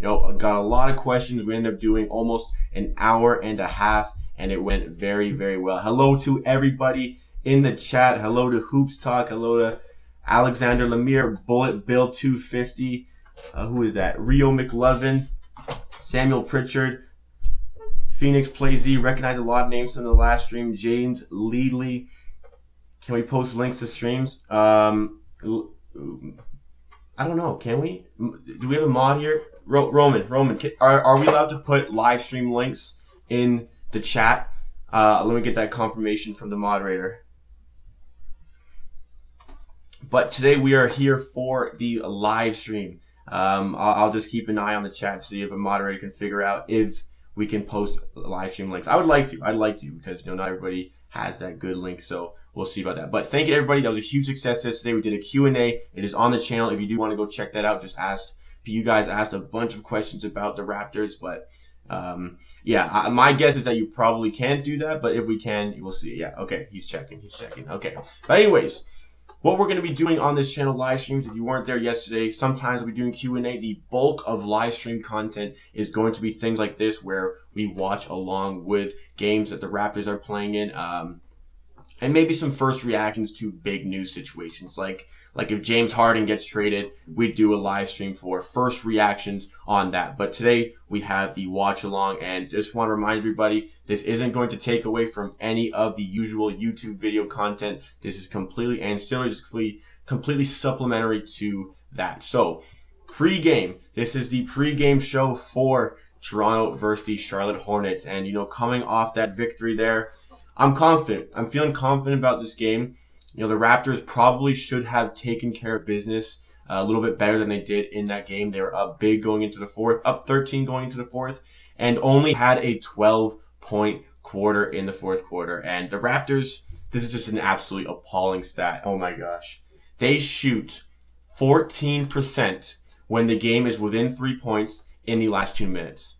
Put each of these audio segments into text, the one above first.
got a lot of questions. We ended up doing almost an hour and a half, and it went very, very well. Hello to everybody in the chat. Hello to Hoops Talk. Hello to Alexander Lemire, Bullet Bill 250. Who is that? Rio McLovin, Samuel Pritchard, Phoenix Play Z. Recognize a lot of names from the last stream. James Leadley. Can we post links to streams? I don't know. Can we? Do we have a mod here? Roman, are we allowed to put live stream links in the chat? Let me get that confirmation from the moderator. But today we are here for the live stream. I'll just keep an eye on the chat, see if a moderator can figure out if we can post live stream links. I'd like to because not everybody has that good link, so we'll see about that. But thank you everybody. That was a huge success yesterday. We did a Q&A. It is on the channel. If you do want to go check that out, you guys asked a bunch of questions about the Raptors, but yeah, my guess is that you probably can't do that, but if we can, we'll see. Yeah, okay, he's checking. Okay, but anyways, what we're going to be doing on this channel, live streams, if you weren't there yesterday, sometimes we'll be doing Q&A. The bulk of live stream content is going to be things like this, where we watch along with games that the Raptors are playing in, and maybe some first reactions to big news situations. Like if James Harden gets traded, we'd do a live stream for first reactions on that. But today we have the watch along, and just want to remind everybody, this isn't going to take away from any of the usual YouTube video content. This is completely ancillary, just completely supplementary to that. So pre-game, this is the pre-game show for Toronto versus the Charlotte Hornets, and coming off that victory there, I'm confident. I'm feeling confident about this game. The Raptors probably should have taken care of business a little bit better than they did in that game. They were up big going into the fourth, up 13 going into the fourth, and only had a 12-point quarter in the fourth quarter. And the Raptors, this is just an absolutely appalling stat. Oh my gosh. They shoot 14% when the game is within 3 points in the last 2 minutes.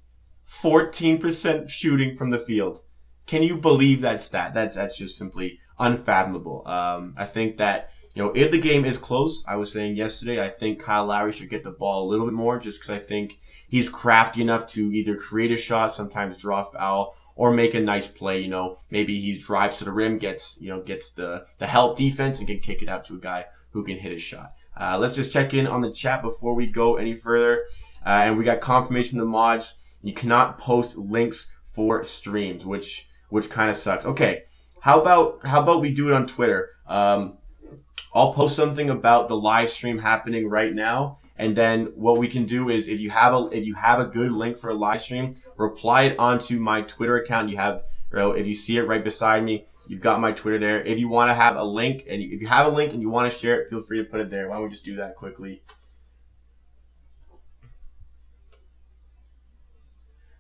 14% shooting from the field. Can you believe that stat? That's just simply unfathomable. I think that, if the game is close, I was saying yesterday, I think Kyle Lowry should get the ball a little bit more, just because I think he's crafty enough to either create a shot, sometimes draw a foul, or make a nice play. Maybe he drives to the rim, gets the help defense, and can kick it out to a guy who can hit his shot. Let's just check in on the chat before we go any further. And we got confirmation from the mods. You cannot post links for streams, which kind of sucks. Okay, how about we do it on Twitter? I'll post something about the live stream happening right now, and then what we can do is, if you have a good link for a live stream, reply it onto my Twitter account. You have, if you see it right beside me, you've got my Twitter there. If you want to have a link, and if you have a link and you want to share it, feel free to put it there. Why don't we just do that quickly?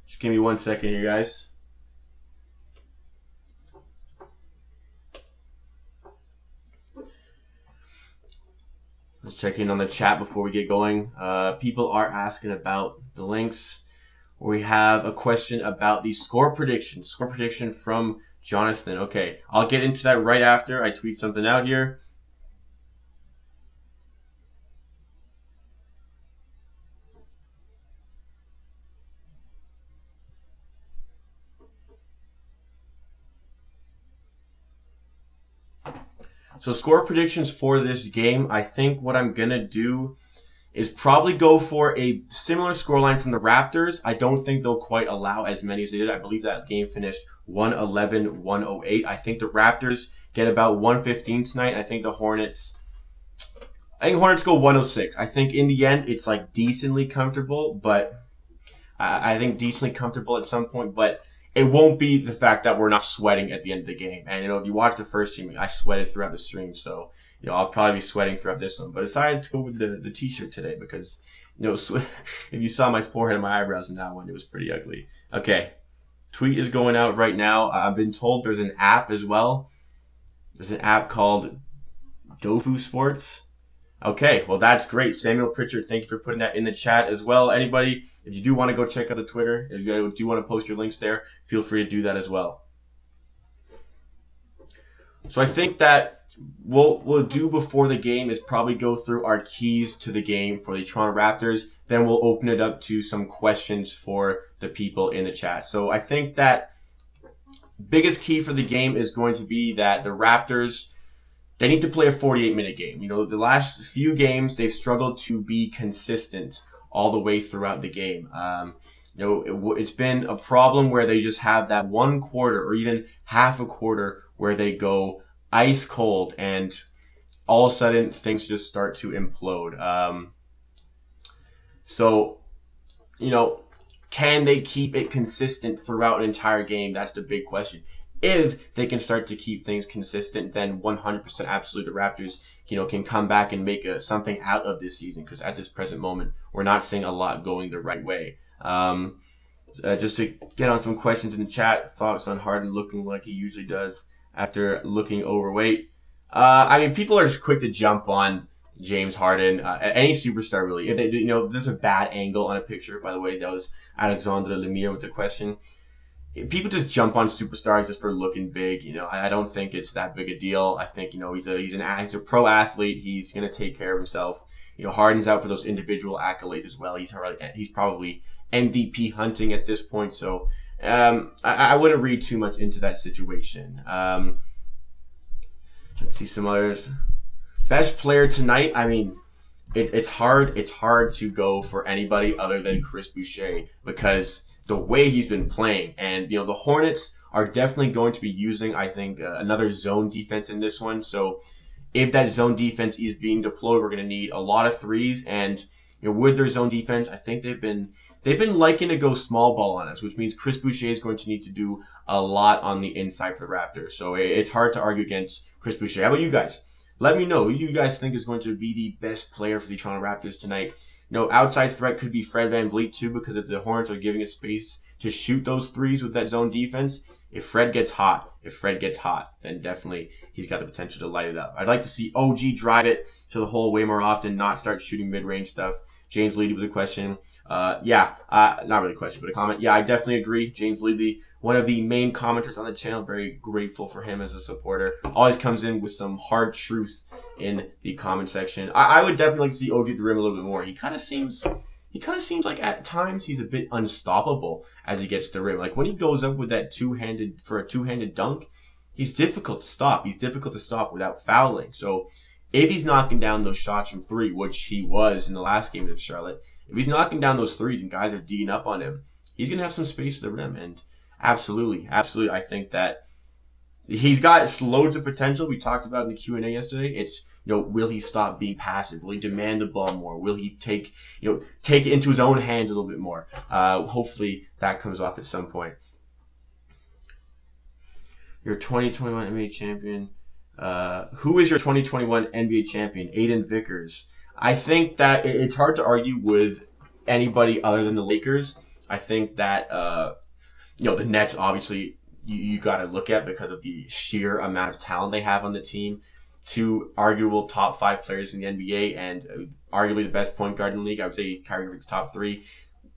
Just give me 1 second here, guys. Let's check in on the chat before we get going. People are asking about the links. We have a question about the score prediction. Score prediction from Jonathan. Okay, I'll get into that right after I tweet something out here. So score predictions for this game, I think what I'm going to do is probably go for a similar scoreline from the Raptors. I don't think they'll quite allow as many as they did. I believe that game finished 111-108. I think the Raptors get about 115 tonight. I think Hornets go 106. I think in the end it's like decently comfortable, but I think decently comfortable at some point, but it won't be the fact that we're not sweating at the end of the game. And, if you watch the first stream, I sweated throughout the stream. So, I'll probably be sweating throughout this one. But I decided to go with the t-shirt today because, if you saw my forehead and my eyebrows in that one, it was pretty ugly. Okay. Tweet is going out right now. I've been told there's an app as well. There's an app called Dofu Sports. Okay, well, that's great. Samuel Pritchard, thank you for putting that in the chat as well. Anybody, if you do want to go check out the Twitter, if you do want to post your links there, feel free to do that as well. So I think that what we'll do before the game is probably go through our keys to the game for the Toronto Raptors. Then we'll open it up to some questions for the people in the chat. So I think that biggest key for the game is going to be that the Raptors, they need to play a 48-minute game. You know, the last few games they've struggled to be consistent all the way throughout the game. It's been a problem where they just have that one quarter or even half a quarter where they go ice cold and all of a sudden things just start to implode. So, you know, can they keep it consistent throughout an entire game? That's the big question. If they can start to keep things consistent, then 100% absolutely the Raptors, can come back and make something out of this season. Because at this present moment, we're not seeing a lot going the right way. Just to get on some questions in the chat, thoughts on Harden looking like he usually does after looking overweight. People are just quick to jump on James Harden, any superstar really. If they do, there's a bad angle on a picture, by the way. That was Alexandre Lemire with the question. People just jump on superstars just for looking big. I don't think it's that big a deal. I think he's a pro athlete. He's gonna take care of himself. Harden's out for those individual accolades as well. He's probably MVP hunting at this point. So I wouldn't read too much into that situation. Let's see some others. Best player tonight. It's hard to go for anybody other than Chris Boucher because the way he's been playing. And, the Hornets are definitely going to be using, I think, another zone defense in this one. So if that zone defense is being deployed, we're going to need a lot of threes. And, with their zone defense, I think they've been liking to go small ball on us, which means Chris Boucher is going to need to do a lot on the inside for the Raptors. So it's hard to argue against Chris Boucher. How about you guys? Let me know who you guys think is going to be the best player for the Toronto Raptors tonight. Outside threat could be Fred VanVleet too, because if the Hornets are giving us space to shoot those threes with that zone defense, if Fred gets hot, then definitely he's got the potential to light it up. I'd like to see OG drive it to the hole way more often, not start shooting mid-range stuff. James Leedy with a question. Not really a question, but a comment. Yeah, I definitely agree. James Leedy, one of the main commenters on the channel, very grateful for him as a supporter. Always comes in with some hard truth in the comment section. I would definitely like to see OG at the rim a little bit more. He kind of seems like at times he's a bit unstoppable as he gets to the rim. Like when he goes up with that two-handed dunk, he's difficult to stop. He's difficult to stop without fouling. So if he's knocking down those shots from three, which he was in the last game against Charlotte, if he's knocking down those threes and guys are D'ing up on him, he's going to have some space at the rim. And absolutely, I think that he's got loads of potential. We talked about it in the Q&A yesterday. It's, will he stop being passive? Will he demand the ball more? Will he take it into his own hands a little bit more? Hopefully that comes off at some point. Your 2021 NBA champion. Who is your 2021 NBA champion? Aiden Vickers. I think that it's hard to argue with anybody other than the Lakers. I think that the Nets obviously you got to look at because of the sheer amount of talent they have on the team. Two arguable top 5 players in the NBA and arguably the best point guard in the league. I would say Kyrie Irving's top 3.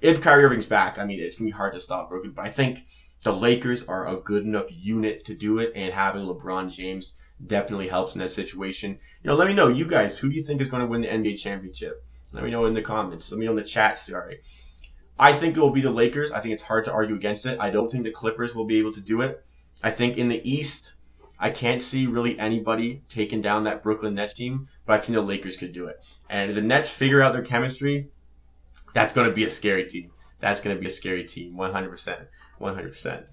If Kyrie Irving's back, it's gonna be hard to stop Brooklyn. But I think the Lakers are a good enough unit to do it, and having LeBron James definitely helps in that situation. Let me know, you guys, who do you think is going to win the NBA championship? Let me know in the comments. Let me know in the chat, sorry. I think it will be the Lakers. I think it's hard to argue against it. I don't think the Clippers will be able to do it. I think in the East, I can't see really anybody taking down that Brooklyn Nets team, but I think the Lakers could do it. And if the Nets figure out their chemistry, that's going to be a scary team. 100%. 100%.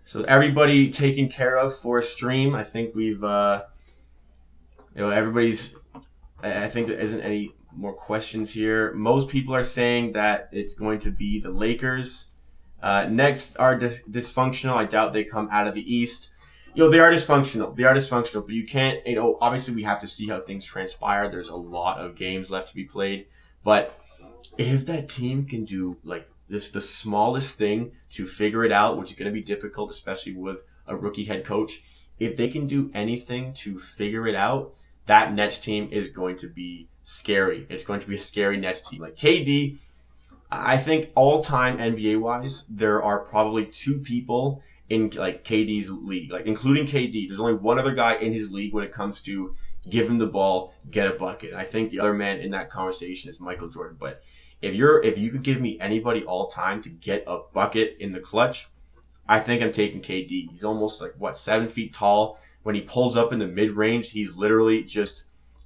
So everybody taken care of for a stream. I think we've, everybody's. I think there isn't any more questions here. Most people are saying that it's going to be the Lakers. Next are dysfunctional. I doubt they come out of the East. They are dysfunctional. But you can't. Obviously we have to see how things transpire. There's a lot of games left to be played. But if that team can do the smallest thing to figure it out, which is going to be difficult, especially with a rookie head coach. If they can do anything to figure it out, that Nets team is going to be scary. It's going to be a scary Nets team. Like KD, I think all-time NBA-wise, there are probably 2 people in like KD's league, like including KD. There's only one other guy in his league when it comes to give him the ball, get a bucket. I think the other man in that conversation is Michael Jordan. But if you could give me anybody all time to get a bucket in the clutch, I think I'm taking KD. He's almost like 7 feet tall. When he pulls up in the mid range, he's literally just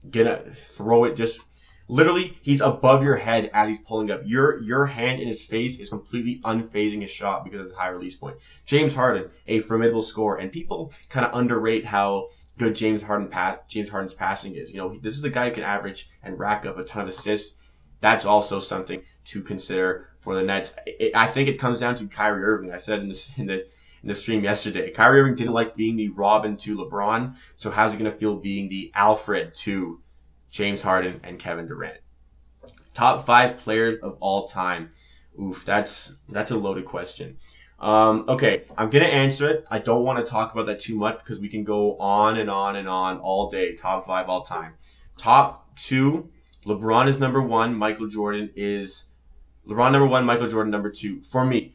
gonna throw it. Just literally, he's above your head as he's pulling up. Your hand in his face is completely unfazing his shot because of his high release point. James Harden, a formidable scorer, and people kind of underrate how good James Harden's passing is. You know, this is a guy who can average and rack up a ton of assists. That's also something to consider for the Nets. I think it comes down to Kyrie Irving. I said in the stream yesterday, Kyrie Irving didn't like being the Robin to LeBron, so how's he going to feel being the Alfred to James Harden and Kevin Durant? Top 5 players of all time. Oof, that's a loaded question. Okay, I'm going to answer it. I don't want to talk about that too much because we can go on and on and on all day. Top 5 all time. Top 2, LeBron is number 1. LeBron number 1, Michael Jordan number 2. For me,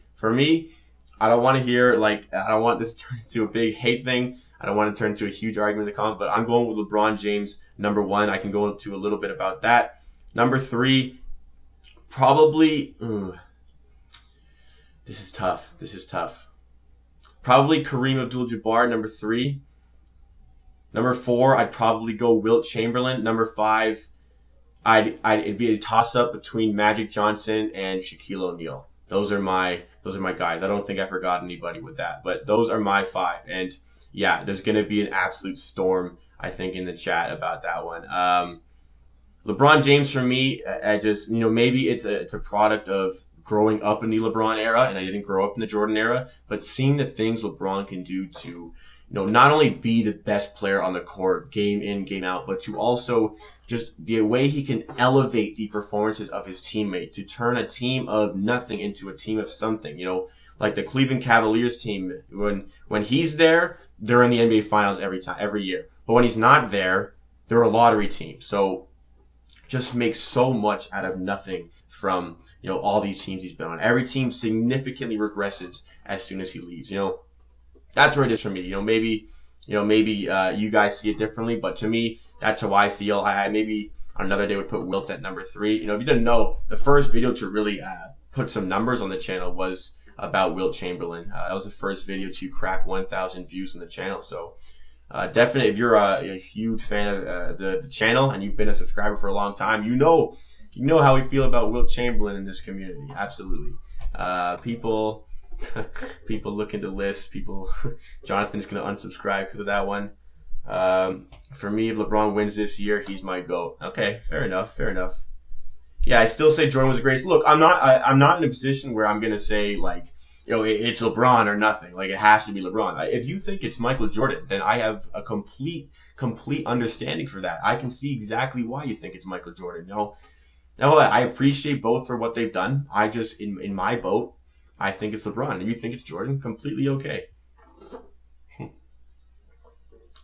I don't want to hear I don't want this to turn into a big hate thing. I don't want to turn into a huge argument in the comments, but I'm going with LeBron James number 1. I can go into a little bit about that. Number 3, probably. This is tough. Probably Kareem Abdul-Jabbar number 3. Number 4, I'd probably go Wilt Chamberlain. Number 5, it'd be a toss-up between Magic Johnson and Shaquille O'Neal. Those are my guys. I don't think I forgot anybody with that, but those are my 5. And yeah, there's gonna be an absolute storm, I think, in the chat about that one. LeBron James for me, I just maybe it's a product of growing up in the LeBron era, and I didn't grow up in the Jordan era, but seeing the things LeBron can do to not only be the best player on the court, game in, game out, but to also just the way he can elevate the performances of his teammate to turn a team of nothing into a team of something. Like the Cleveland Cavaliers team, when he's there, they're in the NBA Finals every year. But when he's not there, they're a lottery team. So just makes so much out of nothing from all these teams he's been on. Every team significantly regresses as soon as he leaves. That's where it is for me. Maybe you guys see it differently, but to me, that's how I feel. I maybe on another day would put Wilt at number 3. If you didn't know, the first video to really put some numbers on the channel was about Wilt Chamberlain. That was the first video to crack 1,000 views on the channel. So definitely, if you're a huge fan of the channel and you've been a subscriber for a long time, you know how we feel about Wilt Chamberlain in this community. Absolutely. People look into lists. Jonathan's going to unsubscribe because of that one. For me, if LeBron wins this year, he's my GOAT. Okay, fair enough. Yeah, I still say Jordan was the greatest. Look, I'm not in a position where I'm going to say it's LeBron or nothing. Like, it has to be LeBron. If you think it's Michael Jordan, then I have a complete understanding for that. I can see exactly why you think it's Michael Jordan. Now, I appreciate both for what they've done. I just, in my boat, I think it's LeBron. If you think it's Jordan, completely okay.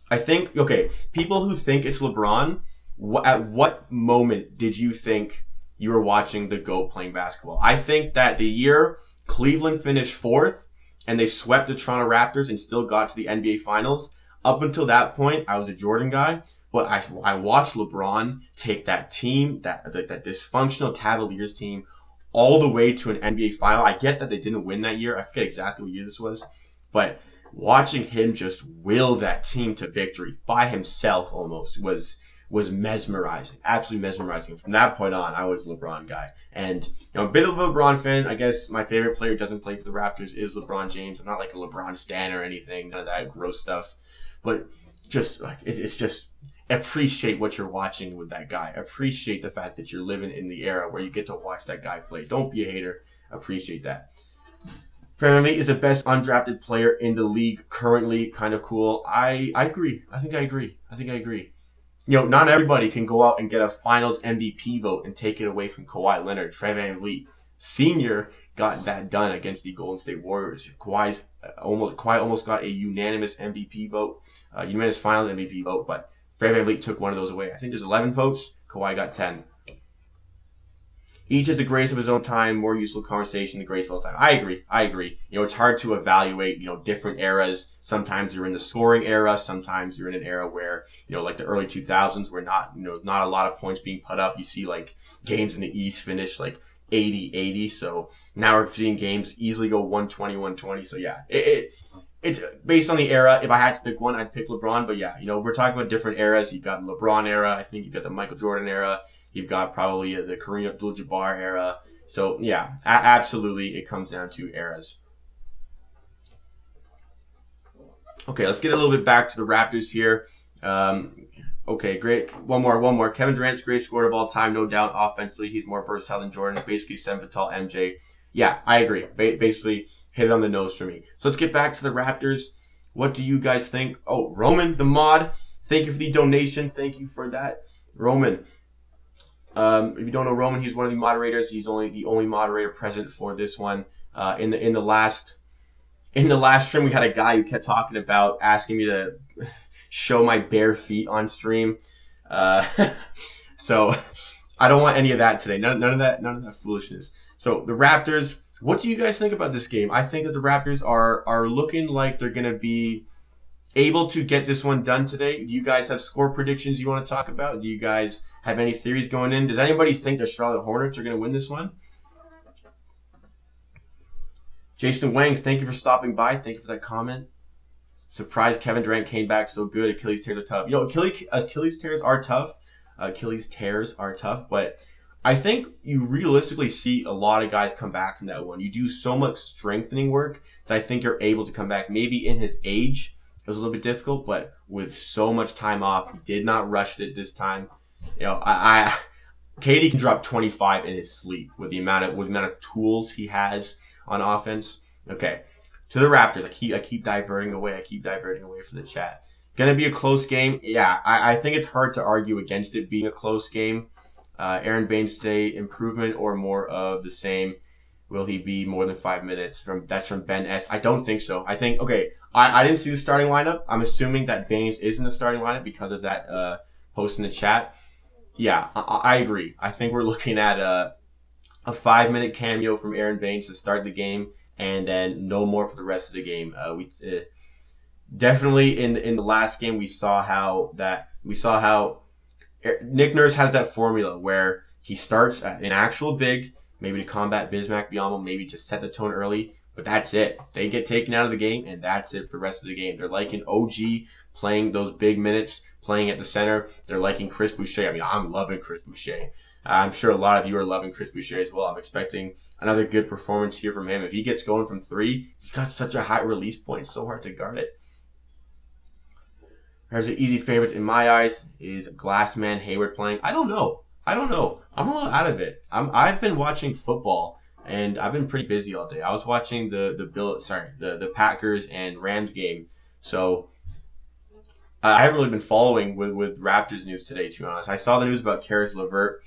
I think, people who think it's LeBron, at what moment did you think you were watching the GOAT playing basketball? I think that the year Cleveland finished 4th and they swept the Toronto Raptors and still got to the NBA Finals, up until that point, I was a Jordan guy. But I watched LeBron take that team, that dysfunctional Cavaliers team, all the way to an NBA final. I get that they didn't win that year. I forget exactly what year this was. But watching him just will that team to victory by himself almost was mesmerizing. Absolutely mesmerizing. From that point on, I was a LeBron guy. And I'm a bit of a LeBron fan. I guess my favorite player who doesn't play for the Raptors is LeBron James. I'm not like a LeBron stan or anything. None of that gross stuff. But just it's just appreciate what you're watching with that guy. Appreciate the fact that you're living in the era where you get to watch that guy play. Don't be a hater. Appreciate that. Fairly is the best undrafted player in the league currently. Kind of cool. I agree. I think I agree. Not everybody can go out and get a Finals MVP vote and take it away from Kawhi Leonard. Fred VanVleet Sr. got that done against the Golden State Warriors. Kawhi almost got a unanimous MVP vote, unanimous Finals MVP vote, but Fred VanVleet took one of those away. I think there's 11 votes. Kawhi got 10. each is the greatest of his own time, more useful conversation, the greatest of all time. I agree. I agree. It's hard to evaluate, different eras. Sometimes you're in the scoring era. Sometimes you're in an era where, like the early 2000s where not a lot of points being put up. You see like games in the East finish like 80-80. So now we're seeing games easily go 120-120. So yeah, it's based on the era. If I had to pick one, I'd pick LeBron. But yeah, we're talking about different eras. You've got LeBron era. I think you've got the Michael Jordan era. You've got probably the Kareem Abdul-Jabbar era. So, yeah, absolutely, it comes down to eras. Okay, let's get a little bit back to the Raptors here. Okay, great. One more. Kevin Durant's greatest scorer of all time, no doubt. Offensively, he's more versatile than Jordan. Basically, 7 foot tall MJ. Yeah, I agree. Basically, hit it on the nose for me. So let's get back to the Raptors. What do you guys think? Oh, Roman, the mod. Thank you for the donation. Thank you for that, Roman. If you don't know Roman, he's one of the moderators. He's the only moderator present for this one. In the last stream, we had a guy who kept talking about asking me to show my bare feet on stream. So I don't want any of that today. None of that foolishness. So the Raptors. What do you guys think about this game? I think that the Raptors are looking like they're gonna be able to get this one done today. Do you guys have score predictions you want to talk about? Do you guys have any theories going in? Does anybody think the Charlotte Hornets are going to win this one? Jason Wangs, thank you for stopping by. Thank you for that comment. Surprised Kevin Durant came back so good. Achilles tears are tough. Achilles tears are tough. Achilles tears are tough, but I think you realistically see a lot of guys come back from that one. You do so much strengthening work that I think you're able to come back. Maybe in his age, it was a little bit difficult, but with so much time off, he did not rush it this time. KD can drop 25 in his sleep with the amount of tools he has on offense. Okay, to the Raptors. I keep diverting away. For the chat. Gonna be a close game. Yeah, I think it's hard to argue against it being a close game. Aaron Baines today, improvement or more of the same? Will he be more than 5 minutes? That's from Ben S. I don't think so. I think, okay, I didn't see the starting lineup. I'm assuming that Baines is in the starting lineup because of that post in the chat. Yeah, I agree. I think we're looking at a 5-minute cameo from Aaron Baines to start the game, and then no more for the rest of the game. Definitely in the last game we saw how Nick Nurse has that formula where he starts at an actual big, maybe to combat Bismack Biyombo, maybe to set the tone early, but that's it. They get taken out of the game, and that's it for the rest of the game. They're like an OG playing those big minutes, playing at the center. They're liking Chris Boucher. I mean, I'm loving Chris Boucher. I'm sure a lot of you are loving Chris Boucher as well. I'm expecting another good performance here from him. If he gets going from 3, he's got such a high release point. It's so hard to guard it. There's an easy favorite in my eyes. Is Glassman Hayward playing? I don't know. I'm a little out of it. I've been watching football, and I've been pretty busy all day. I was watching the Packers and Rams game. So I haven't really been following with Raptors news today, to be honest. I saw the news about Karis LeVert.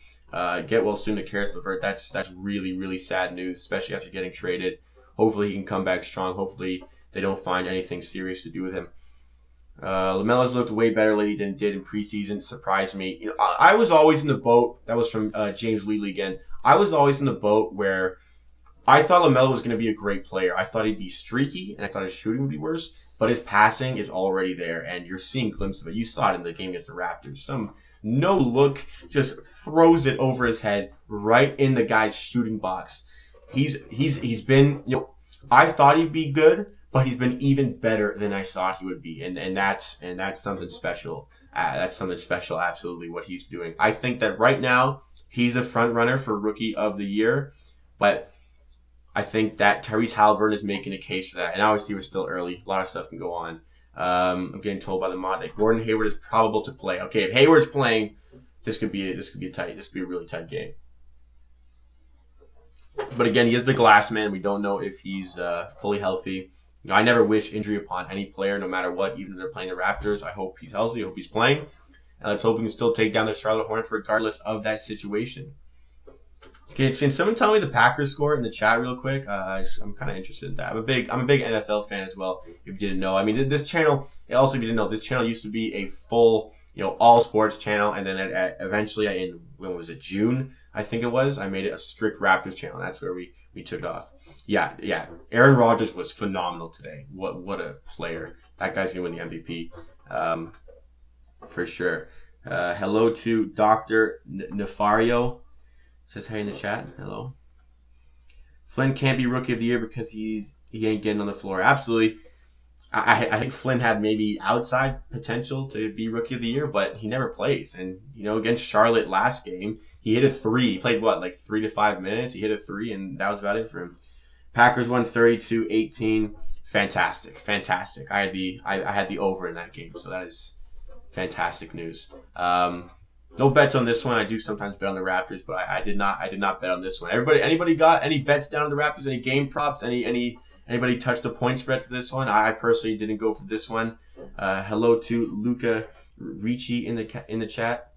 Get well soon to Karis LeVert. That's really, really sad news, especially after getting traded. Hopefully he can come back strong. Hopefully they don't find anything serious to do with him. LaMelo's looked way better lately than did in preseason. Surprised me. I was always in the boat. That was from James Leadley again. I was always in the boat where I thought LaMelo was going to be a great player. I thought he'd be streaky, and I thought his shooting would be worse. But his passing is already there, and you're seeing glimpses of it. You saw it in the game against the Raptors. Some no look, just throws it over his head right in the guy's shooting box. He's been, I thought he'd be good, but he's been even better than I thought he would be, and that's something special. That's something special, absolutely, what he's doing. I think that right now he's a front runner for Rookie of the Year, but I think that Tyrese Halliburton is making a case for that. And obviously we're still early; a lot of stuff can go on. I'm getting told by the mod that Gordon Hayward is probable to play. Okay, if Hayward's playing, this could be a really tight game. But again, he is the glass man. We don't know if he's fully healthy. I never wish injury upon any player, no matter what, even if they're playing the Raptors. I hope he's healthy. I hope he's playing. And let's hope we can still take down the Charlotte Hornets regardless of that situation. Can someone tell me the Packers score in the chat real quick? I'm kind of interested in that. I'm a big NFL fan as well, if you didn't know. I mean, this channel, also if you didn't know, this channel used to be a full, all sports channel, and then eventually in when was it, June, I think it was, I made it a strict Raptors channel. That's where we took off. Yeah. Aaron Rodgers was phenomenal today. What a player. That guy's gonna win the MVP, for sure. Hello to Dr. Nefario. Says hey in the chat. Hello. Flynn can't be rookie of the year because he ain't getting on the floor. Absolutely. I think Flynn had maybe outside potential to be rookie of the year, but he never plays. And, against Charlotte last game, he hit a three. He played, like 3 to 5 minutes? He hit a three, and that was about it for him. Packers won 32-18. Fantastic. I had the over in that game, so that is fantastic news. No bets on this one. I do sometimes bet on the Raptors, but I did not bet on this one. Anybody got any bets down on the Raptors? Any game props? Anybody touched the point spread for this one? I personally didn't go for this one. Hello to Luca Ricci in the chat.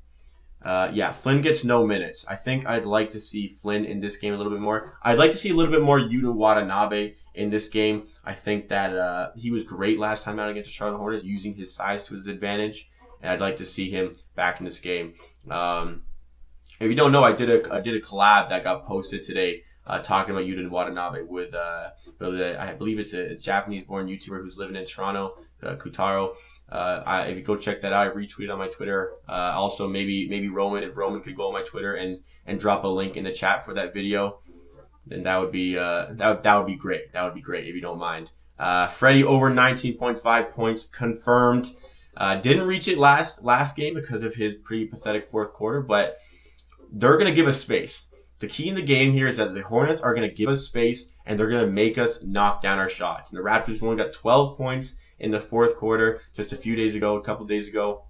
Yeah, Flynn gets no minutes. I think I'd like to see Flynn in this game a little bit more. I'd like to see a little bit more Yuta Watanabe in this game. I think that he was great last time out against the Charlotte Hornets, using his size to his advantage, and I'd like to see him back in this game. If you don't know, I did a collab that got posted today. Talking about Yuta Watanabe with I believe it's a Japanese-born YouTuber who's living in Toronto, Kutaro. If you go check that out, I retweeted on my Twitter. Also, maybe Roman, if Roman could go on my Twitter and drop a link in the chat for that video, then that would be that would be great. That would be great if you don't mind. Freddie over 19.5 points confirmed. Didn't reach it last game because of his pretty pathetic fourth quarter, but they're gonna give us space. The key in the game here is that the Hornets are going to give us space, and they're going to make us knock down our shots. And the Raptors only got 12 points in the fourth quarter just a couple days ago.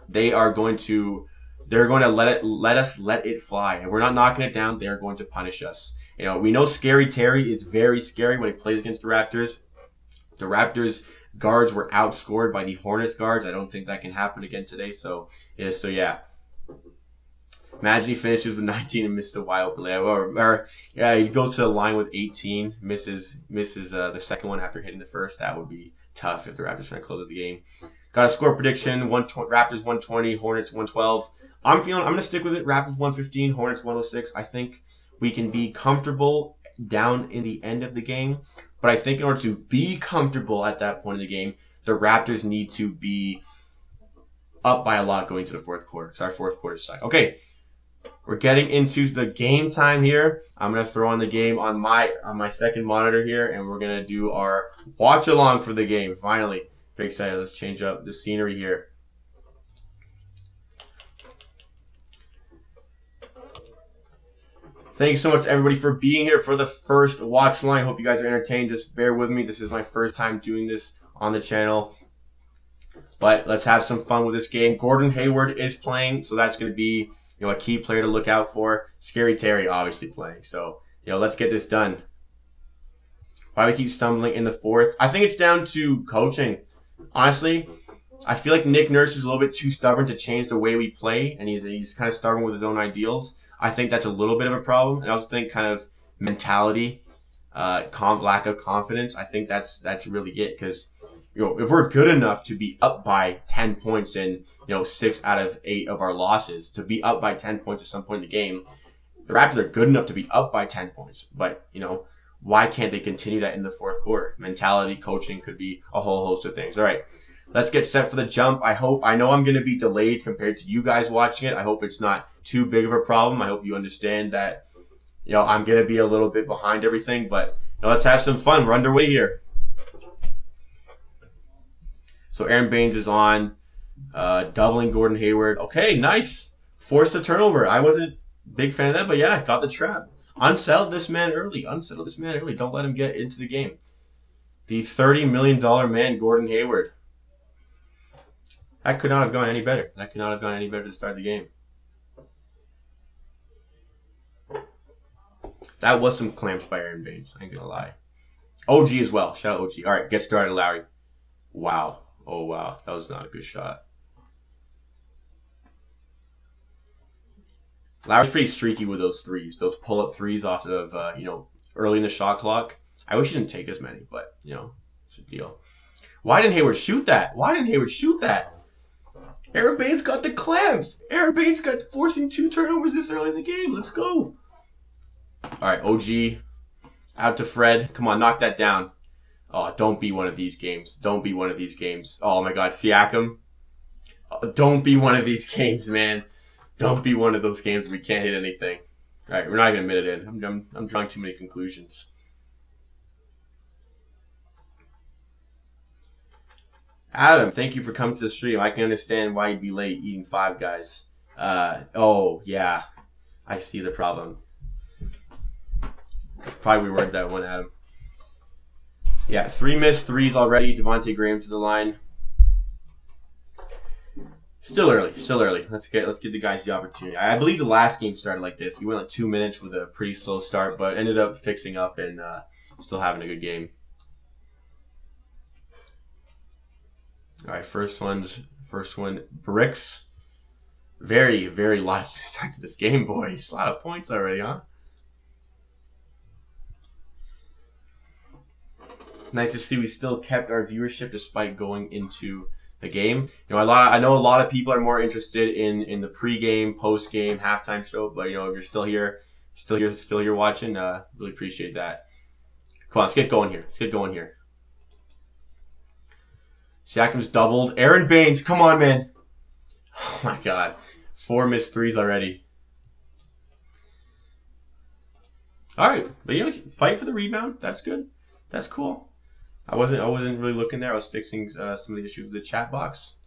They're going to let us let it fly. And if we're not knocking it down, they are going to punish us. We know Scary Terry is very scary when he plays against the Raptors. The Raptors guards were outscored by the Hornets guards. I don't think that can happen again today. So yeah. Imagine he finishes with 19 and misses a wide open layup, or he goes to the line with 18, misses the second one after hitting the first. That would be tough if the Raptors trying to close out the game. Got a score prediction: Raptors 120, Hornets 112. I'm gonna stick with it. Raptors 115, Hornets 106. I think we can be comfortable down in the end of the game, but I think in order to be comfortable at that point in the game, the Raptors need to be up by a lot going to the fourth quarter, because our fourth quarter sucked. Okay. We're getting into the game time here. I'm gonna throw on the game on my second monitor here, and we're gonna do our watch along for the game. Finally, very excited. Let's change up the scenery here. Thank you so much, everybody, for being here for the first watch along. I hope you guys are entertained. Just bear with me. This is my first time doing this on the channel. But let's have some fun with this game. Gordon Hayward is playing, so that's going to be a key player to look out for. Scary Terry obviously playing. So, let's get this done. Why do we keep stumbling in the fourth? I think it's down to coaching. Honestly, I feel like Nick Nurse is a little bit too stubborn to change the way we play, and he's kind of stubborn with his own ideals. I think that's a little bit of a problem. And I also think kind of mentality, lack of confidence. I think that's really it, because if we're good enough to be up by 10 points in 6 out of 8 of our losses, to be up by 10 points at some point in the game, the Raptors are good enough to be up by 10 points. But why can't they continue that in the fourth quarter? Mentality, coaching, could be a whole host of things. All right, let's get set for the jump. I know I'm going to be delayed compared to you guys watching it. I hope it's not too big of a problem. I hope you understand that I'm going to be a little bit behind everything. But let's have some fun. We're underway here. So Aaron Baines is on, doubling Gordon Hayward. Okay, nice. Forced a turnover. I wasn't a big fan of that, but yeah, got the trap. Unsettle this man early. Don't let him get into the game. The $30 million man, Gordon Hayward. That could not have gone any better. To start the game. That was some clamps by Aaron Baines. I ain't gonna lie. OG as well. Shout out OG. All right, get started, Lowry. Wow. Oh, wow. That was not a good shot. Lowry's pretty streaky with those threes. Those pull-up threes off of, early in the shot clock. I wish he didn't take as many, but, it's a deal. Why didn't Hayward shoot that? Aaron Baines got the clamps. Aaron Baines got forcing 2 turnovers this early in the game. Let's go. All right, OG. Out to Fred. Come on, knock that down. Oh, don't be one of these games. Don't be one of these games. Oh, my God. Siakam. Oh, don't be one of these games, man. Don't be one of those games where we can't hit anything. All right, we're not even a minute in. I'm drawing too many conclusions. Adam, thank you for coming to the stream. I can understand why you'd be late eating Five Guys. Oh, yeah. I see the problem. Probably reword that one, Adam. Yeah, 3 missed threes already. Devontae Graham to the line. Still early. Let's give the guys the opportunity. I believe the last game started like this. We went like 2 minutes with a pretty slow start, but ended up fixing up and still having a good game. All right, first one, Bricks. Very, very lively start to this game, boys. A lot of points already, huh? Nice to see we still kept our viewership despite going into the game. You know, I know a lot of people are more interested in the pregame, postgame, halftime show. But you know, if you're still here watching, really appreciate that. Come on, let's get going here. Siakam's doubled. Aaron Baines, come on, man. Oh my God, 4 missed threes already. All right, but you know, fight for the rebound. That's good. That's cool. I wasn't really looking there. I was fixing some of the issues with the chat box.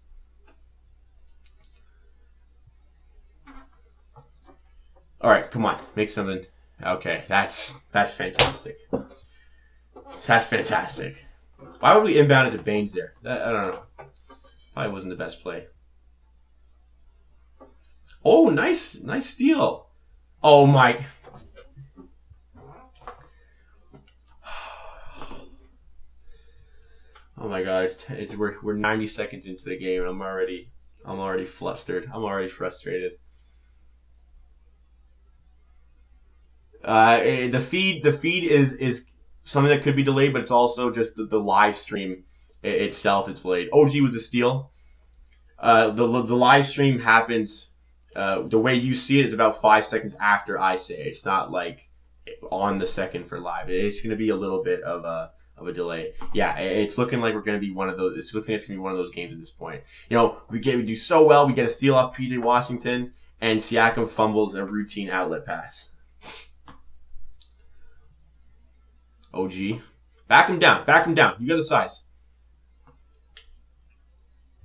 All right, come on, make something. Okay, that's fantastic. That's fantastic. Why would we inbound it to Baines there? I don't know. Probably wasn't the best play. Oh, nice steal. Oh my. Oh my God! We're 90 seconds into the game, and I'm already flustered. I'm already frustrated. The feed is something that could be delayed, but it's also just the live stream itself is delayed. OG with the steal. The live stream happens. The way you see it is about 5 seconds after I say it. It's not like on the second for live. It's going to be a little bit of a delay. Yeah, it's looking like we're going to be one of those. It's looking like it's going to be one of those games at this point. You know, we do so well. We get a steal off PJ Washington, and Siakam fumbles a routine outlet pass. OG, back him down. You got the size.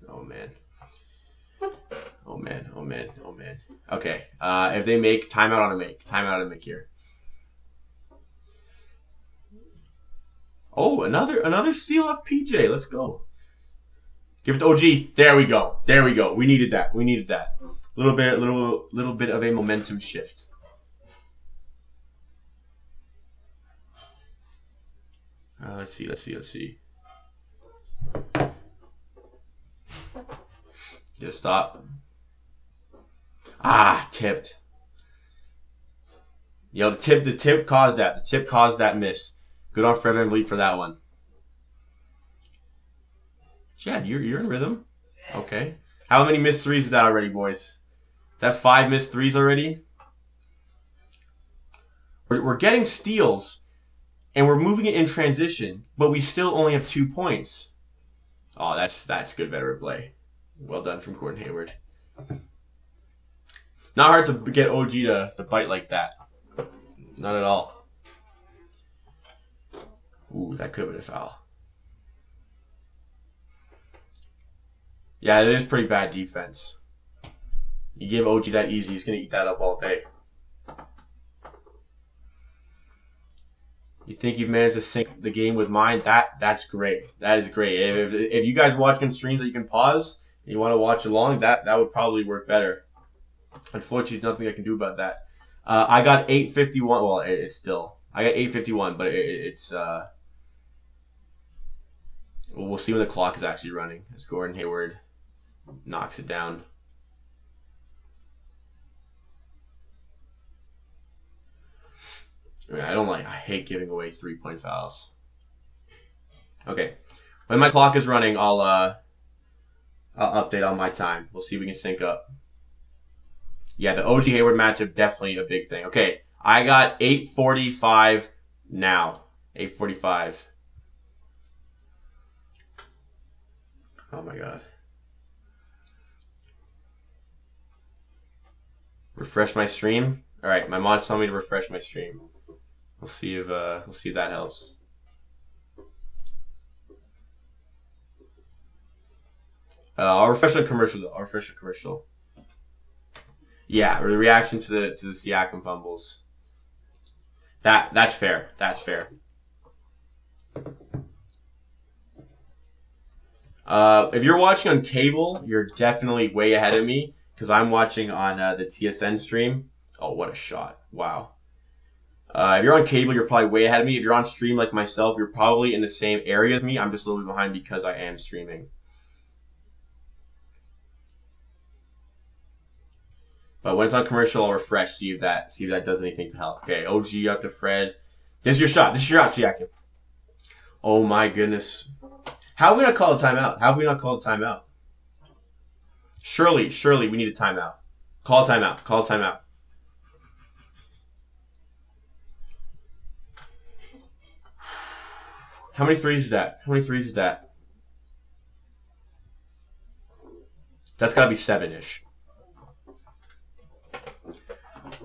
Oh man. Okay. If they make timeout on a make here. Oh, another steal off PJ. Let's go. Give it to OG. There we go. We needed that. Little bit of a momentum shift. Let's see. Get a stop. Tipped. Yo, the tip caused that. The tip caused that miss. Good on Fred VanVleet for that one. Chad, you're in rhythm. Okay. How many missed threes is that already, boys? Is that 5 missed threes already? We're getting steals, and we're moving it in transition, but we still only have 2 points. Oh, that's good veteran play. Well done from Gordon Hayward. Not hard to get OG to bite like that. Not at all. Ooh, that could have been a foul. Yeah, it is pretty bad defense. You give OG that easy, he's going to eat that up all day. You think you've managed to sync the game with mine? That's great. That is great. If you guys watching streams that you can pause and you want to watch along, that would probably work better. Unfortunately, there's nothing I can do about that. I got 851. Well, it's still. I got 851, but it's. We'll see when the clock is actually running. As Gordon Hayward knocks it down. I hate giving away 3-point fouls. Okay. When my clock is running, I'll I'll update on my time. We'll see if we can sync up. Yeah, the OG Hayward matchup, definitely a big thing. Okay, I got 8:45 now. 8:45. Oh my god. Refresh my stream. All right, my mod's telling me to refresh my stream. We'll see if that helps. I'll refresh the commercial though. I'll refresh the commercial. Yeah, the reaction to the Siakam fumbles. That's fair. That's fair. If you're watching on cable, you're definitely way ahead of me because I'm watching on the TSN stream. Oh, what a shot! Wow. If you're on cable, you're probably way ahead of me. If you're on stream like myself, you're probably in the same area as me. I'm just a little bit behind because I am streaming. But when it's on commercial, I'll refresh, see if that does anything to help. Okay, OG up to Fred. This is your shot. This is your shot, Siakam. Oh my goodness. How have we not called a timeout? How have we not called a timeout? Surely we need a timeout. Call a timeout. Call a timeout. How many threes is that? How many threes is that? That's got to be 7-ish.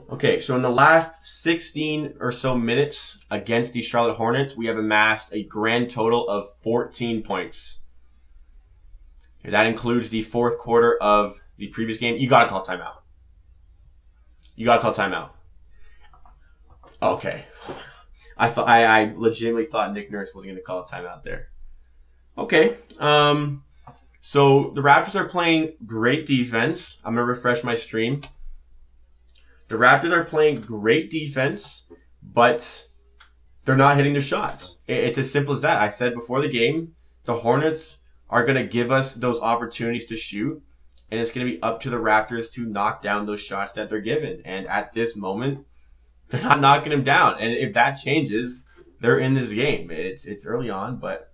Okay, so in the last 16 or so minutes against the Charlotte Hornets, we have amassed a grand total of 14 points. That includes the fourth quarter of the previous game. You got to call timeout. You got to call timeout. Okay. I legitimately thought Nick Nurse wasn't going to call a timeout there. Okay. So the Raptors are playing great defense. I'm going to refresh my stream. The Raptors are playing great defense, but they're not hitting their shots. It's as simple as that. I said before the game, the Hornets are going to give us those opportunities to shoot, and it's going to be up to the Raptors to knock down those shots that they're given. And at this moment, they're not knocking them down. And if that changes, they're in this game. It's early on, but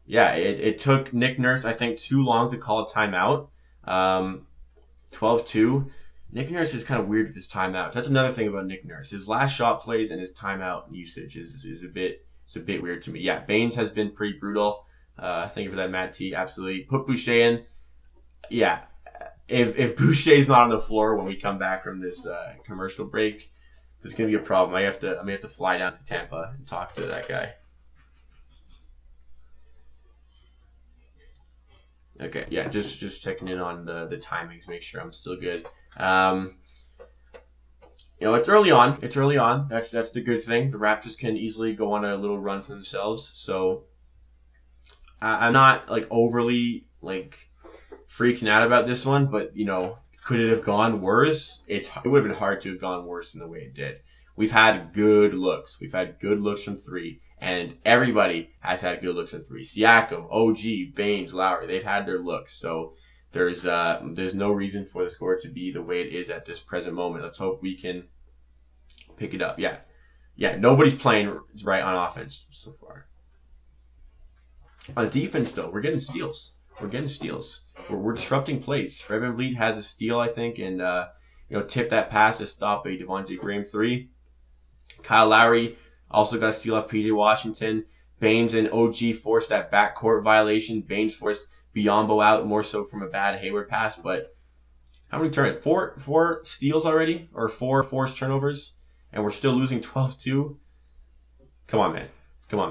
yeah, it took Nick Nurse, I think, too long to call a timeout. 12-2. Nick Nurse is kind of weird with his timeout. That's another thing about Nick Nurse. His last shot plays and his timeout usage is a bit weird to me. Yeah, Baines has been pretty brutal. Thank you for that, Matt T. Absolutely. Put Boucher in. Yeah, if Boucher's not on the floor when we come back from this commercial break, there's gonna be a problem. I may have to fly down to Tampa and talk to that guy. Okay, yeah, just checking in on the timings, make sure I'm still good. It's early on. It's early on. That's the good thing. The Raptors can easily go on a little run for themselves. So I'm not like overly like freaking out about this one, but could it have gone worse? It would have been hard to have gone worse in the way it did. We've had good looks. We've had good looks from three. And everybody has had good looks from three. Siakam, OG, Baines, Lowry, they've had their looks. So there's no reason for the score to be the way it is at this present moment. Let's hope we can pick it up. Yeah, nobody's playing right on offense so far. On defense, though, we're getting steals. We're disrupting plays. Fred VanVleet has a steal, I think, and tip that pass to stop a Devontae Graham 3. Kyle Lowry also got a steal off PJ Washington. Baines and OG forced that backcourt violation. Baines forced Biyombo out more so from a bad Hayward pass. But how many turnovers? Four steals already? Or 4 forced turnovers? And we're still losing 12-2? Come on, man. Okay,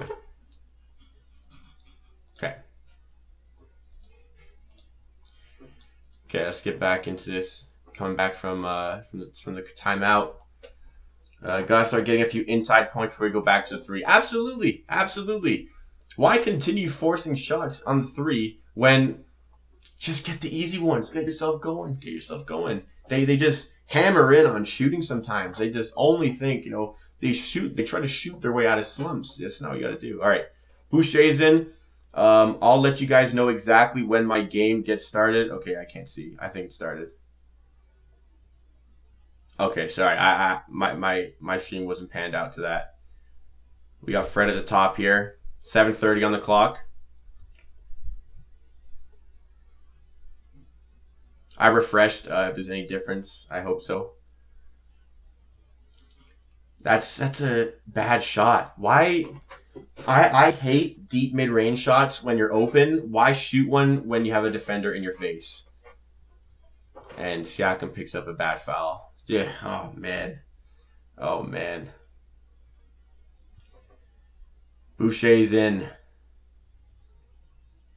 let's get back into this. Coming back from the timeout. Gotta start getting a few inside points before we go back to the three. Absolutely. Why continue forcing shots on the three when just get the easy ones? Get yourself going. They just hammer in on shooting sometimes. They just only think, they try to shoot their way out of slumps. That's not what you gotta do. All right, Boucher's in. I'll let you guys know exactly when my game gets started. Okay, I can't see. I think it started. Okay, sorry. My stream wasn't panned out to that. We got Fred at the top here. 7:30 on the clock. I refreshed if there's any difference. I hope so. That's a bad shot. Why? I hate deep mid-range shots when you're open. Why shoot one when you have a defender in your face? And Siakam picks up a bad foul. Yeah. Oh man. Oh man. Boucher's in.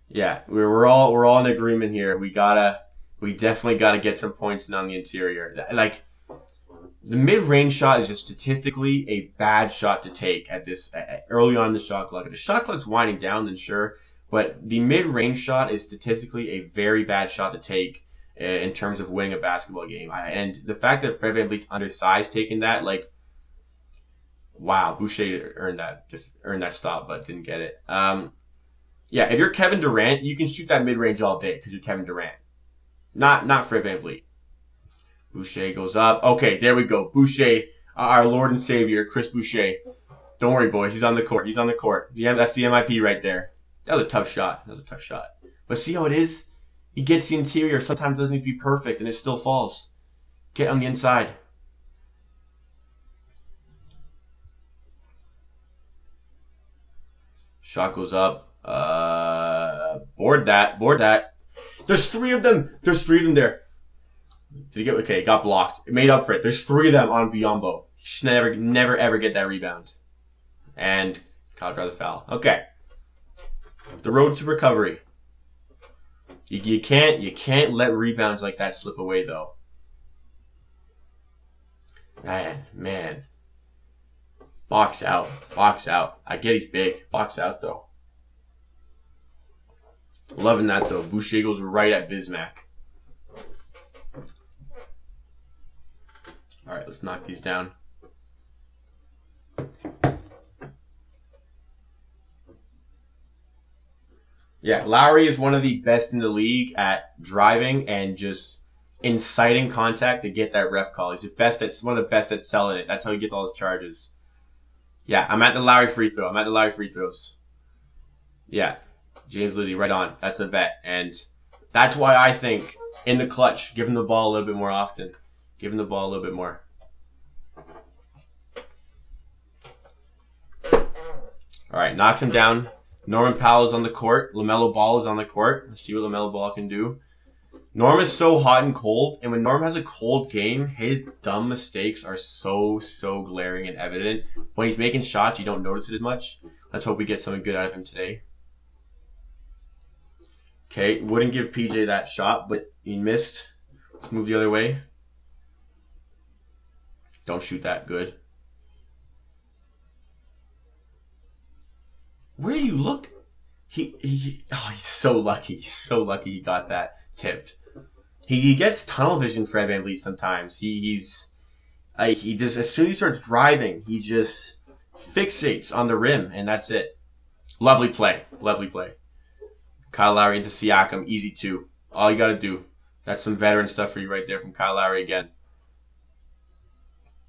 Yeah, we're all in agreement here. We definitely gotta get some points in on the interior. Like the mid-range shot is just statistically a bad shot to take at this early on in the shot clock. If the shot clock's winding down, then sure, but the mid-range shot is statistically a very bad shot to take in terms of winning a basketball game. And the fact that Fred VanVleet's undersized taking that, like, wow, Boucher earned that stop, but didn't get it. Yeah, if you're Kevin Durant, you can shoot that mid-range all day because you're Kevin Durant. Not Fred VanVleet. Boucher goes up. Okay, there we go. Boucher, our Lord and Savior, Chris Boucher. Don't worry, boys. He's on the court. He's on the court. Yeah, that's the MIP right there. That was a tough shot. But see how it is? He gets the interior. Sometimes it doesn't need to be perfect, and it still falls. Get on the inside. Shot goes up. Board that. There's three of them there. Did he get? Okay, it got blocked. It made up for it. There's three of them on Biyombo. He should never, ever get that rebound. And Kyle draw the foul. Okay. The road to recovery. You can't let rebounds like that slip away though. Man. Box out. I get he's big. Box out though. Loving that though. Boucher goes right at Bismack. All right, let's knock these down. Yeah, Lowry is one of the best in the league at driving and just inciting contact to get that ref call. He's one of the best at selling it. That's how he gets all his charges. Yeah, I'm at the Lowry free throw. I'm at the Lowry free throws. Yeah, James Liddy, right on. That's a vet. And that's why I think in the clutch, give him the ball a little bit more often. Give him the ball a little bit more. All right, knocks him down. Norman Powell is on the court. LaMelo Ball is on the court. Let's see what LaMelo Ball can do. Norm is so hot and cold, and when Norm has a cold game, his dumb mistakes are so glaring and evident. When he's making shots, you don't notice it as much. Let's hope we get something good out of him today. Okay, wouldn't give PJ that shot, but he missed. Let's move the other way. Don't shoot that. Good. Where do you look? He's so lucky. He's so lucky he got that tipped. He gets tunnel vision, Fred VanVleet, sometimes. He just, as soon as he starts driving, he just fixates on the rim, and that's it. Lovely play. Kyle Lowry into Siakam, easy two. All you got to do. That's some veteran stuff for you right there from Kyle Lowry again.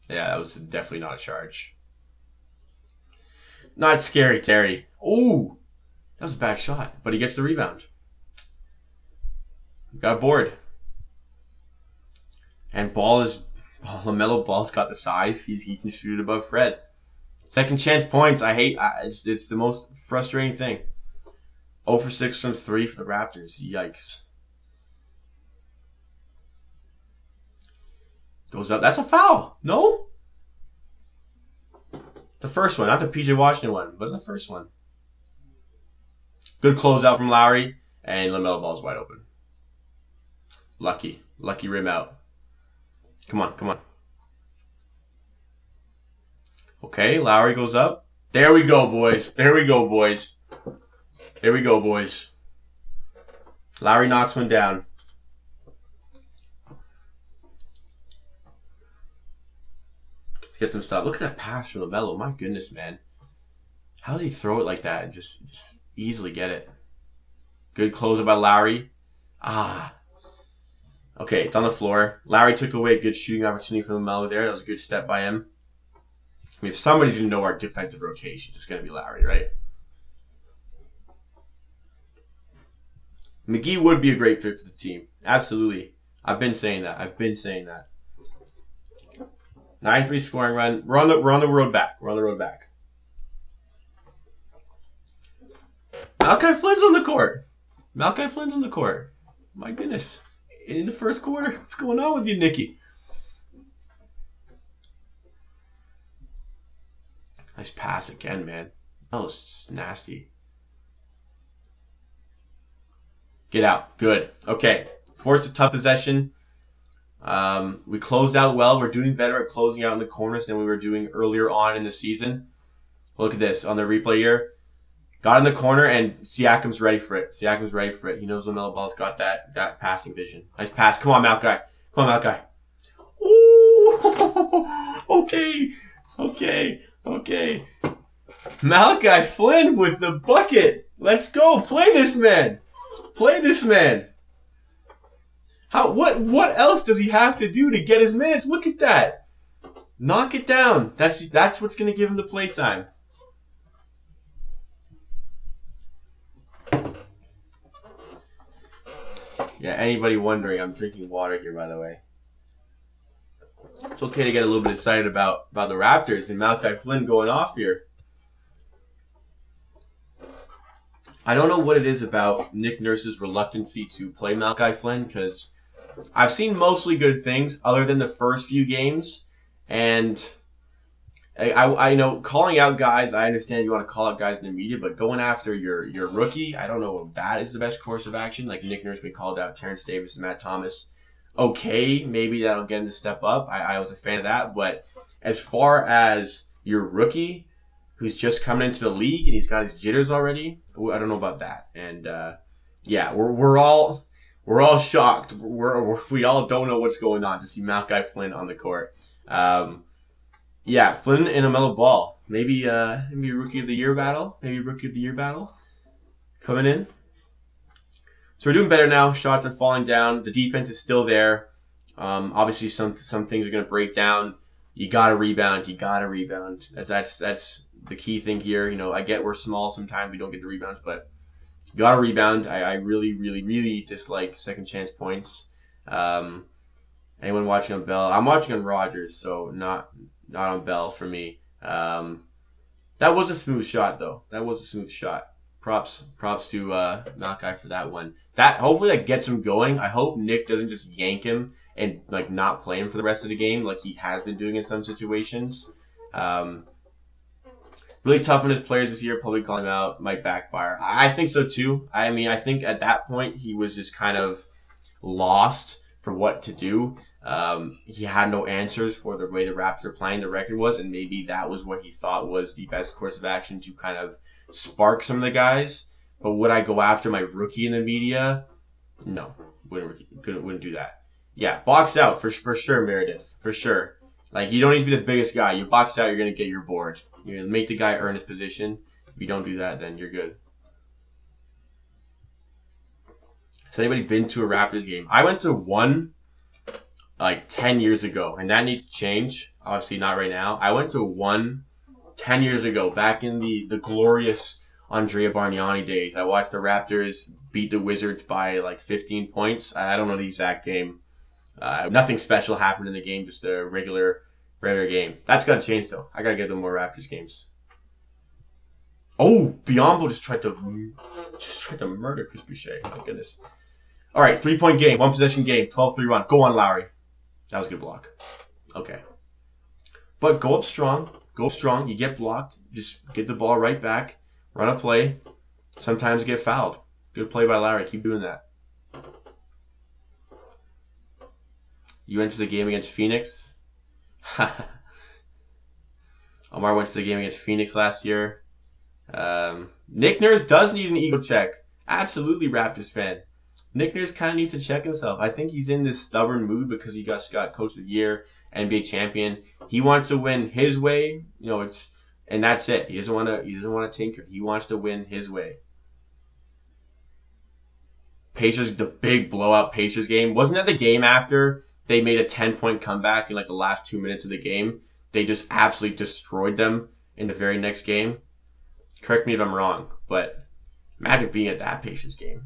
Yeah, that was definitely not a charge. Not scary, Terry. Ooh, that was a bad shot, but he gets the rebound. Got a board. And LaMelo Ball's got the size. He can shoot it above Fred. Second chance points. It's the most frustrating thing. 0 for 6 from 3 for the Raptors. Yikes. Goes up. That's a foul. No? The first one. Not the PJ Washington one, but the first one. Good closeout from Lowry. And LaMelo Ball's wide open. Lucky rim out. Come on. Okay, Lowry goes up. There we go, boys. Lowry knocks one down. Let's get some stuff. Look at that pass from LaMelo. My goodness, man. How did he throw it like that and just easily get it? Good closer by Lowry. Okay, it's on the floor. Lowry took away a good shooting opportunity from LaMelo there. That was a good step by him. I mean, if somebody's going to know our defensive rotations, it's going to be Lowry, right? McGee would be a great fit for the team. Absolutely. I've been saying that. I've been saying that. 9-3 scoring run. We're on the road back. We're on the road back. Malachi Flynn's on the court. Malachi Flynn's on the court. My goodness. In the first quarter, what's going on with you, Nicky? Nice pass again, man. That was nasty. Get out. Good. Okay. Forced a tough possession. We closed out well. We're doing better at closing out in the corners than we were doing earlier on in the season. Look at this on the replay here. Got in the corner, and Siakam's ready for it. Siakam's ready for it. He knows LaMelo Ball's got that passing vision. Nice pass. Come on, Malachi. Come on, Malachi. Ooh! Okay. Malachi Flynn with the bucket. Let's go. Play this man. Play this man. What else does he have to do to get his minutes? Look at that. Knock it down. That's what's going to give him the play time. Yeah, anybody wondering, I'm drinking water here, by the way. It's okay to get a little bit excited about the Raptors and Malachi Flynn going off here. I don't know what it is about Nick Nurse's reluctancy to play Malachi Flynn, because I've seen mostly good things other than the first few games. And I know calling out guys, I understand you want to call out guys in the media, but going after your rookie, I don't know if that is the best course of action. Like Nick Nurse, we called out Terrence Davis and Matt Thomas. Okay, maybe that'll get him to step up. I was a fan of that. But as far as your rookie, who's just coming into the league and he's got his jitters already, I don't know about that. And yeah, we're all shocked. We all don't know what's going on to see Malachi Flynn on the court. Yeah, Flynn and LaMelo Ball. Maybe Rookie of the Year battle. Coming in. So we're doing better now. Shots are falling down. The defense is still there. Obviously, some things are going to break down. You got to rebound. That's the key thing here. You know, I get we're small sometimes. We don't get the rebounds, but you got to rebound. I really dislike second chance points. Anyone watching on Bell? I'm watching on Rogers, so not on Bell for me. That was a smooth shot, though. Props to Malachi for that one. Hopefully that gets him going. I hope Nick doesn't just yank him and like not play him for the rest of the game like he has been doing in some situations. Really tough on his players this year. Probably calling him out might backfire. I think so too. I mean, I think at that point he was just kind of lost for what to do. He had no answers for the way the Raptors were playing. The record was, and maybe that was what he thought was the best course of action to kind of spark some of the guys. But would I go after my rookie in the media? No, wouldn't do that. Yeah, box out for sure, Meredith, for sure. Like, you don't need to be the biggest guy. You box out, you're gonna get your board. You're gonna make the guy earn his position. If you don't do that, then you're good. Has anybody been to a Raptors game? I went to one like 10 years ago, and that needs to change. Obviously, not right now. I went to one 10 years ago, back in the glorious Andrea Bargnani days. I watched the Raptors beat the Wizards by like 15 points. I don't know the exact game. Nothing special happened in the game, just a regular game. That's got to change, though. I got to get them more Raptors games. Oh, Biombo just tried to murder Chris Boucher. My goodness. All right, 3-point game, 1-possession game, 12-3 run. Go on, Lowry. That was a good block. Okay. But go up strong. You get blocked. Just get the ball right back. Run a play. Sometimes get fouled. Good play by Lowry. Keep doing that. You went to the game against Phoenix. Omar went to the game against Phoenix last year. Nick Nurse does need an ego check. Absolutely, Raptors fan. Nick Nurse kind of needs to check himself. I think he's in this stubborn mood because he got Coach of the Year, NBA champion. He wants to win his way. You know, and that's it. He doesn't want to tinker. He wants to win his way. Pacers, the big blowout Pacers game. Wasn't that the game after they made a 10-point comeback in like the last 2 minutes of the game? They just absolutely destroyed them in the very next game. Correct me if I'm wrong, but imagine being at that Pacers game.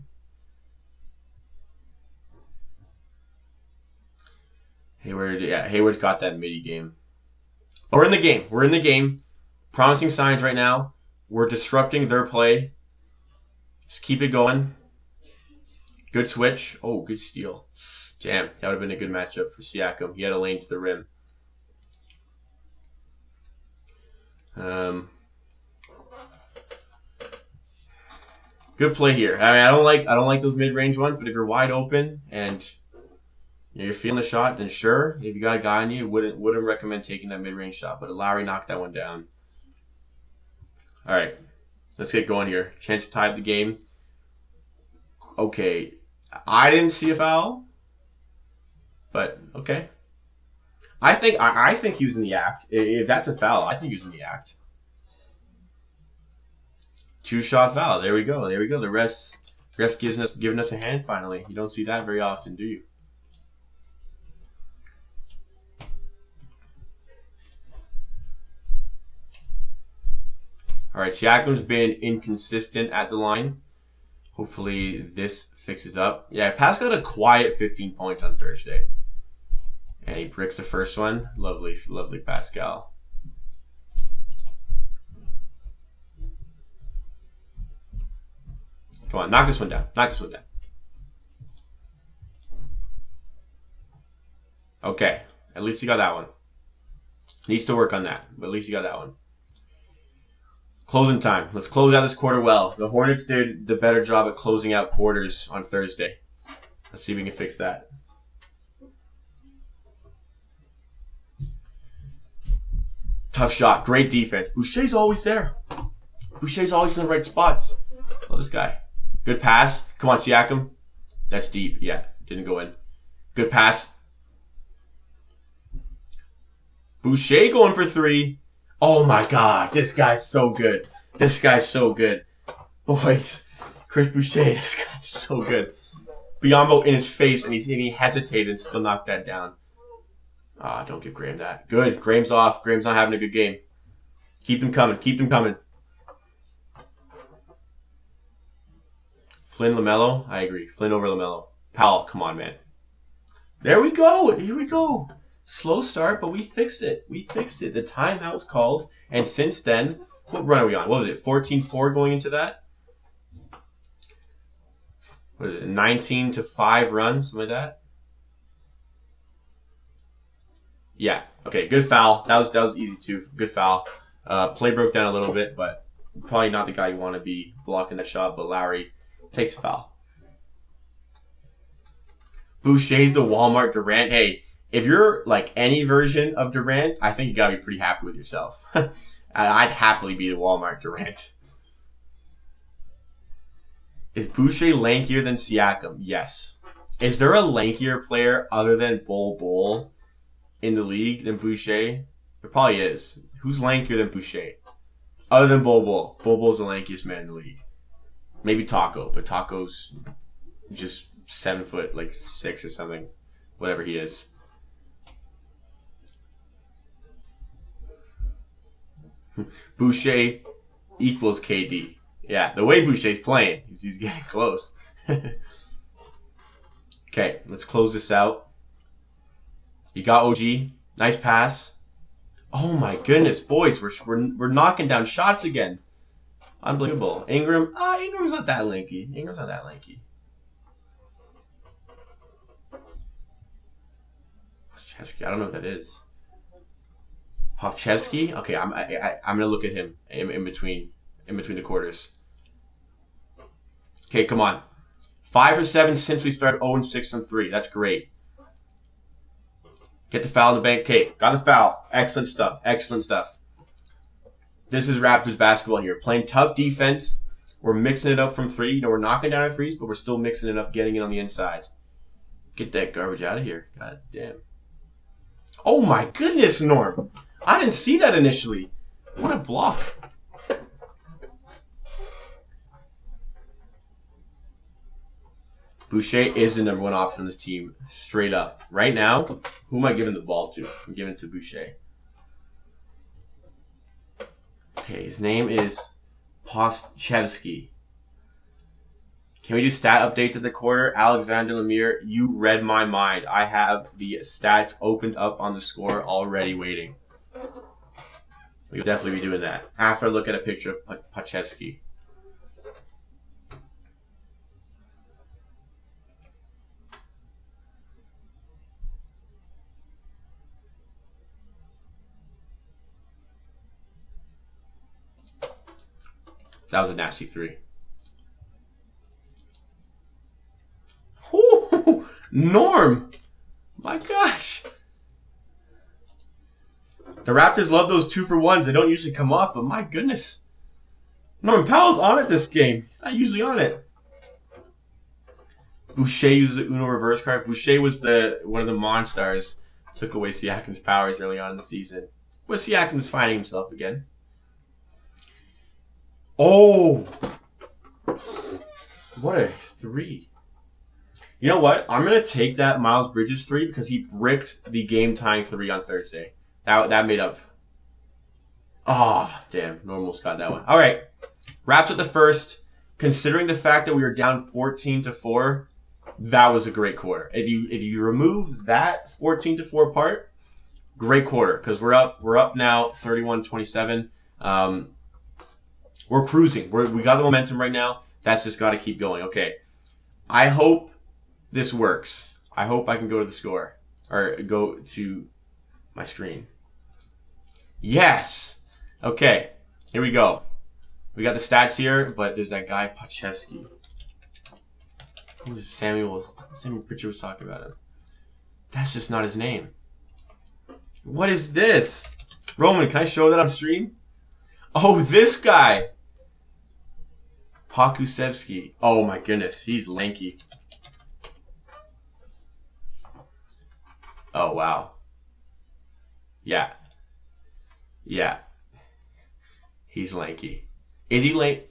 Hayward, yeah, Hayward's got that midi game. But we're in the game. We're in the game. Promising signs right now. We're disrupting their play. Just keep it going. Good switch. Oh, good steal. Damn, that would have been a good matchup for Siakam. He had a lane to the rim. Good play here. I mean, I don't like those mid-range ones, but if you're wide open and you're feeling the shot, then sure. If you got a guy on you, wouldn't recommend taking that mid-range shot. But Lowry knocked that one down. All right, let's get going here. Chance to tie the game. Okay, I didn't see a foul, but okay. I think he was in the act. If that's a foul, I think he was in the act. 2-shot foul. There we go. There we go. The rest giving us a hand finally. You don't see that very often, do you? All right, Siakam's been inconsistent at the line. Hopefully this fixes up. Yeah, Pascal got a quiet 15 points on Thursday. And he bricks the first one. Lovely, lovely Pascal. Come on, knock this one down. Knock this one down. Okay, at least he got that one. Needs to work on that, but at least he got that one. Closing time. Let's close out this quarter well. The Hornets did the better job at closing out quarters on Thursday. Let's see if we can fix that. Tough shot. Great defense. Boucher's always there. Boucher's always in the right spots. Love this guy. Good pass. Come on, Siakam. That's deep. Yeah, didn't go in. Good pass. Boucher going for 3. Oh my God, this guy's so good. This guy's so good. Boys, Chris Boucher, this guy's so good. Biombo in his face, and he hesitated and still knocked that down. Ah, don't give Graham that. Good. Graham's off. Graham's not having a good game. Keep him coming. Keep him coming. Flynn, LaMelo. I agree. Flynn over LaMelo. Powell, come on, man. There we go. Here we go. Slow start, but we fixed it. We fixed it. The timeout was called, and since then, what run are we on? What was it? 14-4 going into that? What is it? 19-5 run, something like that? Yeah. Okay. Good foul. That was easy too. Good foul. Play broke down a little bit, but probably not the guy you want to be blocking that shot. But Lowry takes a foul. Boucher, the Walmart Durant. Hey, if you're like any version of Durant, I think you gotta be pretty happy with yourself. I'd happily be the Walmart Durant. Is Boucher lankier than Siakam? Yes. Is there a lankier player other than Bol in the league than Boucher? There probably is. Who's lankier than Boucher? Other than Bol. Bol's the lankiest man in the league. Maybe Taco, but Taco's just 7 foot, like 6 or something. Whatever he is. Boucher equals KD. Yeah, the way Boucher's playing, he's getting close. Okay, let's close this out. You got OG. Nice pass. Oh my goodness, boys, we're knocking down shots again. Unbelievable. Ingram. Ingram's not that lanky. Ingram's not that lanky. I don't know what that is. Hovchevsky? Okay, I'm gonna look at him in between the quarters. Okay, come on. 5 for 7 since we started 0-6 from 3. That's great. Get the foul in the bank. Okay, got the foul. Excellent stuff. Excellent stuff. This is Raptors basketball here. Playing tough defense. We're mixing it up from 3. You know, we're knocking down our threes, but we're still mixing it up, getting it on the inside. Get that garbage out of here. God damn. Oh my goodness, Norm. I didn't see that initially. What a block. Boucher is the #1 option on this team, straight up. Right now, who am I giving the ball to? I'm giving it to Boucher. Okay, his name is Pospieszewski. Can we do stat updates of the quarter? Alexander Lemire, you read my mind. I have the stats opened up on the score already waiting. We'll definitely be doing that. After I look at a picture of Pachevsky. That was a nasty 3. Ooh, Norm! My gosh. The Raptors love those 2-for-1s. They don't usually come off, but my goodness. Norm Powell's on it this game. He's not usually on it. Boucher uses the Uno reverse card. Boucher was one of the Monstars. Took away Siakam's powers early on in the season. But Siakam's finding himself again. Oh! What a 3. You know what? I'm going to take that Miles Bridges 3 because he bricked the game-tying 3 on Thursday. That made up. Oh, damn. Almost got that one. All right. Wraps up the first. Considering the fact that we were down 14-4, that was a great quarter. If you remove that 14-4 part, great quarter because we're up now 31-27. We're cruising. We got the momentum right now. That's just got to keep going. Okay. I hope this works. I hope I can go to the score or go to my screen. Yes. Okay. Here we go. We got the stats here, but there's that guy Pachevsky. Who's Samuel Pritchard was talking about him. That's just not his name. What is this? Roman, can I show that on stream? Oh, this guy. Pokusevsky. Oh my goodness, he's lanky. Oh wow. Yeah. Yeah. He's lanky. Is he late?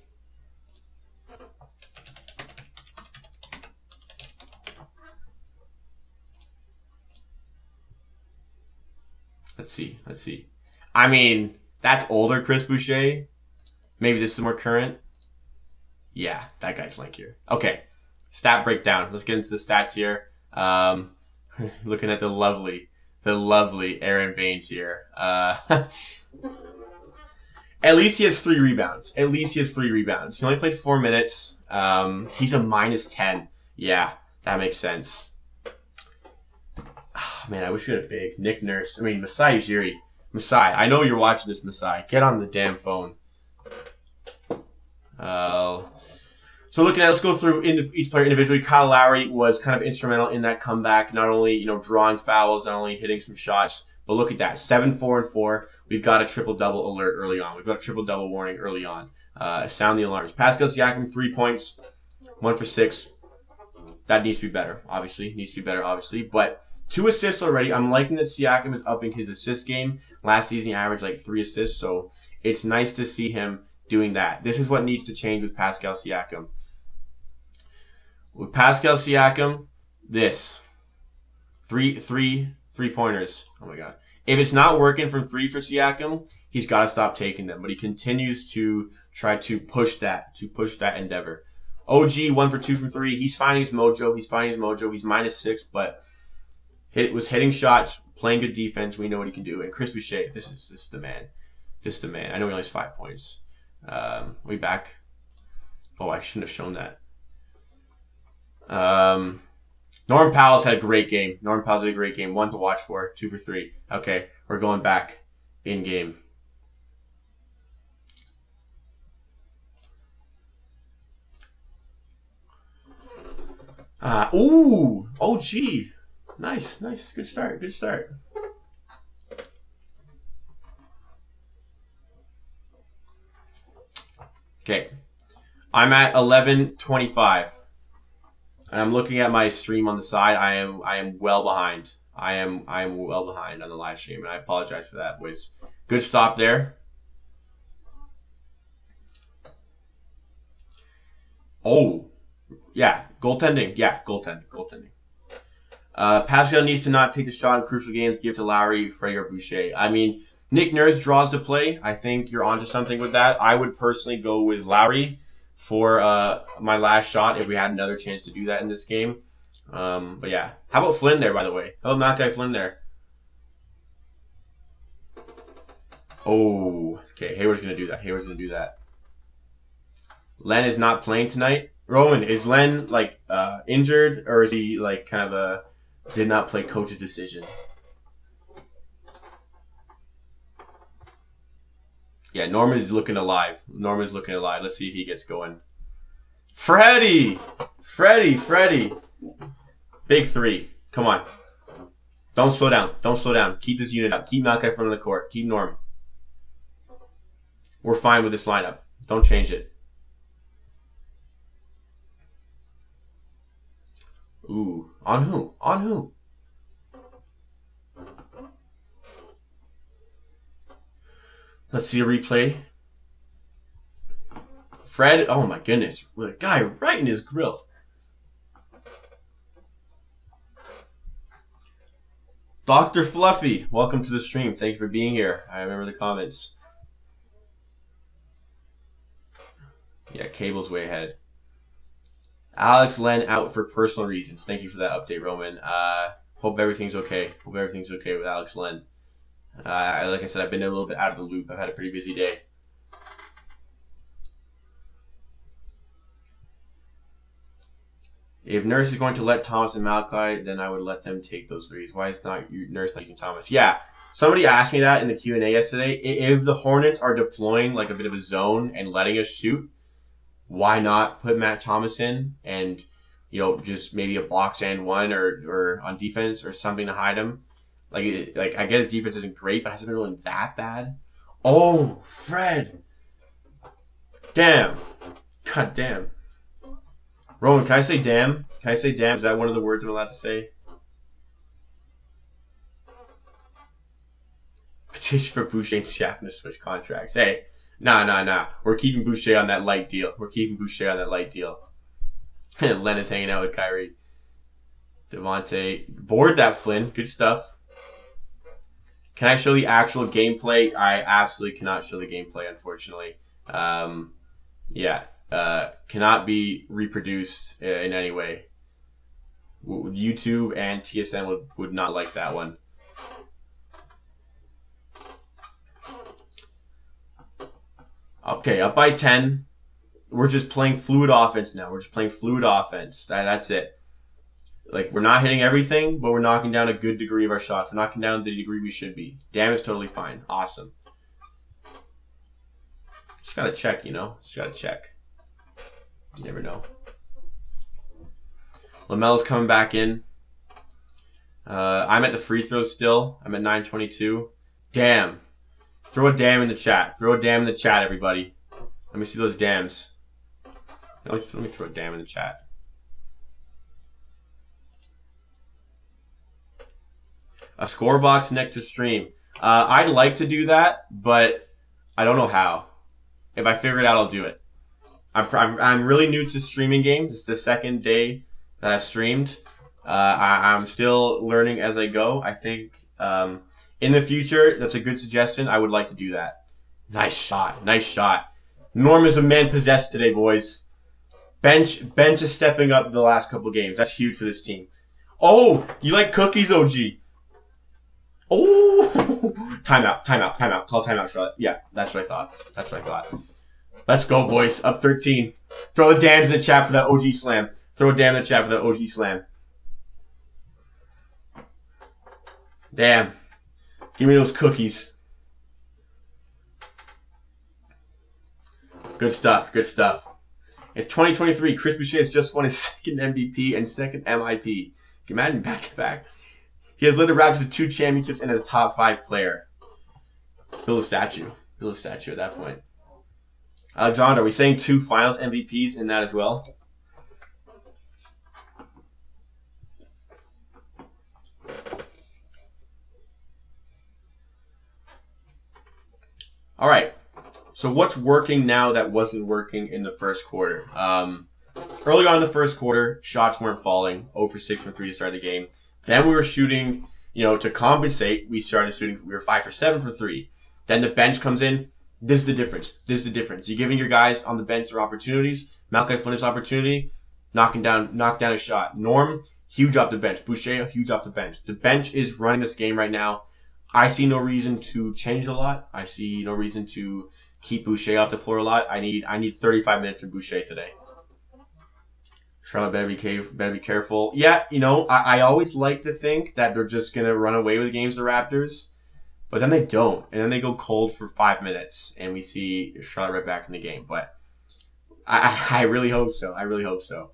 Let's see. Let's see. I mean, that's older Chris Boucher. Maybe this is more current. Yeah, that guy's lankier. Okay. Stat breakdown. Let's get into the stats here. Looking at the lovely Aaron Baines here. At least he has 3 rebounds. At least he has 3 rebounds. He only played 4 minutes. He's a -10. Yeah, that makes sense. Oh, man, I wish we had a big Nick Nurse. I mean, Masai Ujiri. Masai, I know you're watching this, Masai. Get on the damn phone. So looking at, let's go through each player individually. Kyle Lowry was kind of instrumental in that comeback. Not only drawing fouls, not only hitting some shots, but look at that, 7, 4, and 4. We've got a triple-double alert early on. We've got a triple-double warning early on. Sound the alarms. Pascal Siakam, 3 points, 1 for 6. That needs to be better, obviously. But 2 assists already. I'm liking that Siakam is upping his assist game. Last season, he averaged like 3 assists, so it's nice to see him doing that. This is what needs to change with Pascal Siakam. With Pascal Siakam, this. Three-pointers. Oh, my God. If it's not working from 3 for Siakam, he's got to stop taking them. But he continues to try to push that endeavor. OG, 1 for 2 from 3. He's finding his mojo. He's -6, but was hitting shots, playing good defense. We know what he can do. And Chris Boucher, this is the man. This is the man. I know he only has 5 points. We back? Oh, I shouldn't have shown that. Norm Powell's had a great game. 1 to watch for. 2 for 3. Okay, we're going back in game. Ooh, OG. Nice. Good start. Okay, I'm at 11:25. And I'm looking at my stream on the side. I am well behind. I am well behind on the live stream, and I apologize for that, boys. Good stop there. Oh, yeah, goaltending. Yeah, goaltending. Pascal needs to not take the shot in crucial games. Give it to Lowry, Freddie, or Boucher. I mean, Nick Nurse draws the play. I think you're onto something with that. I would personally go with Lowry. for my last shot if we had another chance to do that in this game. But yeah. How about Flynn there, by the way? How about Malachi Flynn there? Oh, okay. Hayward's going to do that. Hayward's going to do that. Len is not playing tonight. Roman, is Len, like, injured? Or is he, like, kind of a did not play coach's decision? Yeah, Norman's looking alive. Norman's looking alive. Let's see if he gets going. Freddie! Freddie! Big three. Come on. Don't slow down. Don't slow down. Keep this unit up. Keep Malachi in front of the court. Keep Norm. We're fine with this lineup. Don't change it. Ooh. On who? On who? Let's see a replay. Fred. Oh my goodness. With a guy right in his grill. Dr. Fluffy, welcome to the stream. Thank you for being here. I remember the comments. Yeah, Cable's way ahead. Alex Len out for personal reasons. Thank you for that update, Roman. Hope everything's okay. Hope everything's okay with Alex Len. Like I said, I've been a little bit out of the loop. I've had a pretty busy day. If Nurse is going to let Thomas and Malachi, then I would let them take those threes. Why is not Nurse not using Thomas? Yeah, somebody asked me that in the Q&A yesterday. If the Hornets are deploying like a bit of a zone and letting us shoot, why not put Matt Thomas in and, you know, just maybe a box and one or on defense or something to hide him? Like I guess defense isn't great, but it hasn't been really that bad. Oh, Fred. Damn. God damn. Roman, can I say damn? Can I say damn? Is that one of the words I'm allowed to say? Petition for Boucher and Siakam to switch contracts. Hey, nah. We're keeping Boucher on that light deal. Len is hanging out with Kyrie. Devontae. Board that, Flynn. Good stuff. Can I show the actual gameplay? I absolutely cannot show the gameplay, unfortunately. Yeah. Cannot be reproduced in any way. YouTube and TSN would not like that one. Okay, up by 10. We're just playing fluid offense now. That's it. Like, we're not hitting everything, but we're knocking down a good degree of our shots. We're knocking down the degree we should be. Damn is totally fine. Awesome. Just gotta check, you know? You never know. LaMelo's coming back in. I'm at the free throw still. I'm at 9:22. Damn. Throw a damn in the chat. Everybody. Let me see those dams. Let me throw a damn in the chat. A score box next to stream. I'd like to do that, but I don't know how. If I figure it out, I'll do it. I'm really new to streaming games. It's the second day that I've streamed. I'm still learning as I go. I think in the future, that's a good suggestion. I would like to do that. Nice shot. Norm is a man possessed today, boys. Bench is stepping up the last couple games. That's huge for this team. Oh, you like cookies, OG? Oh, timeout. Call timeout, Charlotte. Yeah, that's what I thought. Let's go, boys. Up 13. Throw the dams in the chat for that OG slam. Damn. Give me those cookies. Good stuff. It's 2023. Chris Boucher has just won his second MVP and second MIP. Can you imagine back-to-back? He has led the Raptors to 2 championships and is a top 5 player. Build a statue at that point. Alexander, are we saying 2 finals MVPs in that as well? All right. So what's working now that wasn't working in the first quarter? Early on in the first quarter, shots weren't falling. 0 for 6 from 3 to start the game. Then we were shooting, to compensate. We started shooting. We were 5 for 7 from 3. Then the bench comes in. This is the difference. This is the difference. You're giving your guys on the bench their opportunities. Malachi Flynn his opportunity, knock down a shot. Norm, huge off the bench. Boucher, huge off the bench. The bench is running this game right now. I see no reason to change a lot. I see no reason to keep Boucher off the floor a lot. I need 35 minutes from Boucher today. Charlotte better be careful. Yeah, I always like to think that they're just gonna run away with games, the Raptors. But then they don't. And then they go cold for 5 minutes. And we see Charlotte right back in the game. But I really hope so. I really hope so.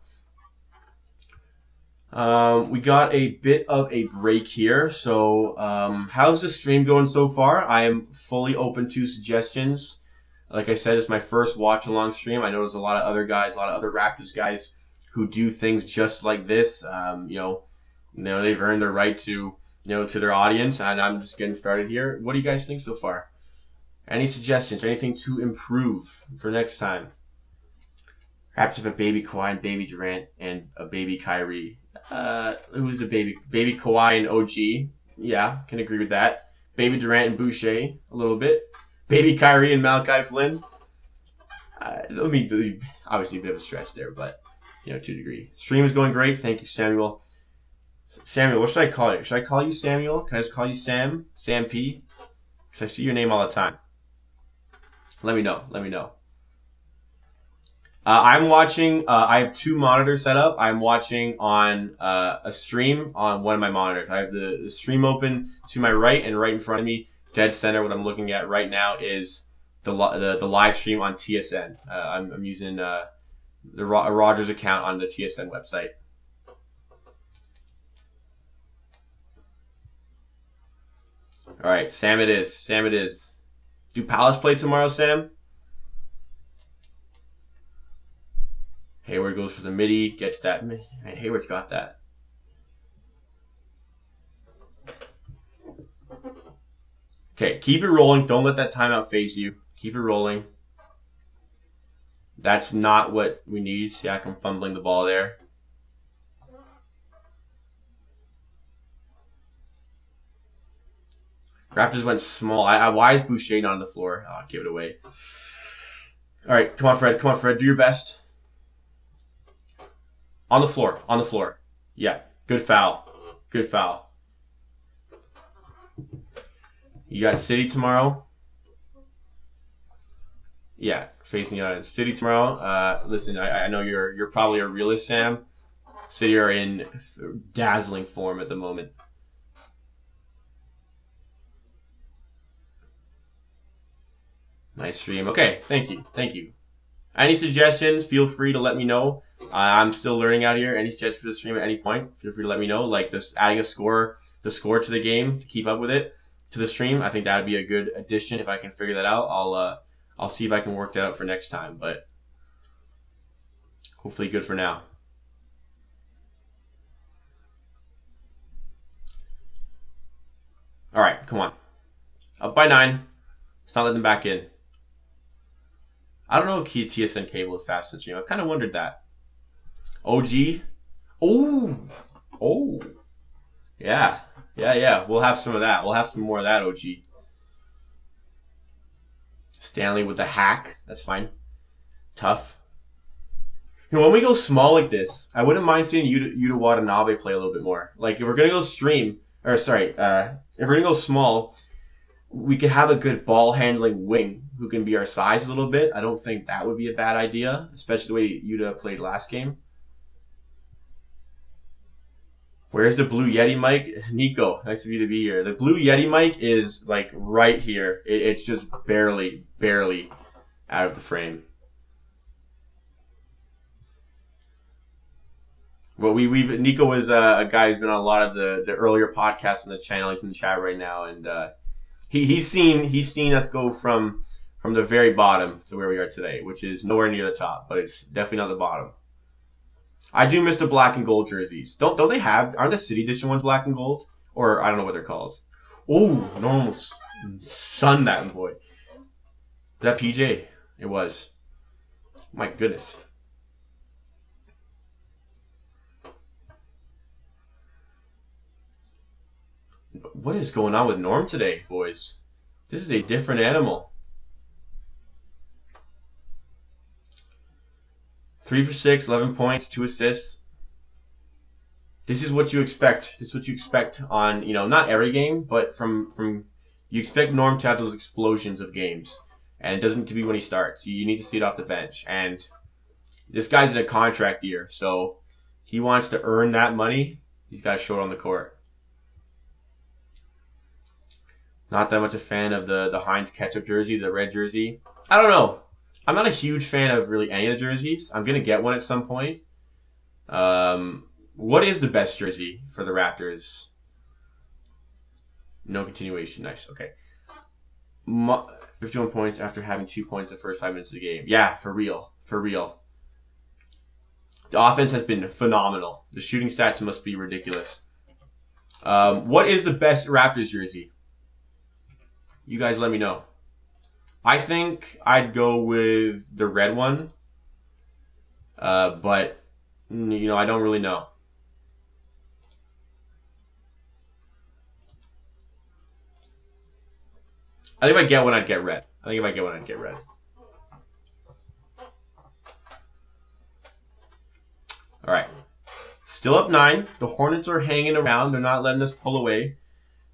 We got a bit of a break here. So how's the stream going so far? I am fully open to suggestions. Like I said, it's my first watch-along stream. I know there's a lot of other guys, a lot of other Raptors guys who do things just like this. They've earned their right to to their audience, and I'm just getting started here. What do you guys think so far? Any suggestions? Anything to improve for next time? Raptors have a baby Kawhi and baby Durant and a baby Kyrie. Who's the baby? Baby Kawhi and OG. Yeah, can agree with that. Baby Durant and Boucher, a little bit. Baby Kyrie and Malachi Flynn. Obviously a bit of a stretch there, but to a degree. Stream is going great. Thank you, Samuel. Samuel, what should I call you? Should I call you Samuel? Can I just call you Sam? Sam P? Because I see your name all the time. Let me know. Let me know. I'm watching. I have 2 monitors set up. I'm watching on a stream on one of my monitors. I have the stream open to my right, and right in front of me, dead center. What I'm looking at right now is the live stream on TSN. I'm using the Rogers account on the TSN website. All right, Sam it is. Sam it is. Do Palace play tomorrow, Sam? Hayward goes for the midi, gets that. Man, Hayward's got that. Okay, keep it rolling. Don't let that timeout phase you. Keep it rolling. That's not what we need. Siakam fumbling the ball there. Raptors went small. Why is Boucher not on the floor? Oh, give it away. All right, come on, Fred. Come on, Fred. Do your best. On the floor. On the floor. Yeah, good foul. Good foul. You got City tomorrow. Yeah, facing City tomorrow. Listen, I know you're probably a realist, Sam. City are in dazzling form at the moment. Nice stream. Okay, thank you. Thank you. Any suggestions, feel free to let me know. I'm still learning out here. Any suggestions for the stream at any point, feel free to let me know. Like this, adding the score to the game to keep up with it to the stream. I think that would be a good addition. If I can figure that out, I'll see if I can work that out for next time. But hopefully good for now. All right, come on. Up by 9. Let's not let them back in. I don't know if TSN cable is fast to stream. I've kind of wondered that. OG. Oh. Oh. Yeah. Yeah. We'll have some of that. We'll have some more of that, OG. Stanley with the hack. That's fine. Tough. When we go small like this, I wouldn't mind seeing Yuta Watanabe play a little bit more. Like, if we're going to go if we're going to go small, we could have a good ball-handling wing who can be our size a little bit. I don't think that would be a bad idea, especially the way Yuta played last game. Where's the Blue Yeti mic? Nico, nice of you to be here. The Blue Yeti mic is, like, right here. It's just barely out of the frame. Well, Nico is a guy who's been on a lot of the earlier podcasts on the channel. He's in the chat right now, and he's seen us go from the very bottom to where we are today, which is nowhere near the top, but it's definitely not the bottom. I do miss the black and gold jerseys. Don't they aren't the City Edition ones black and gold? Or I don't know what they're called. Oh, normal sun that boy. That PJ? It was. My goodness. What is going on with Norm today, boys? This is a different animal. 3 for 6, 11 points, 2 assists. This is what you expect. This is what you expect on, not every game, but from you expect Norm to have those explosions of games. And it doesn't need to be when he starts. You need to see it off the bench. And this guy's in a contract year, so he wants to earn that money. He's got to show it on the court. Not that much a fan of the Heinz ketchup jersey, the red jersey. I don't know. I'm not a huge fan of really any of the jerseys. I'm going to get one at some point. What is the best jersey for the Raptors? No continuation. Nice. Okay. 51 points after having 2 points the first 5 minutes of the game. Yeah, for real. For real. The offense has been phenomenal. The shooting stats must be ridiculous. What is the best Raptors jersey? You guys let me know. I think I'd go with the red one. But, I don't really know. I think if I get one, I'd get red. All right. Still up 9. The Hornets are hanging around. They're not letting us pull away.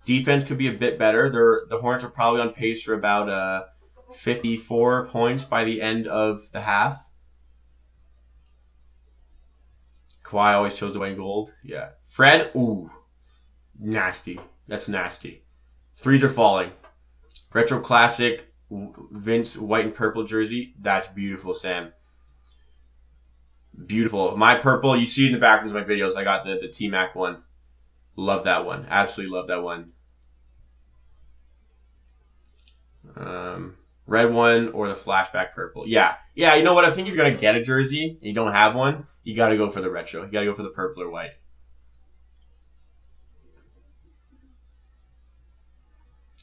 Defense could be a bit better. The Hornets are probably on pace for about 54 points by the end of the half. Kawhi always chose the white and gold. Yeah. Fred, ooh. Nasty. That's nasty. Threes are falling. Retro classic Vince white and purple jersey. That's beautiful, Sam. Beautiful. My purple, you see it in the background of my videos. I got the T-Mac one. Love that one. Absolutely love that one. Red one or the flashback purple. Yeah. Yeah, you know what? I think if you're going to get a jersey and you don't have one, you got to go for the retro. You got to go for the purple or white.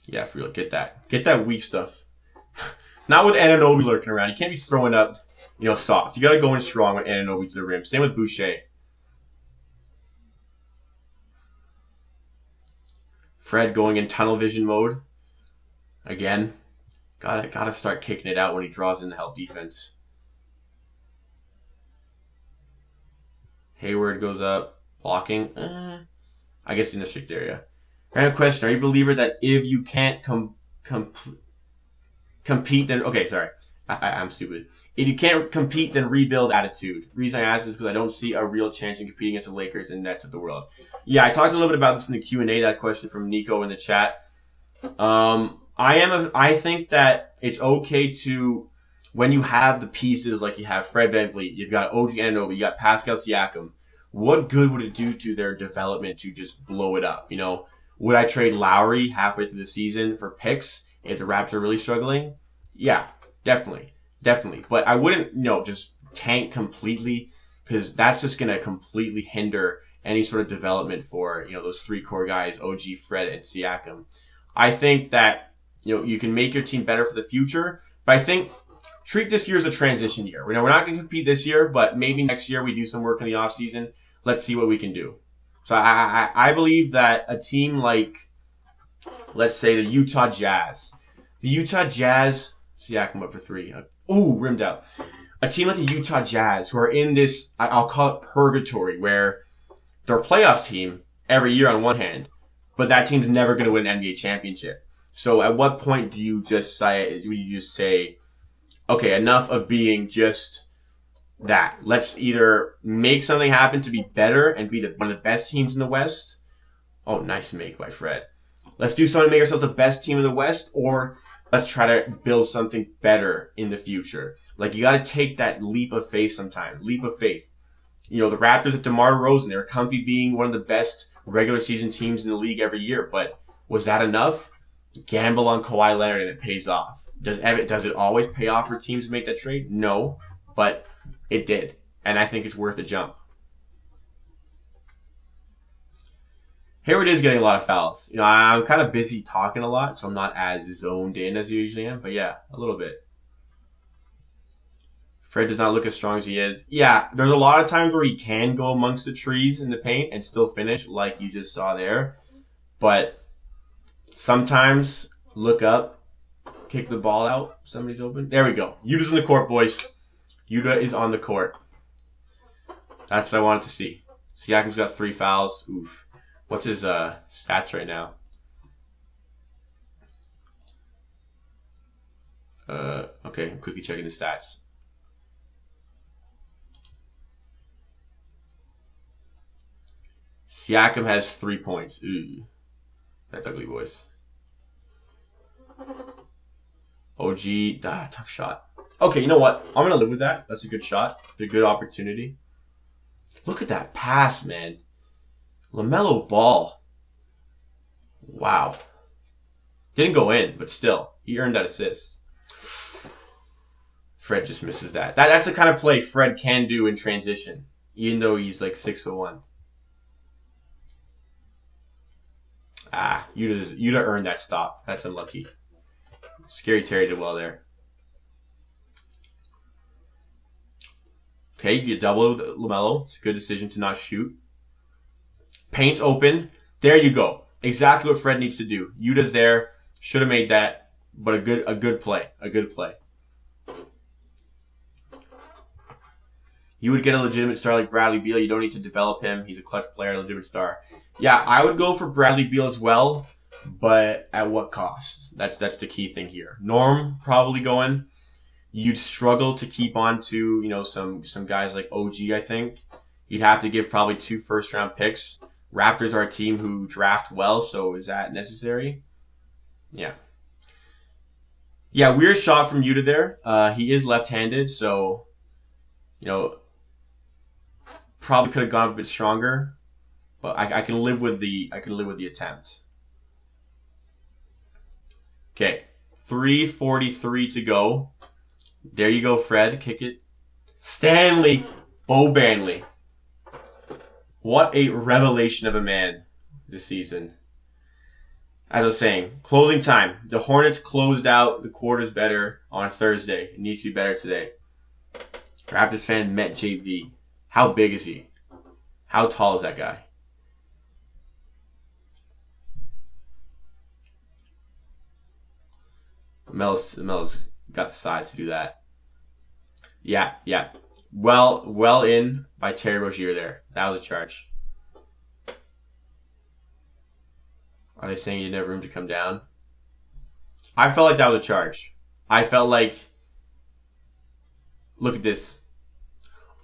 Yeah, for real. Get that. Get that weak stuff. Not with Anunoby lurking around. You can't be throwing up, soft. You got to go in strong when Anunoby's to the rim. Same with Boucher. Fred going in tunnel vision mode. Again. Gotta start kicking it out when he draws in to help defense. Hayward goes up. Blocking. I guess in the strict area. Random question. Are you a believer that if you can't compete, then... Okay, sorry. I'm stupid. If you can't compete, then rebuild attitude. The reason I ask this is because I don't see a real chance in competing against the Lakers and Nets of the world. Yeah, I talked a little bit about this in the Q&A, that question from Nico in the chat. I think that it's okay to, when you have the pieces like you have Fred VanVleet, you've got OG Anunoby, you got Pascal Siakam, what good would it do to their development to just blow it up? Would I trade Lowry halfway through the season for picks if the Raptors are really struggling? Yeah, definitely. But I wouldn't, just tank completely because that's just going to completely hinder any sort of development for, those 3 core guys, OG, Fred, and Siakam. I think that, you can make your team better for the future, but I think treat this year as a transition year. We're not going to compete this year, but maybe next year we do some work in the offseason. Let's see what we can do. So I believe that a team like, let's say, the Utah Jazz. The Utah Jazz, Siakam up for 3. Rimmed out. A team like the Utah Jazz who are in this, I'll call it purgatory, where they're a playoff team every year on one hand, but that team's never going to win an NBA championship. So at what point do you just say, okay, enough of being just that. Let's either make something happen to be better and be one of the best teams in the West. Oh, nice make by Fred. Let's do something to make ourselves the best team in the West, or let's try to build something better in the future. Like, you got to take that leap of faith sometimes. Leap of faith. The Raptors at DeMar DeRozan, they were comfy being one of the best regular season teams in the league every year. But was that enough? Gamble on Kawhi Leonard and it pays off. Does it always pay off for teams to make that trade? No, but it did. And I think it's worth a jump. Hayward is getting a lot of fouls. I'm kind of busy talking a lot, so I'm not as zoned in as I usually am. But yeah, a little bit. Fred does not look as strong as he is. Yeah, there's a lot of times where he can go amongst the trees in the paint and still finish, like you just saw there. But sometimes look up, kick the ball out. Somebody's open. There we go. Utah's on the court, boys. Utah is on the court. That's what I wanted to see. Siakam's got 3 fouls. Oof. What's his stats right now? Okay, I'm quickly checking the stats. Siakam has 3 points. Ooh. That's ugly, boys. OG, tough shot. Okay, you know what? I'm going to live with that. That's a good shot. It's a good opportunity. Look at that pass, man. LaMelo Ball. Wow. Didn't go in, but still. He earned that assist. Fred just misses that. That's the kind of play Fred can do in transition, even though he's like 6'1". Yuta earned that stop. That's unlucky. Scary Terry did well there. Okay, you double with LaMelo. It's a good decision to not shoot. Paint's open. There you go. Exactly what Fred needs to do. Yuta's there. Should have made that, but a good play. A good play. You would get a legitimate star like Bradley Beal. You don't need to develop him. He's a clutch player, a legitimate star. Yeah, I would go for Bradley Beal as well, but at what cost? That's the key thing here. Norm probably going. You'd struggle to keep on to, you know, some guys like OG, I think. You'd have to give probably 2 first-round picks. Raptors are a team who draft well, so is that necessary? Yeah. Yeah, weird shot from Yuta there. He is left-handed, so, you know, probably could have gone a bit stronger. But I can live with the attempt. Okay. 3:43 to go. There you go, Fred. Kick it. Stanley Bobanley. What a revelation of a man this season. As I was saying, closing time. The Hornets closed out the quarters better on Thursday. It needs to be better today. Raptors fan met JV. How big is he? How tall is that guy? Mel's got the size to do that. Yeah. Well in by Terry Rozier there. That was a charge. Are they saying you didn't have room to come down? I felt like that was a charge. I felt like, look at this.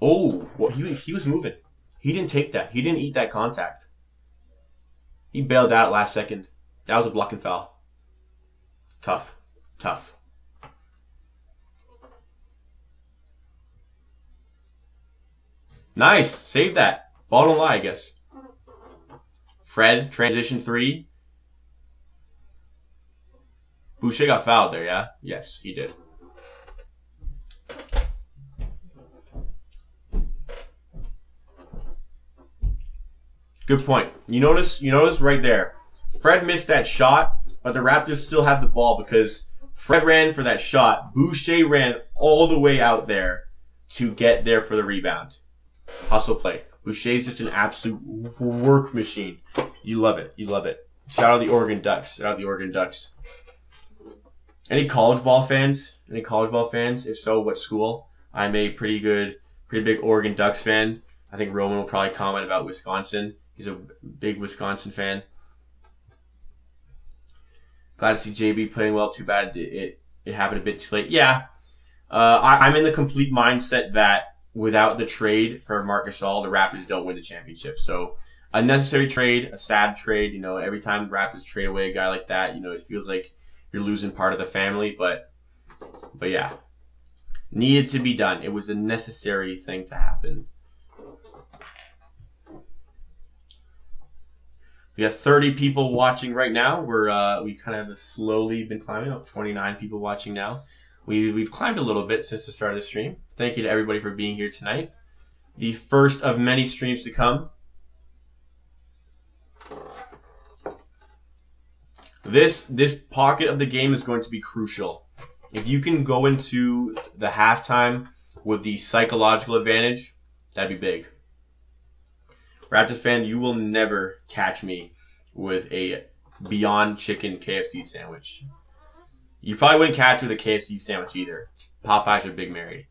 Oh, well, he was moving. He didn't take that. He didn't eat that contact. He bailed out last second. That was a blocking foul. Tough. Nice. Save that. Ball don't lie, I guess. Fred, transition 3. Boucher got fouled there, yeah? Yes, he did. Good point. You notice right there. Fred missed that shot, but the Raptors still have the ball because Fred ran for that shot. Boucher ran all the way out there to get there for the rebound. Hustle play. Boucher's just an absolute work machine. You love it. Shout out the Oregon Ducks. Any college ball fans? If so, what school? I'm a pretty big Oregon Ducks fan. I think Roman will probably comment about Wisconsin. He's a big Wisconsin fan. Glad to see JB playing well. Too bad it happened a bit too late. Yeah. I'm in the complete mindset that without the trade for Marc Gasol, the Raptors don't win the championship. So a necessary trade, a sad trade. You know, every time the Raptors trade away a guy like that, you know, it feels like you're losing part of the family. But yeah, needed to be done. It was a necessary thing to happen. We got 30 people watching right now. We kind of slowly been climbing up. 29 people watching now. We've climbed a little bit since the start of the stream. Thank you to everybody for being here tonight. The first of many streams to come. This pocket of the game is going to be crucial. If you can go into the halftime with the psychological advantage, that'd be big. Raptors fan, you will never catch me with a Beyond Chicken KFC sandwich. You probably wouldn't catch me with a KFC sandwich either. Popeyes or Big Mary.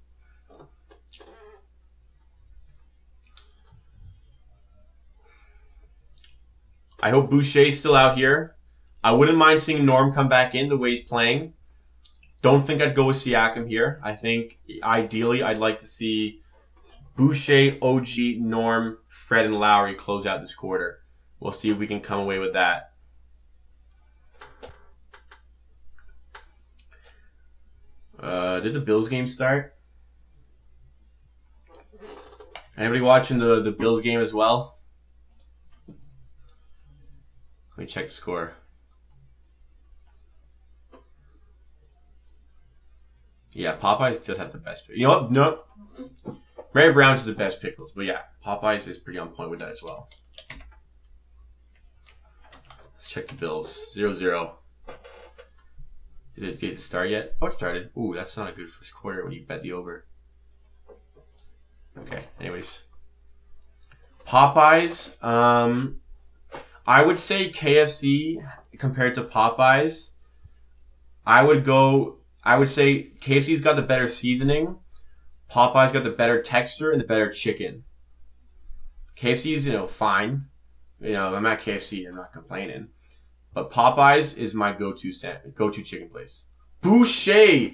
I hope Boucher's still out here. I wouldn't mind seeing Norm come back in the way he's playing. Don't think I'd go with Siakam here. I think ideally I'd like to see Boucher, OG, Norm, Fred, and Lowry close out this quarter. We'll see if we can come away with that. Did the Bills game start? Anybody watching the Bills game as well? Let me check the score. Yeah, Popeyes just have the best. You know what? No. Mary Brown's the best pickles. But yeah, Popeyes is pretty on point with that as well. Let's check the Bills. 0-0. Did it start yet? Oh, it started. Ooh, that's not a good first quarter when you bet the over. Okay, anyways. Popeyes. I would say KFC compared to Popeyes. I would say KFC's got the better seasoning. Popeyes got the better texture and the better chicken. KFC's, fine. I'm at KFC. I'm not complaining. But Popeyes is my go-to chicken place. Boucher!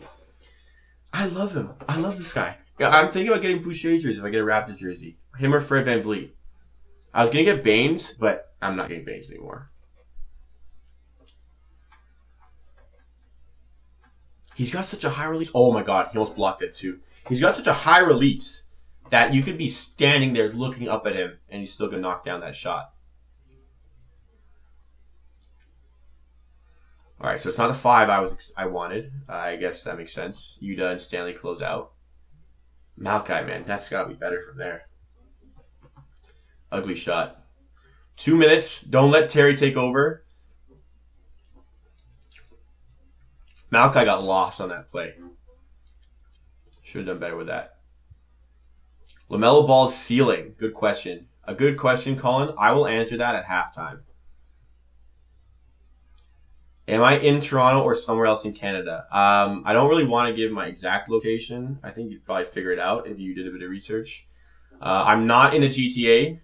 I love him. I love this guy. Yeah, I'm thinking about getting Boucher jersey if I get a Raptors jersey. Him or Fred VanVleet. I was going to get Baines, but I'm not getting Baines anymore. He's got such a high release. Oh my god, he almost blocked it too. He's got such a high release that you could be standing there looking up at him and he's still going to knock down that shot. All right, so it's not the 5 I wanted. I guess that makes sense. Yuta and Stanley close out. Malkai, man, that's got to be better from there. Ugly shot. 2 minutes. Don't let Terry take over. Malkai got lost on that play. Should have done better with that. LaMelo Ball's ceiling. Good question. A good question, Colin. I will answer that at halftime. Am I in Toronto or somewhere else in Canada? I don't really want to give my exact location. I think you'd probably figure it out if you did a bit of research. I'm not in the GTA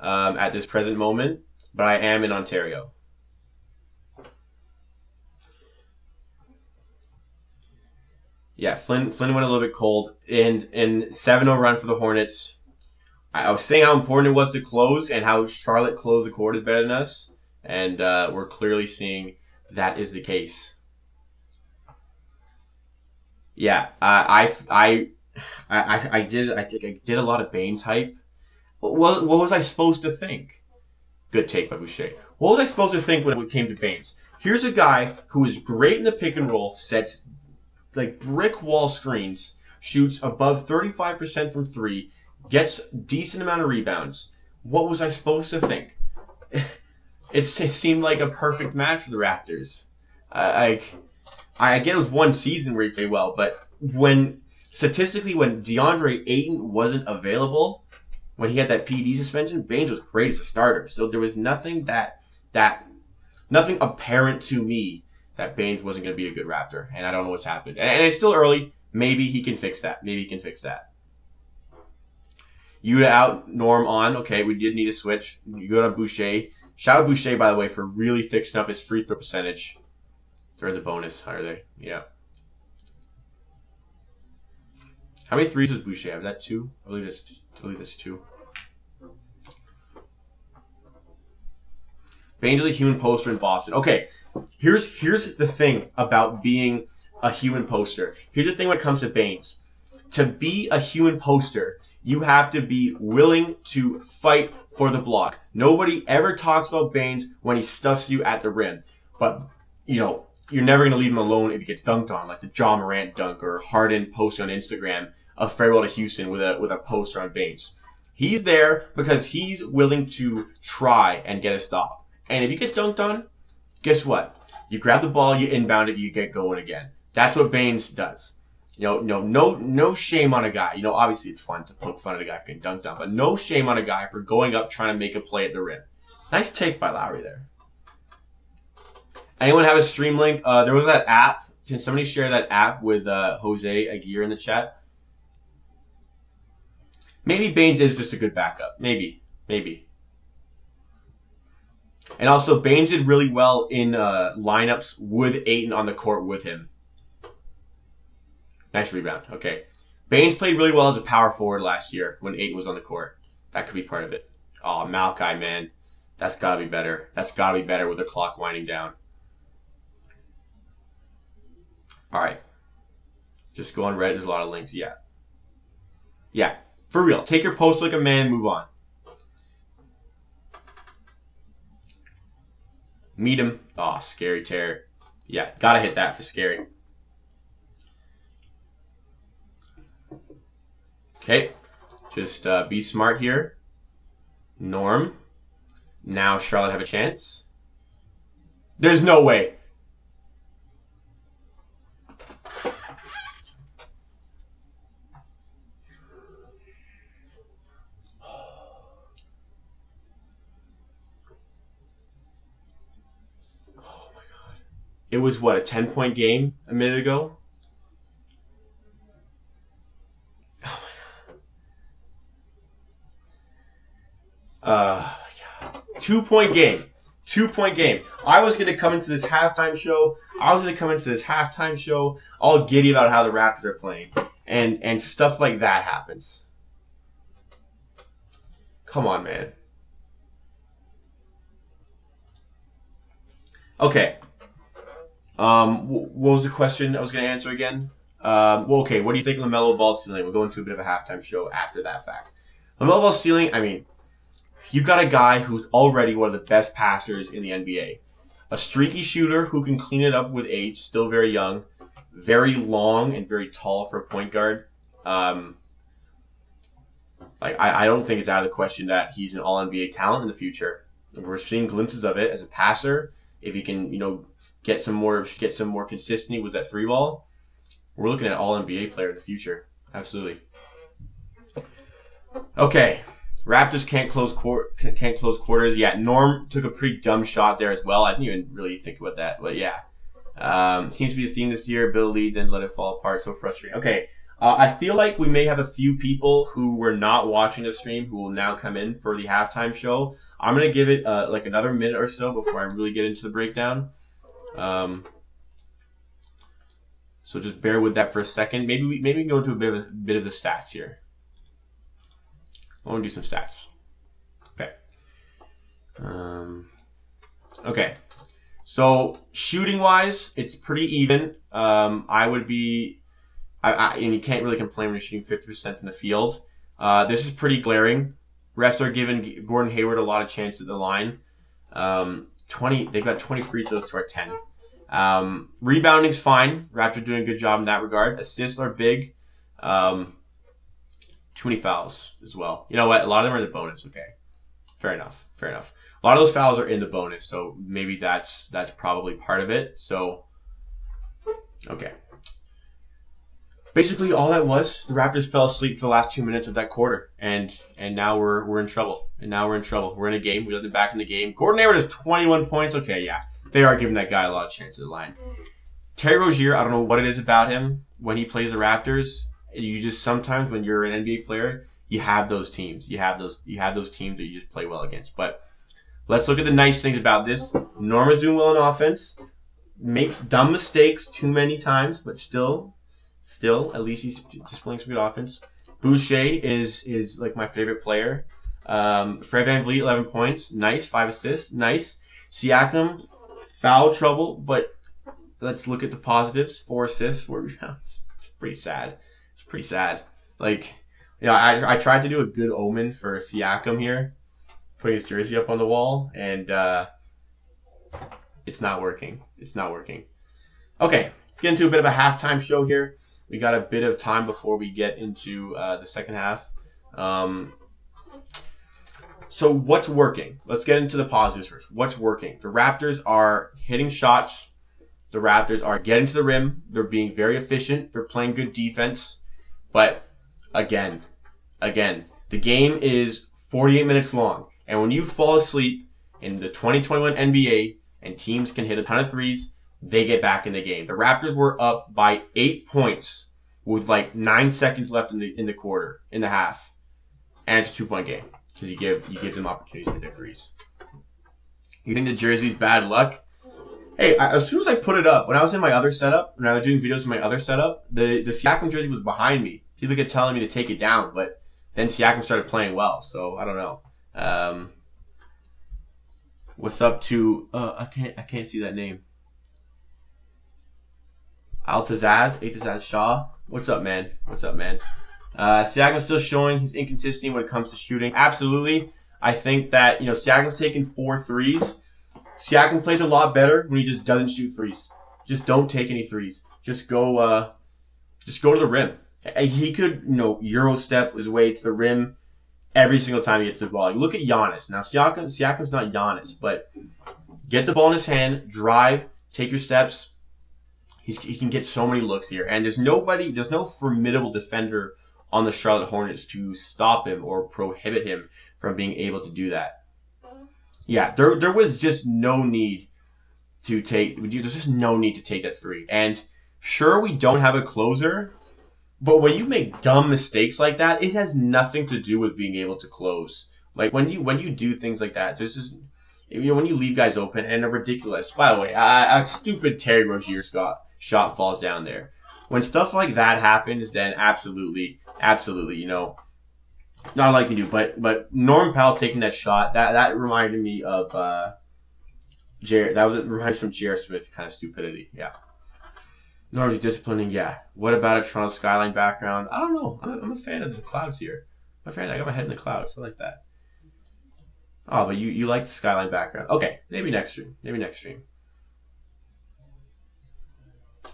at this present moment, but I am in Ontario. Yeah, Flynn went a little bit cold. And 7-0 run for the Hornets. I was saying how important it was to close and how Charlotte closed the quarters better than us. And we're clearly seeing that is the case. Yeah, I did a lot of Baines hype. What was I supposed to think? Good take by Boucher. What was I supposed to think when it came to Baines? Here's a guy who is great in the pick and roll, sets like brick wall screens, shoots above 35% from 3, gets decent amount of rebounds. What was I supposed to think? It seemed like a perfect match for the Raptors. I get it was one season where he played well, but statistically when DeAndre Ayton wasn't available, when he had that PED suspension, Baines was great as a starter. So there was nothing nothing apparent to me that Baines wasn't going to be a good Raptor, and I don't know what's happened. And it's still early. Maybe he can fix that. Yuta out, Norm on. Okay, we did need a switch. You go to Boucher. Shout out Boucher, by the way, for really fixing up his free throw percentage. They're in the bonus, are they? Yeah. How many threes does Boucher have? Is that 2? I believe that's 2. Baines is a human poster in Boston. Okay, here's the thing about being a human poster. Here's the thing when it comes to Baines. To be a human poster, you have to be willing to fight for the block. Nobody ever talks about Baines when he stuffs you at the rim. But, you're never going to leave him alone if he gets dunked on, like the John Morant dunk or Harden post on Instagram of farewell to Houston with a poster on Baines. He's there because he's willing to try and get a stop. And if you get dunked on, guess what? You grab the ball, you inbound it, you get going again. That's what Baines does. No shame on a guy. Obviously it's fun to poke fun at a guy for getting dunked on, but no shame on a guy for going up trying to make a play at the rim. Nice take by Lowry there. Anyone have a stream link? There was that app. Can somebody share that app with Jose Aguirre in the chat? Maybe Baines is just a good backup. Maybe. And also, Baines did really well in lineups with Ayton on the court with him. Nice rebound. Okay. Baines played really well as a power forward last year when Ayton was on the court. That could be part of it. Oh, Malachi, man. That's got to be better. That's got to be better with the clock winding down. All right. Just go on Reddit. There's a lot of links. Yeah. Yeah. For real. Take your post like a man and move on. Meet him. Oh, scary tear. Yeah. Got to hit that for scary. Okay. Just be smart here. Norm. Now Charlotte have a chance. There's no way. Oh my God. It was what, a 10-point game a minute ago? Oh my God. 2-point game. 2-point game. I was going to come into this halftime show. All giddy about how the Raptors are playing. And stuff like that happens. Come on, man. Okay. What was the question I was going to answer again? Okay. What do you think of LaMelo Ball's ceiling? We'll go into a bit of a halftime show after that fact. LaMelo Ball's ceiling, I mean, you got a guy who's already one of the best passers in the NBA. A streaky shooter who can clean it up with age, still very young, very long and very tall for a point guard. I don't think it's out of the question that he's an all-NBA talent in the future. We're seeing glimpses of it as a passer. If he can, get some more consistency with that free ball, we're looking at all-NBA player in the future. Absolutely. Okay. Raptors can't close quarters. Yeah, Norm took a pretty dumb shot there as well. I didn't even really think about that, but yeah. Seems to be the theme this year. Build a lead, then let it fall apart. So frustrating. Okay, I feel like we may have a few people who were not watching the stream who will now come in for the halftime show. I'm going to give it like another minute or so before I really get into the breakdown. So just bear with that for a second. Maybe we can go into a bit of the stats here. I want to do some stats. Okay. Okay. So shooting wise, it's pretty even. And you can't really complain when you're shooting 50% from the field. This is pretty glaring. Refs are giving Gordon Hayward a lot of chances at the line. They've got 20 free throws to our 10. Rebounding's fine. Raptors doing a good job in that regard. Assists are big. Too many fouls as well. You know what? A lot of them are in the bonus. Okay. Fair enough. A lot of those fouls are in the bonus, so maybe that's probably part of it. So, okay. Basically, all that was, the Raptors fell asleep for the last 2 minutes of that quarter, and now we're in trouble. We're in a game. We let them back in the game. Gordon Hayward has 21 points. Okay, yeah. They are giving that guy a lot of chances at the line. Terry Rozier, I don't know what it is about him when he plays the Raptors. You just sometimes when you're an NBA player, you have those teams. You have those teams that you just play well against. But let's look at the nice things about this. Norma's doing well in offense. Makes dumb mistakes too many times, but still, at least he's displaying some good offense. Boucher is like my favorite player. Fred VanVleet, 11 points. Nice. 5 assists. Nice. Siakam, foul trouble, but let's look at the positives. 4 assists, 4 rebounds. It's pretty sad. Like, I tried to do a good omen for Siakam here, putting his jersey up on the wall, and it's not working. Okay, let's get into a bit of a halftime show here. We got a bit of time before we get into the second half. So what's working? Let's get into the positives first. What's working? The Raptors are hitting shots. The Raptors are getting to the rim. They're being very efficient. They're playing good defense. But again, the game is 48 minutes long. And when you fall asleep in the 2021 NBA and teams can hit a ton of threes, they get back in the game. The Raptors were up by 8 points with like 9 seconds left in the half. And it's a 2-point game because you give them opportunities to hit their threes. You think the jersey's bad luck? Hey, as soon as I put it up, when I was in my other setup, when I was doing videos in my other setup, the Siakam jersey was behind me. People kept telling me to take it down, but then Siakam started playing well, so I don't know. What's up to I can't see that name. Altazaz Shaw. What's up, man? What's up, man? Siakam's still showing his inconsistency when it comes to shooting. Absolutely. I think that, Siakam's taking 4 threes. Siakam plays a lot better when he just doesn't shoot threes. Just don't take any threes. Just go to the rim. He could, Euro step his way to the rim every single time he gets the ball. Look at Giannis. Now, Siakam's not Giannis, but get the ball in his hand, drive, take your steps. He can get so many looks here. And there's no formidable defender on the Charlotte Hornets to stop him or prohibit him from being able to do that. Yeah, there was just no need to take. There's just no need to take that three. And sure, we don't have a closer, but when you make dumb mistakes like that, it has nothing to do with being able to close. Like when you do things like that, there's just when you leave guys open and a ridiculous. By the way, a stupid Terry Rozier shot falls down there. When stuff like that happens, then absolutely, not like you do, but Norman Powell taking that shot, that reminded me of Jared. It reminded me of some J.R. Smith kind of stupidity. Yeah. Norm's disciplining. Yeah. What about a Toronto skyline background? I don't know. I'm a fan of the clouds here. I got my head in the clouds. I like that. Oh, but you like the skyline background. Okay, maybe next stream.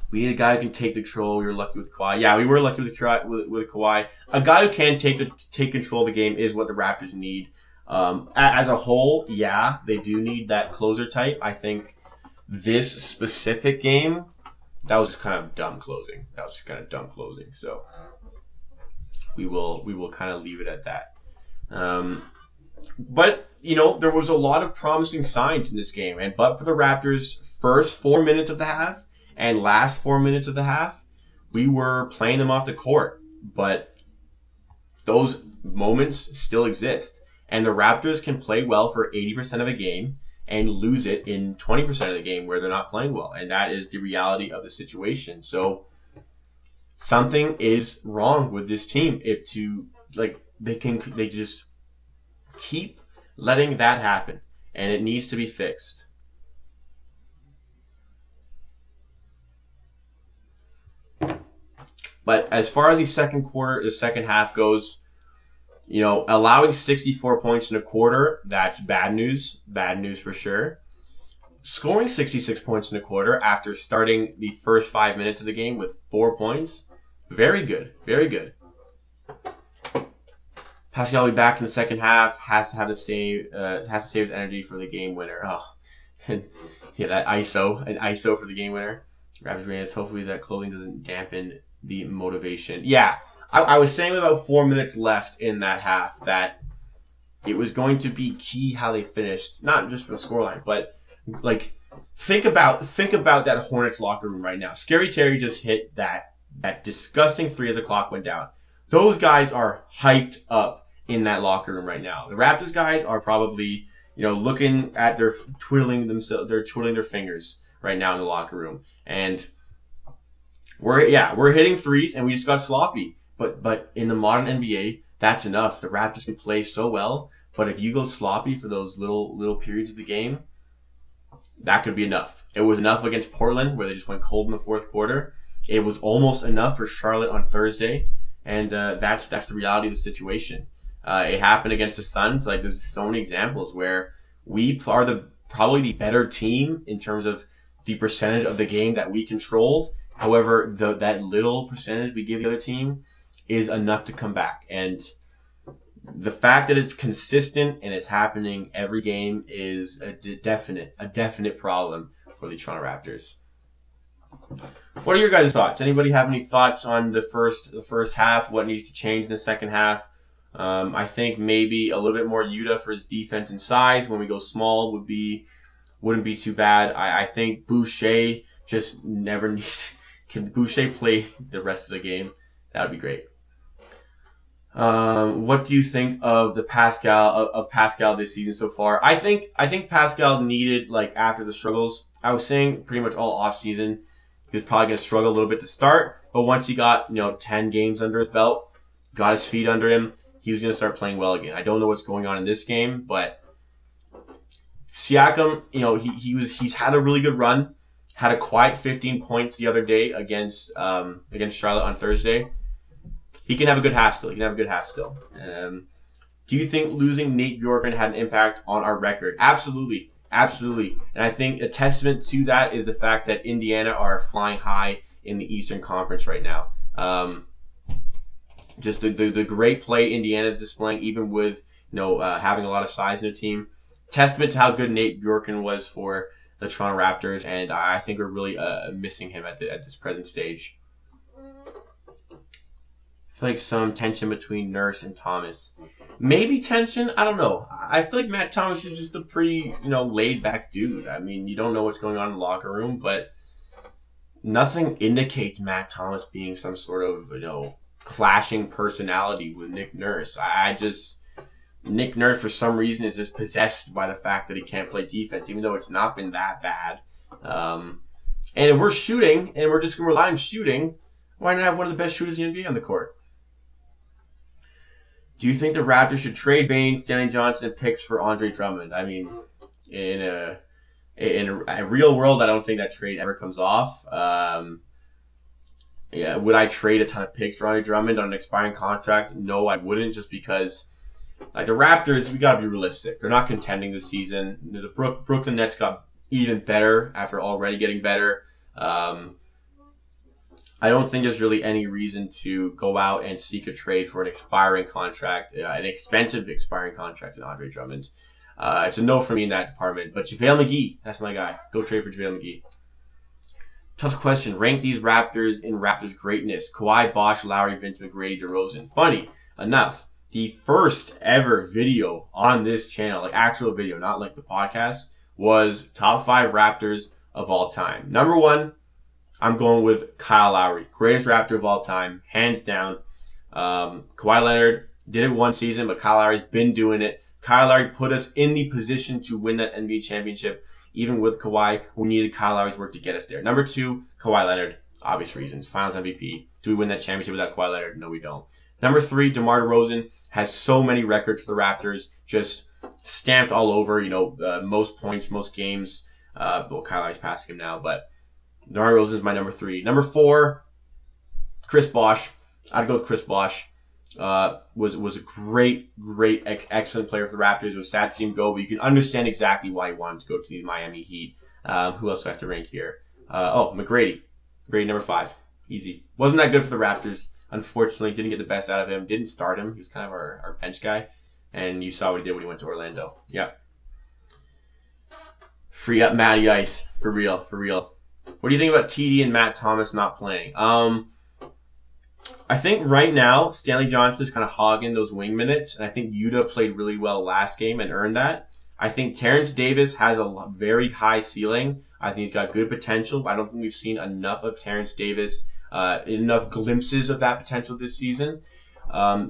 We need a guy who can take the control. We were lucky with Kawhi. Yeah, we were lucky with Kawhi. A guy who can take control of the game is what the Raptors need. As a whole, yeah, they do need that closer type. I think this specific game, that was just kind of dumb closing. So we will kind of leave it at that. But there was a lot of promising signs in this game, but for the Raptors' first 4 minutes of the half and last 4 minutes of the half, we were playing them off the court. But those moments still exist. And the Raptors can play well for 80% of a game and lose it in 20% of the game where they're not playing well. And that is the reality of the situation. So something is wrong with this team. They just keep letting that happen. And it needs to be fixed. But as far as the second half goes, allowing 64 points in a quarter, that's bad news. Bad news for sure. Scoring 66 points in a quarter after starting the first 5 minutes of the game with 4 points, very good. Very good. Pascal will be back in the second half. Has to save his energy for the game winner. Oh, yeah, that an ISO for the game winner. Raptors, hopefully that clothing doesn't dampen the motivation. Yeah, I was saying with about 4 minutes left in that half that it was going to be key how they finished, not just for the scoreline, but think about that Hornets locker room right now. Scary Terry just hit that disgusting three as the clock went down. Those guys are hyped up in that locker room right now. The Raptors guys are probably looking at they're twiddling their fingers right now in the locker room, and we're hitting threes and we just got sloppy. But in the modern NBA, that's enough. The Raptors can play so well, but if you go sloppy for those little periods of the game, that could be enough. It was enough against Portland where they just went cold in the fourth quarter. It was almost enough for Charlotte on Thursday, and that's the reality of the situation. It happened against the Suns. There's so many examples where we are probably the better team in terms of the percentage of the game that we controlled. However, that little percentage we give the other team is enough to come back. And the fact that it's consistent and it's happening every game is a definite problem for the Toronto Raptors. What are your guys' thoughts? Anybody have any thoughts on the first half? What needs to change in the second half? I think maybe a little bit more Yuta for his defense and size when we go small wouldn't be too bad. I think Boucher just never needs. Can Boucher play the rest of the game? That would be great. What do you think of the Pascal this season so far? I think Pascal needed, like, after the struggles. I was saying pretty much all off season he was probably going to struggle a little bit to start, but once he got 10 games under his belt, got his feet under him, he was going to start playing well again. I don't know what's going on in this game, but Siakam, he's had a really good run. Had a quiet 15 points the other day against Charlotte on Thursday. He can have a good half still. Do you think losing Nate Bjorkgren had an impact on our record? Absolutely. Absolutely. And I think a testament to that is the fact that Indiana are flying high in the Eastern Conference right now. Just the great play Indiana is displaying, even with having a lot of size in the team. Testament to how good Nate Bjorkgren was for the Toronto Raptors, and I think we're really missing him at this present stage. I feel like some tension between Nurse and Thomas. Maybe tension, I don't know. I feel like Matt Thomas is just a pretty, laid back dude. I mean, you don't know what's going on in the locker room, but nothing indicates Matt Thomas being some sort of, clashing personality with Nick Nurse. Nick Nurse for some reason is just possessed by the fact that he can't play defense, even though it's not been that bad. And if we're shooting and we're just going to rely on shooting, why not have one of the best shooters in the NBA on the court? Do you think the Raptors should trade Bane, Stanley Johnson, and picks for Andre Drummond? I mean, in a real world, I don't think that trade ever comes off. Would I trade a ton of picks for Andre Drummond on an expiring contract? No, I wouldn't, just because, like, the Raptors, we got to be realistic. They're not contending this season. The Brooklyn Nets got even better after already getting better. I don't think there's really any reason to go out and seek a trade for an expiring contract, an expensive expiring contract in Andre Drummond. It's a no for me in that department. But JaVale McGee, that's my guy. Go trade for JaVale McGee. Tough question. Rank these Raptors in Raptors greatness. Kawhi, Bosh, Lowry, Vince McGrady, DeRozan. Funny enough, the first ever video on this channel, like actual video, not like the podcast, was top 5 Raptors of all time. Number 1, I'm going with Kyle Lowry. Greatest Raptor of all time, hands down. Kawhi Leonard did it one season, but Kyle Lowry's been doing it. Kyle Lowry put us in the position to win that NBA championship. Even with Kawhi, we needed Kyle Lowry's work to get us there. Number 2, Kawhi Leonard. Obvious reasons. Finals MVP. Do we win that championship without Kawhi Leonard? No, we don't. Number 3, DeMar DeRozan has so many records for the Raptors. Just stamped all over, most points, most games. Kyle Lowry's passing him now, but DeMar DeRozan is my number 3. Number 4, Chris Bosh. I'd go with Chris Bosh. Was a great, excellent player for the Raptors. It was sad to see him go, but you can understand exactly why he wanted to go to the Miami Heat. Who else do I have to rank here? McGrady. McGrady, number 5. Easy. Wasn't that good for the Raptors. Unfortunately, didn't get the best out of him. Didn't start him. He was kind of our bench guy. And you saw what he did when he went to Orlando. Yeah. Free up Matty Ice. For real. What do you think about TD and Matt Thomas not playing? I think right now, Stanley Johnson is kind of hogging those wing minutes, and I think Yuta played really well last game and earned that. I think Terrence Davis has a very high ceiling. I think he's got good potential, but I don't think we've seen enough of Terrence Davis, enough glimpses of that potential this season.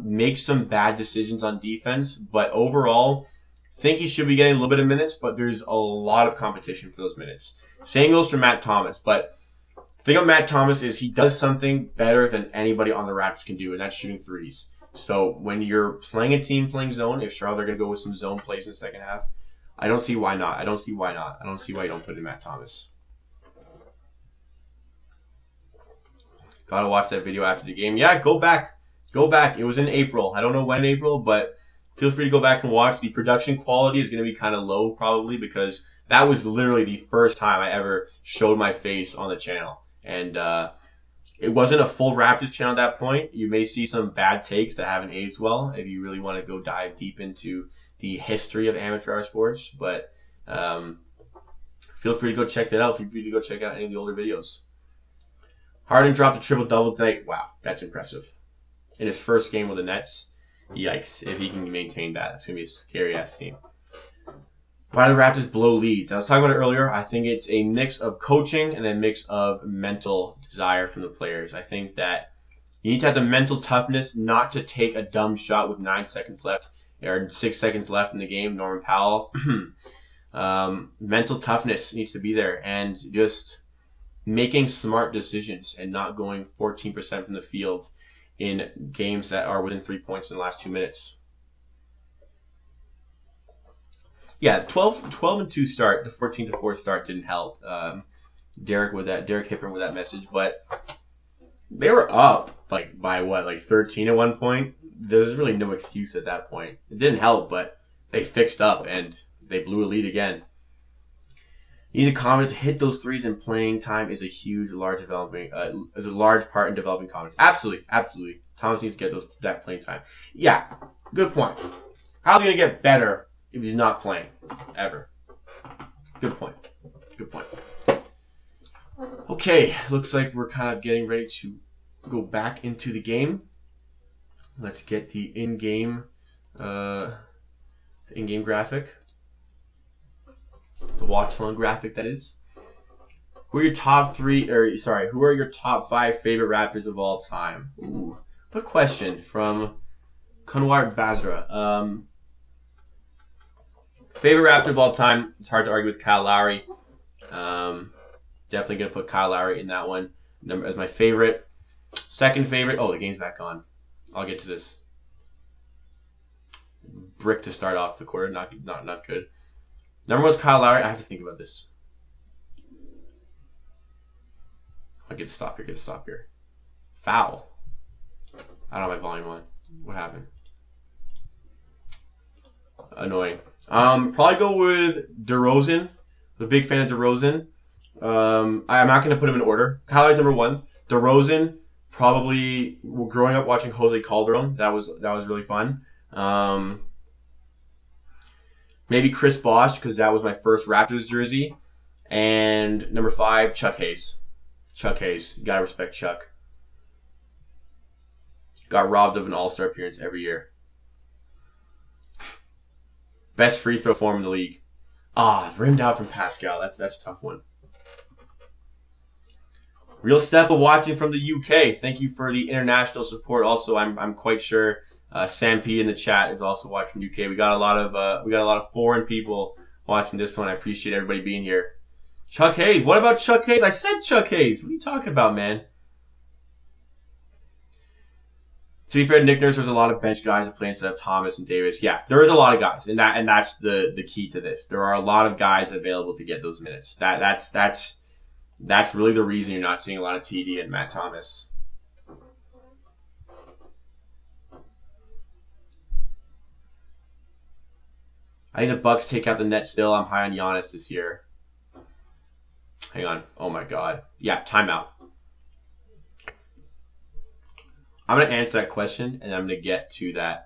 Makes some bad decisions on defense, but overall, think he should be getting a little bit of minutes, but there's a lot of competition for those minutes. Same goes for Matt Thomas, but the thing about Matt Thomas is he does something better than anybody on the Raptors can do, and that's shooting threes. So when you're playing a team playing zone, if Charlotte are going to go with some zone plays in the second half, I don't see why not. I don't see why you don't put in Matt Thomas. Gotta watch that video after the game. Yeah, go back. It was in April. I don't know when in April, but feel free to go back and watch. The production quality is going to be kind of low probably because that was literally the first time I ever showed my face on the channel. And it wasn't a full Raptors channel at that point. You may see some bad takes that haven't aged well if you really want to go dive deep into the history of amateur hour sports. But feel free to go check that out. Feel free to go check out any of the older videos. Harden dropped a triple-double tonight. Wow, that's impressive. In his first game with the Nets, yikes. If he can maintain that, it's going to be a scary-ass team. Why do the Raptors blow leads? I was talking about it earlier. I think it's a mix of coaching and a mix of mental desire from the players. I think that You need to have the mental toughness not to take a dumb shot with 9 seconds left or 6 seconds left in the game. Norman Powell. Mental toughness needs to be there, and just making smart decisions and not going 14% from the field in games that are within 3 points in the last 2 minutes. Yeah, 12-2 start. The 14-4 start didn't help. Derek Hippern with that message, but they were up by what, like 13 at one point. There's really no excuse at that point. It didn't help, but they fixed up and they blew a lead again. You need the confidence to hit those threes, and playing time is a large part in developing confidence. Absolutely. Thomas needs to get that playing time. Yeah, good point. How's he gonna get better if he's not playing ever? Good point. Okay, looks like we're kind of getting ready to go back into the game. Let's get the in-game graphic. The watch along graphic, that is. Who are your top 5 favorite Raptors of all time? Ooh, good question from Kunwar Basra. Favorite Raptor of all time? It's hard to argue with Kyle Lowry. Definitely gonna put Kyle Lowry in that one as my favorite. Second favorite. Oh, the game's back on. I'll get to this. Brick to start off the quarter. Not good. Number 1 is Kyle Lowry. I have to think about this. I'll get to stop here. Foul. I don't have my volume on. What happened? Annoying. Probably go with DeRozan. I'm a big fan of DeRozan. I'm not going to put him in order. Kyle Lowry's number 1. DeRozan, probably growing up watching Jose Calderon. That was really fun. Maybe Chris Bosh, because that was my first Raptors jersey. And number 5, Chuck Hayes. You gotta respect Chuck. Got robbed of an All-Star appearance every year. Best free throw form in the league. Rimmed out from Pascal. That's a tough one. Real step of watching from the UK. Thank you for the international support. Also, I'm quite sure Sam P in the chat is also watching from UK. We got a lot of foreign people watching this one. I appreciate everybody being here. Chuck Hayes. What about Chuck Hayes? I said Chuck Hayes. What are you talking about, man? To be fair, Nick Nurse, there's a lot of bench guys that play instead of Thomas and Davis. Yeah, there is a lot of guys, and that's the key to this. There are a lot of guys available to get those minutes. That's really the reason you're not seeing a lot of TD and Matt Thomas. I think the Bucks take out the net still. I'm high on Giannis this year. Hang on. Oh my God. Yeah, timeout. I'm going to answer that question, and I'm going to get to that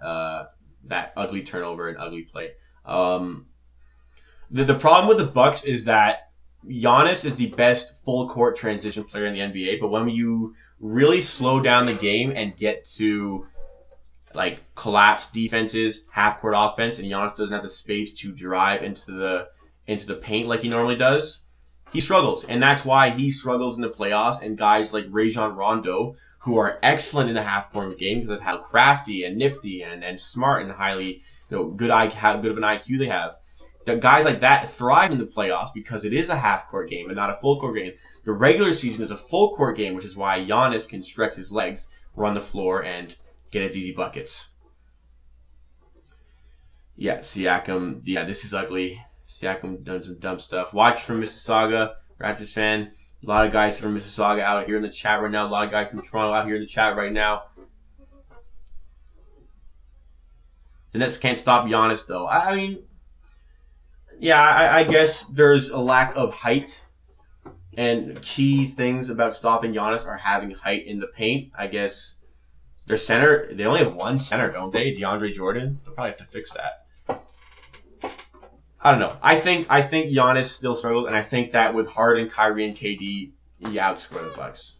ugly turnover and ugly play. The problem with the Bucks is that Giannis is the best full court transition player in the NBA, but when you really slow down the game and get to like collapse defenses, half court offense, and Giannis doesn't have the space to drive into the paint like he normally does, he struggles, and that's why he struggles in the playoffs. And guys like Rajon Rondo, who are excellent in the half court game because of how crafty and nifty and smart and highly good of an IQ they have. The guys like that thrive in the playoffs because it is a half court game and not a full court game. The regular season is a full court game, which is why Giannis can stretch his legs, run the floor, and get his easy buckets. Yeah, Siakam. Yeah, this is ugly. Siakam done some dumb stuff. Watch from Mississauga, Raptors fan. A lot of guys from Mississauga out here in the chat right now. A lot of guys from Toronto out here in the chat right now. The Nets can't stop Giannis, though. I mean, yeah, I guess there's a lack of height. And key things about stopping Giannis are having height in the paint. I guess their center, they only have one center, don't they? DeAndre Jordan. They'll probably have to fix that. I don't know. I think Giannis still struggles, and I think that with Harden, Kyrie, and KD, you outscore the Bucks.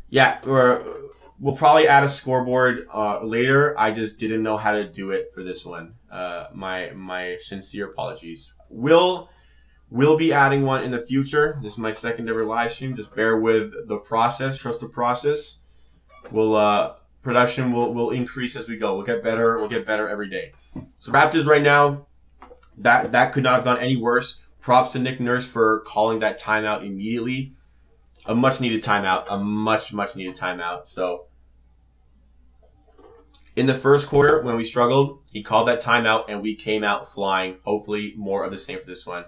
Yeah, we'll probably add a scoreboard later. I just didn't know how to do it for this one. My sincere apologies. We'll be adding one in the future. This is my second ever live stream. Just bear with the process. Trust the process. Production will increase as we go. We'll get better. We'll get better every day. So Raptors right now, that could not have gone any worse. Props to Nick Nurse for calling that timeout immediately. A much needed timeout. A much needed timeout. So in the first quarter, when we struggled, he called that timeout and we came out flying. Hopefully more of the same for this one.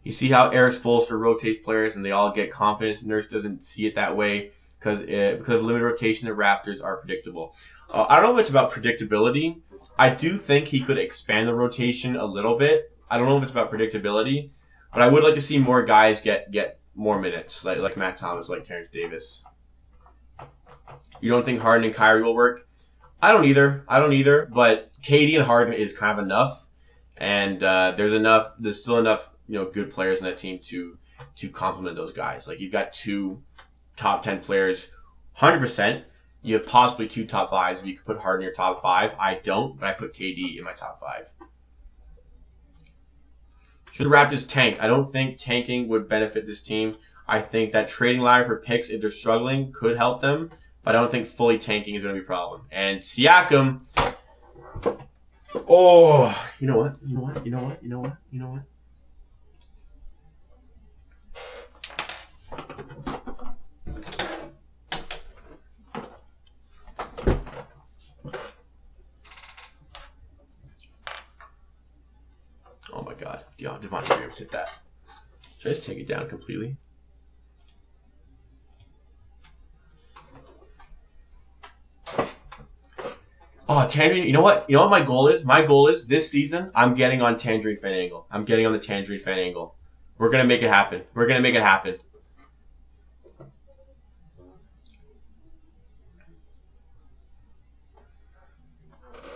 You see how Eric Spoelstra rotates players and they all get confidence. Nurse doesn't see it that way because of limited rotation, the Raptors are predictable. I don't know much about predictability. I do think he could expand the rotation a little bit. I don't know if it's about predictability, but I would like to see more guys get more minutes, like Matt Thomas, like Terrence Davis. You don't think Harden and Kyrie will work? I don't either. But KD and Harden is kind of enough, and there's still enough, good players in that team to complement those guys. Like you've got 2 top 10 players, 100%. You have possibly 2 top 5s if you could put Harden in your top 5. I don't, but I put KD in my top 5. Should the Raptors tank? I don't think tanking would benefit this team. I think that trading Lowry for picks, if they're struggling, could help them. But I don't think fully tanking is going to be a problem. And Siakam, you know what? Oh my God, Devontae Graham hit that. Should I just take it down completely? Oh, Tangerine. You know what my goal is? My goal is this season, I'm getting on Tangerine Fan Angle. I'm getting on the Tangerine Fan Angle. We're going to make it happen.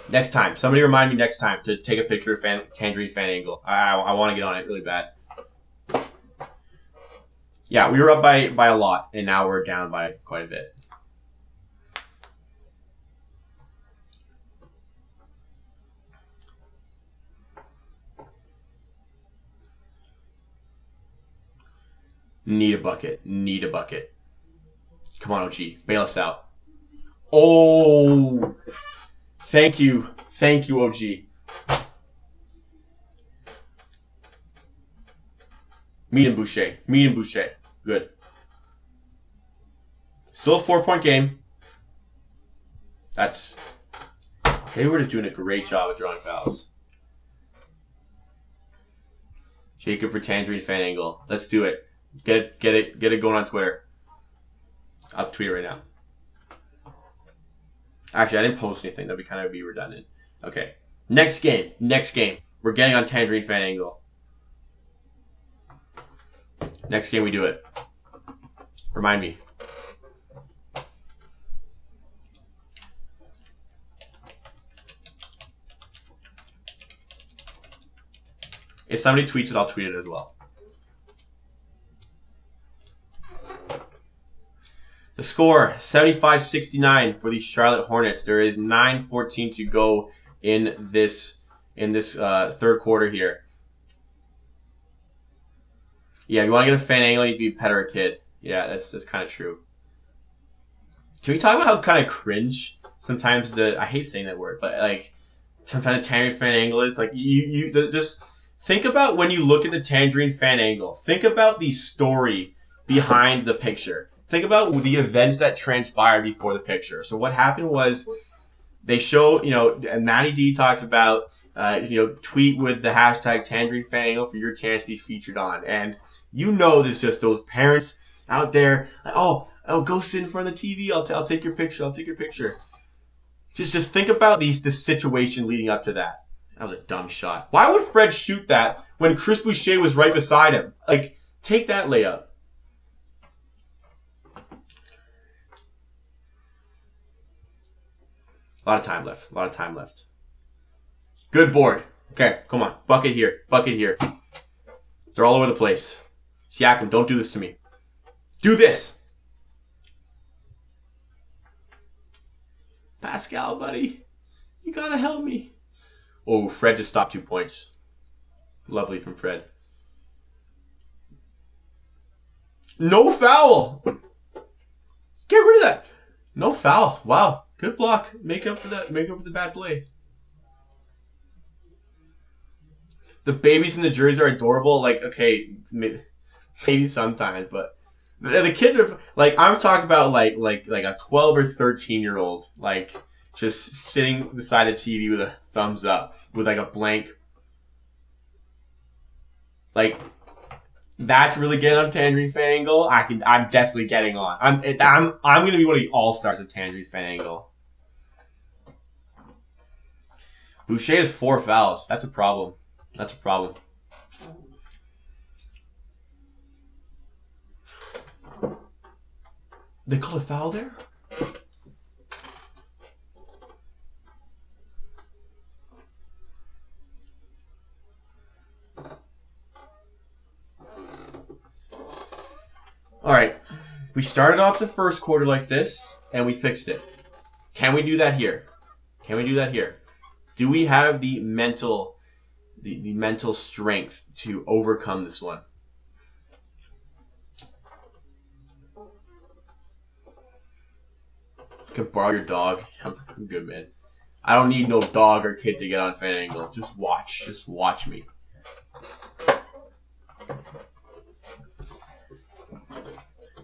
Next time. Somebody remind me next time to take a picture of Tangerine Fan Angle. I want to get on it really bad. Yeah, we were up by a lot, and now we're down by quite a bit. Need a bucket. Come on, OG. Bail us out. Oh! Thank you, OG. Meet him, Boucher. Good. Still a 4-point game. Hayward is doing a great job of drawing fouls. Jacob for Tangerine Fan Angle. Let's do it. Get it going on Twitter. I'll tweet it right now. Actually, I didn't post anything. That'd kind of be redundant. Okay. Next game. We're getting on Tangerine Fan Angle. Next game we do it. Remind me. If somebody tweets it, I'll tweet it as well. The score, 75-69 for the Charlotte Hornets. There is 9:14 to go in this third quarter here. Yeah, if you want to get a fan angle, you need to be Petter a kid. Yeah, that's kind of true. Can we talk about how kind of cringe sometimes I hate saying that word, but like sometimes the Tangerine Fan Angle is like just think about when you look at the Tangerine Fan Angle. Think about the story behind the picture. Think about the events that transpired before the picture. So what happened was they show, and Matty D talks about, tweet with the hashtag Tangerine Fan Angle for your chance to be featured on. And there's just those parents out there, like, oh, go sit in front of the TV. I'll take your picture. Just think about the situation leading up to that. That was a dumb shot. Why would Fred shoot that when Chris Boucher was right beside him? Like, take that layup. A lot of time left. Good board. Okay, come on. Bucket here. They're all over the place. Siakam, don't do this to me. Do this. Pascal, buddy. You gotta help me. Oh, Fred just stopped 2 points. Lovely from Fred. No foul. Get rid of that. No foul. Wow. Good block. Make up for that. Make up for the bad play. The babies in the jerseys are adorable. Like, okay, maybe sometimes, but the kids are like, I'm talking about like a 12 or 13-year-old, like just sitting beside the TV with a thumbs up, with like a blank. Like, that's really getting on Tangerine's fan angle. I'm definitely getting on. I'm gonna be one of the all-stars of Tangerine's fan angle. Boucher has 4 fouls. That's a problem. That's a problem. They called a foul there? All right. We started off the first quarter like this, and we fixed it. Can we do that here? Can we do that here? Do we have the mental strength to overcome this one? I can borrow your dog. I'm good, man. I don't need no dog or kid to get on fan angle. Just watch. Just watch me.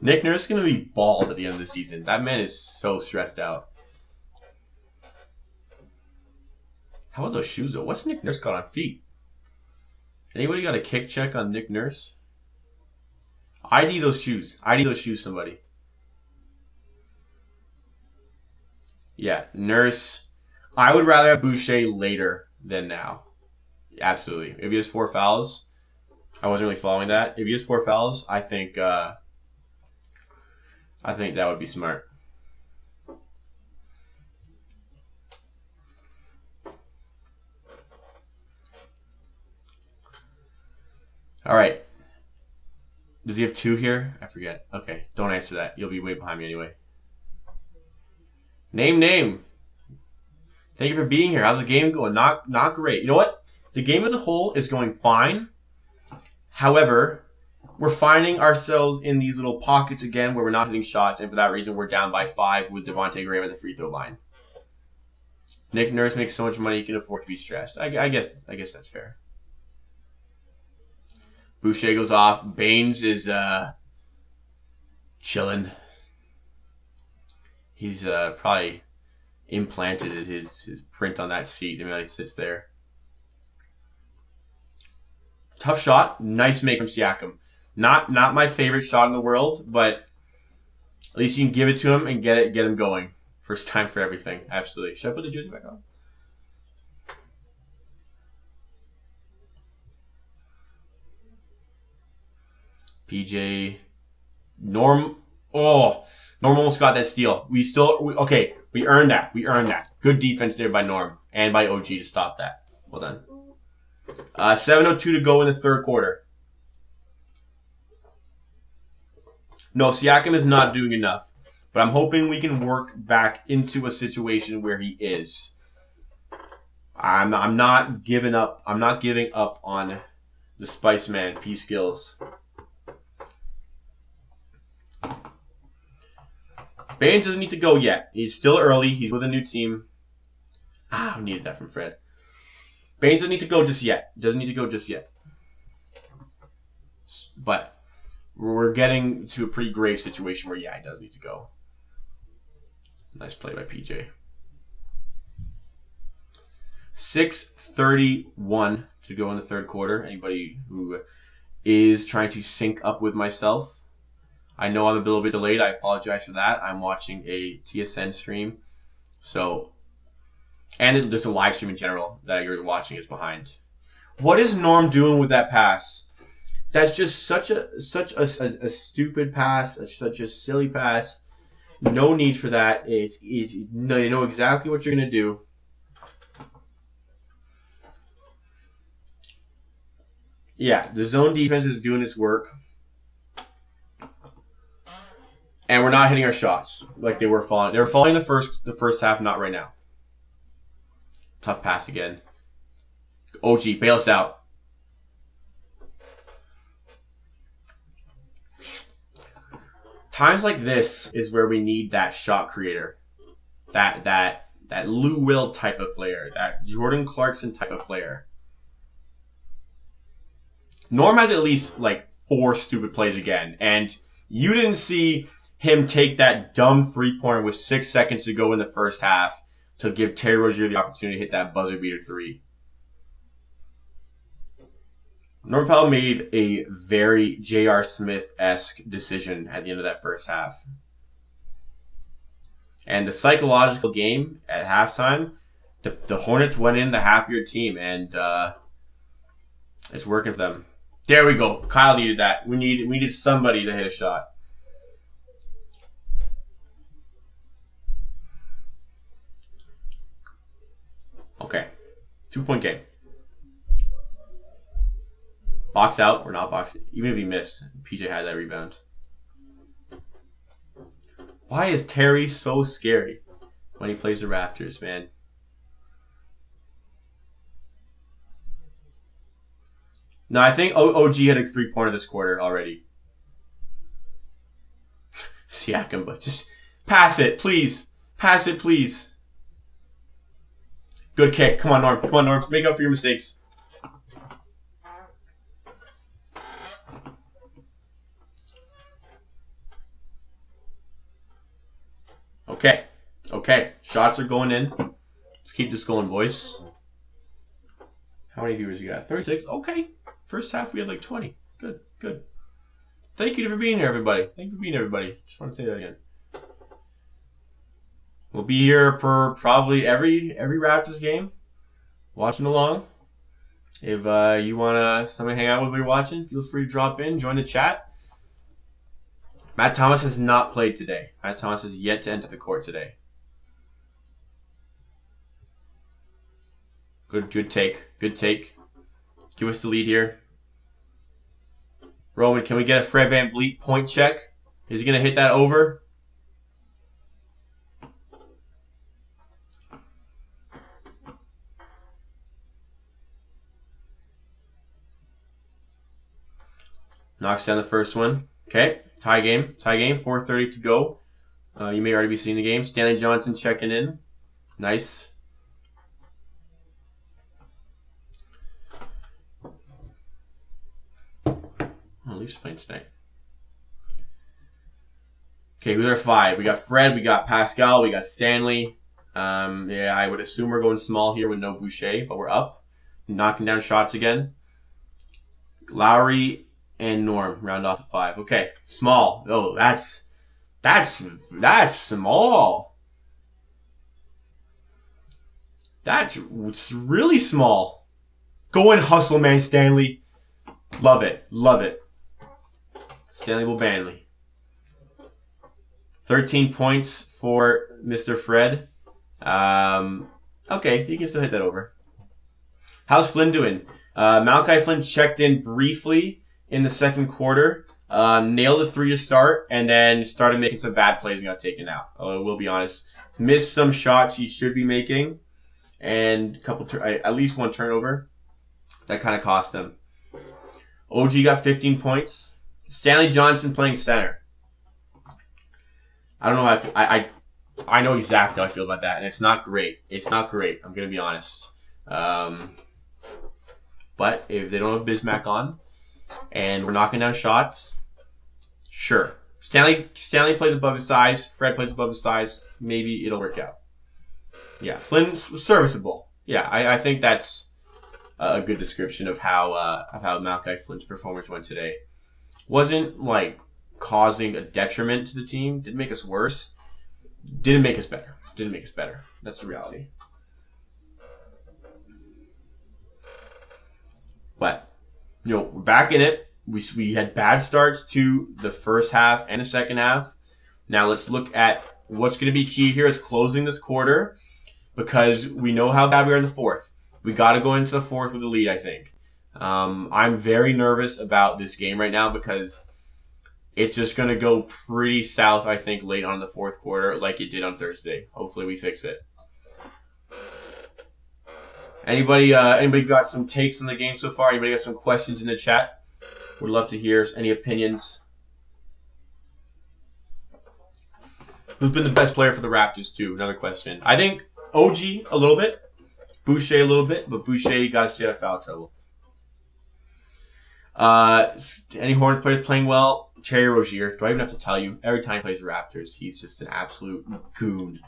Nick Nurse is going to be bald at the end of the season. That man is so stressed out. How about those shoes, though? What's Nick Nurse got on feet? Anybody got a kick check on Nick Nurse? ID those shoes. ID those shoes, somebody. Yeah, Nurse. I would rather have Boucher later than now. Absolutely. If he has 4 fouls, I wasn't really following that. If he has 4 fouls, I think that would be smart. All right. Does he have 2 here? I forget. Okay, don't answer that. You'll be way behind me anyway. Name. Thank you for being here. How's the game going? Not great. You know what? The game as a whole is going fine. However, we're finding ourselves in these little pockets again where we're not hitting shots, and for that reason, we're down by 5 with Devontae Graham at the free throw line. Nick Nurse makes so much money he can afford to be stressed. I guess that's fair. Boucher goes off. Baines is chilling. He's probably implanted his print on that seat. I mean, he sits there. Tough shot. Nice make from Siakam. Not my favorite shot in the world, but at least you can give it to him and get him going. First time for everything. Absolutely. Should I put the jersey back on? PJ. Norm. Oh, Norm almost got that steal. We earned that. We earned that. Good defense there by Norm and by OG to stop that. Well done. 7:02 to go in the third quarter. No, Siakam is not doing enough. But I'm hoping we can work back into a situation where he is. I'm not giving up. I'm not giving up on the Spice Man P skills. Baines doesn't need to go yet. He's still early. He's with a new team. I needed that from Fred. Baines doesn't need to go just yet. But we're getting to a pretty grave situation where, yeah, he does need to go. Nice play by PJ. 6:31 to go in the third quarter. Anybody who is trying to sync up with myself, I know I'm a little bit delayed. I apologize for that. I'm watching a TSN stream. So, and just a live stream in general that you're watching is behind. What is Norm doing with that pass? That's just such a stupid pass, such a silly pass. No need for that. You know exactly what you're going to do. Yeah, the zone defense is doing its work. And we're not hitting our shots like they were falling. They were falling the first half, not right now. Tough pass again. OG, bail us out. Times like this is where we need that shot creator, that Lou Will type of player, that Jordan Clarkson type of player. Norm has at least like 4 stupid plays again, and you didn't see him take that dumb 3-pointer with 6 seconds to go in the first half to give Terry Rozier the opportunity to hit that buzzer beater 3. Norm Powell made a very J.R. Smith-esque decision at the end of that first half. And the psychological game at halftime, the Hornets went in the happier team, and it's working for them. There we go. Kyle needed that. We needed somebody to hit a shot. Okay. 2-point game. Box out. We're not boxing. Even if he missed, PJ had that rebound. Why is Terry so scary when he plays the Raptors, man? No, I think OG had a 3-pointer this quarter already. Siakam, but just pass it, please. Pass it, please. Good kick. Come on, Norm. Come on, Norm. Make up for your mistakes. Okay. Okay. Shots are going in. Let's keep this going, boys. How many viewers you got? 36. Okay. First half, we had like 20. Good, good. Thank you for being here, everybody. Thank you for being here, everybody. Just want to say that again. We'll be here for probably every Raptors game, watching along. If you want somebody to hang out with while you're watching, feel free to drop in, join the chat. Matt Thomas has not played today. Matt Thomas has yet to enter the court today. Good take. Good take. Give us the lead here. Roman, can we get a Fred VanVleet point check? Is he going to hit that over? Knocks down the first one. Okay, tie game. 4:30 to go. You may already be seeing the game. Stanley Johnson checking in. Nice. Leafs playing tonight. Okay, who's our 5? We got Fred, we got Pascal, we got Stanley. Yeah, I would assume we're going small here with no Boucher, but we're up. Knocking down shots again. Lowry and Norm round off at 5. Okay, small. Oh, that's small. That's really small. Go and hustle, man, Stanley. Love it. Love it. Stanley Wilbanley. 13 points for Mr. Fred. Okay, he can still hit that over. How's Flynn doing? Malachi Flynn checked in briefly in the second quarter. Nailed a 3 to start, and then started making some bad plays and got taken out. We'll be honest. Missed some shots he should be making, and at least 1 turnover. That kind of cost him. OG got 15 points. Stanley Johnson playing center. I don't know how I know exactly how I feel about that, and it's not great. It's not great. I'm gonna be honest. But if they don't have Bismack on, and we're knocking down shots, sure. Stanley plays above his size. Fred plays above his size. Maybe it'll work out. Yeah, Flynn's serviceable. Yeah, I think that's a good description of how Malachi Flynn's performance went today. Wasn't like causing a detriment to the team. Didn't make us worse. Didn't make us better. That's the reality. But we're back in it. We had bad starts to the first half and the second half. Now let's look at what's going to be key here is closing this quarter, because we know how bad we are in the fourth. We got to go into the fourth with a lead, I think. I'm very nervous about this game right now because it's just going to go pretty south, I think, late on in the fourth quarter like it did on Thursday. Hopefully we fix it. Anybody got some takes on the game so far? Anybody got some questions in the chat? Would love to hear any opinions. Who's been the best player for the Raptors, too? Another question. I think OG a little bit. Boucher a little bit. But Boucher got to stay out of foul trouble. Any Hornets players playing well? Terry Rozier. Do I even have to tell you? Every time he plays the Raptors, he's just an absolute goon.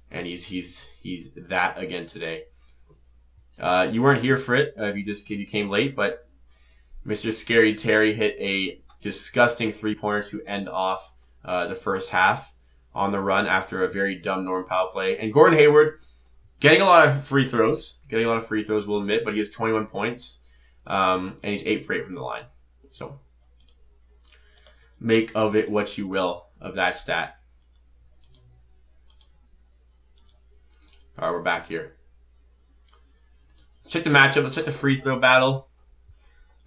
And he's that again today. You weren't here for it if you came late, but Mr. Scary Terry hit a disgusting three-pointer to end off the first half on the run after a very dumb Norm Powell play. And Gordon Hayward getting a lot of free throws. We'll admit, but he has 21 points. And he's 8 for 8 from the line. So make of it what you will of that stat. All right, we're back here. Let's check the matchup. Let's check the free throw battle.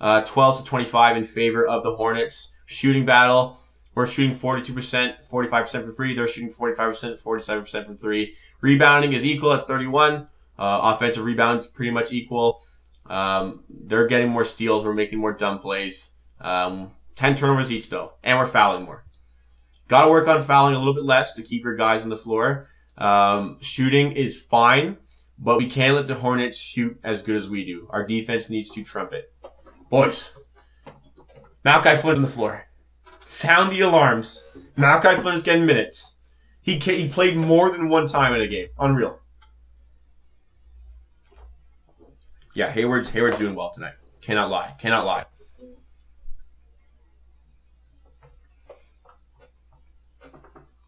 12-25 in favor of the Hornets. Shooting battle. We're shooting 42%, 45% from free. They're shooting 45%, 47% from three. Rebounding is equal at 31. Offensive rebounds pretty much equal. They're getting more steals. We're making more dumb plays. 10 turnovers each, though. And we're fouling more. Got to work on fouling a little bit less to keep your guys on the floor. Shooting is fine, but we can't let the Hornets shoot as good as we do. Our defense needs to trump it. Boys, Malachi Flynn on the floor. Sound the alarms. Malachi Flynn is getting minutes. He played more than one time in a game. Unreal. Yeah, Hayward's doing well tonight. Cannot lie.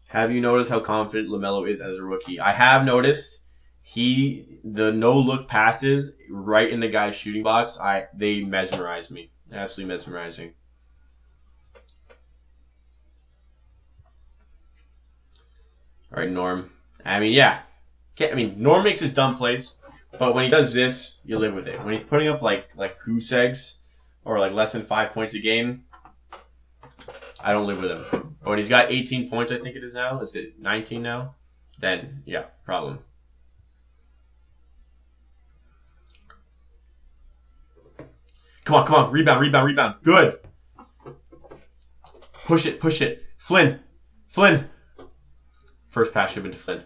Have you noticed how confident LaMelo is as a rookie? I have noticed. The no-look passes right in the guy's shooting box, they mesmerize me. Absolutely mesmerizing. All right, Norm. Norm makes his dumb plays, but when he does this, you live with it. When he's putting up like goose eggs or like less than 5 points a game, I don't live with him. But when he's got 18 points, I think it is now. Is it 19 now? Then, yeah, problem. Come on. Rebound. Good. Push it. Flynn. First pass should have been to Flynn.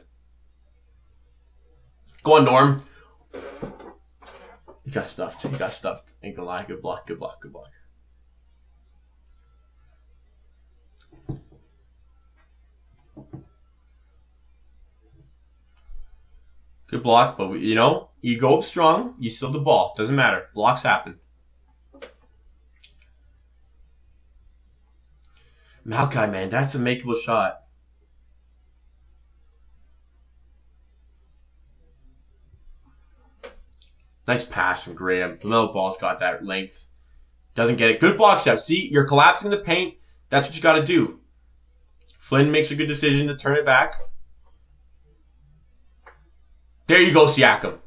Go on, Norm. He got stuffed. Ain't gonna lie. Good block. Good block, but you go up strong, you still have the ball. Doesn't matter. Blocks happen. Malachi, man, that's a makeable shot. Nice pass from Graham. LaMelo Ball's got that length. Doesn't get it. Good block shot. See, you're collapsing the paint. That's what you got to do. Flynn makes a good decision to turn it back. There you go, Siakam.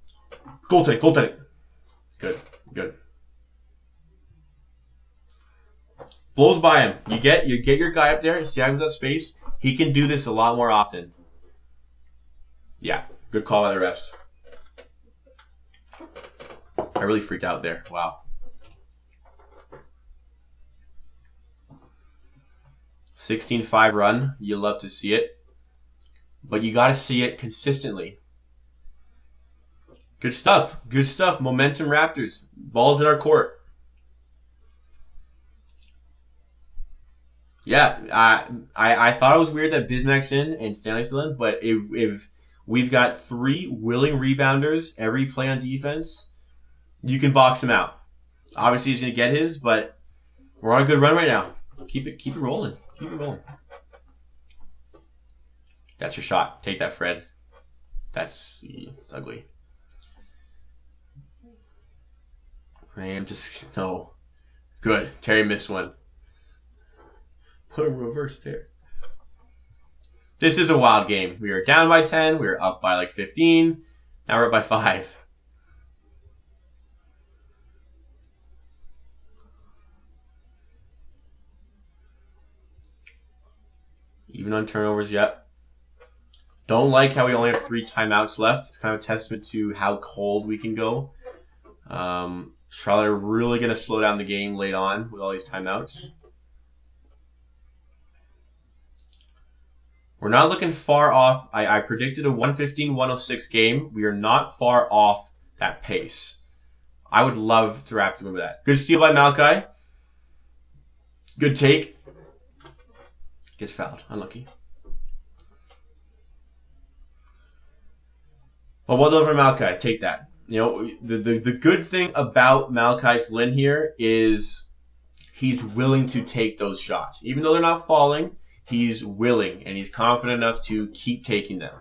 Goaltending. Good. Blows by him. You get your guy up there. Siakam's got space. He can do this a lot more often. Yeah, good call by the refs. I really freaked out there. Wow. 16-5 run. You love to see it. But you got to see it consistently. Good stuff. Momentum Raptors. Ball's in our court. Yeah, I thought it was weird that Bismack's in and Stanley's still in, but if we've got 3 willing rebounders every play on defense, you can box him out. Obviously, he's going to get his, but we're on a good run right now. Keep it rolling. That's your shot. Take that, Fred. It's ugly. Graham no. Good. Terry missed one. Put him reverse there. This is a wild game. We were down by 10. We were up by like 15. Now we're up by 5. Even on turnovers, yep. Don't like how we only have 3 timeouts left. It's kind of a testament to how cold we can go. Charlotte are really going to slow down the game late on with all these timeouts. We're not looking far off. I predicted a 115-106 game. We are not far off that pace. I would love to wrap with that. Good steal by Malachi. Good take. Gets fouled. Unlucky. But well done for Malachi. Take that. You know, the good thing about Malachi Flynn here is he's willing to take those shots. Even though they're not falling, he's willing and he's confident enough to keep taking them.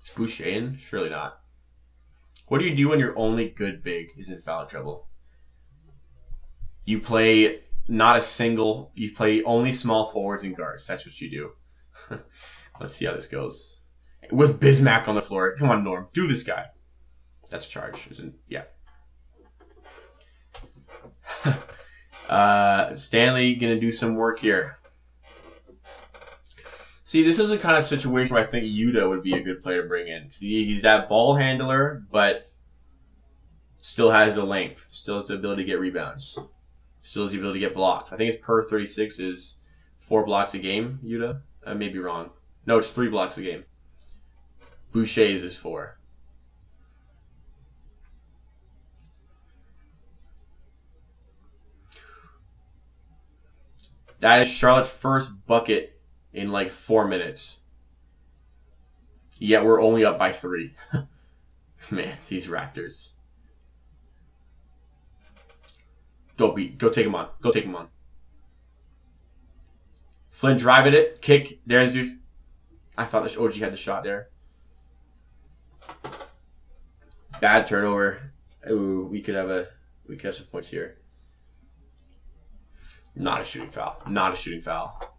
Is Boucher in? Surely not. What do you do when your only good big is in foul trouble? You play not a single, you play only small forwards and guards. That's what you do. Let's see how this goes. With Bismack on the floor. Come on, Norm. Do this guy. That's a charge, isn't it? Yeah. Stanley going to do some work here. See, this is the kind of situation where I think Yuta would be a good player to bring in. Because he's that ball handler, but still has the length. Still has the ability to get rebounds. Still has the ability to get blocks. I think his per 36 is 4 blocks a game, Yuta. I may be wrong. No, it's 3 blocks a game. Boucher's is 4. That is Charlotte's first bucket in like 4 minutes. Yet we're only up by 3. Man, these Raptors. Go take him on. Go take him on. Flynn driving it. Kick. There's your... I thought the OG had the shot there. Bad turnover. Ooh, we could have some points here. Not a shooting foul. Not a shooting foul.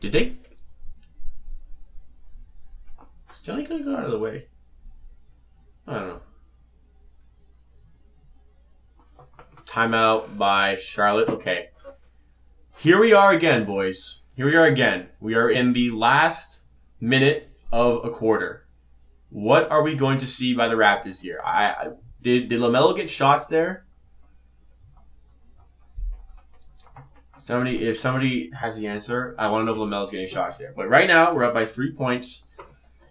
Did they? Is Jelly gonna go out of the way? I don't know. Timeout by Charlotte. Okay. Here we are again, boys. Here we are again. We are in the last minute of a quarter. What are we going to see by the Raptors here? Did LaMelo get shots there? If somebody has the answer, I want to know if LaMelo's getting shots there. But right now, we're up by 3 points.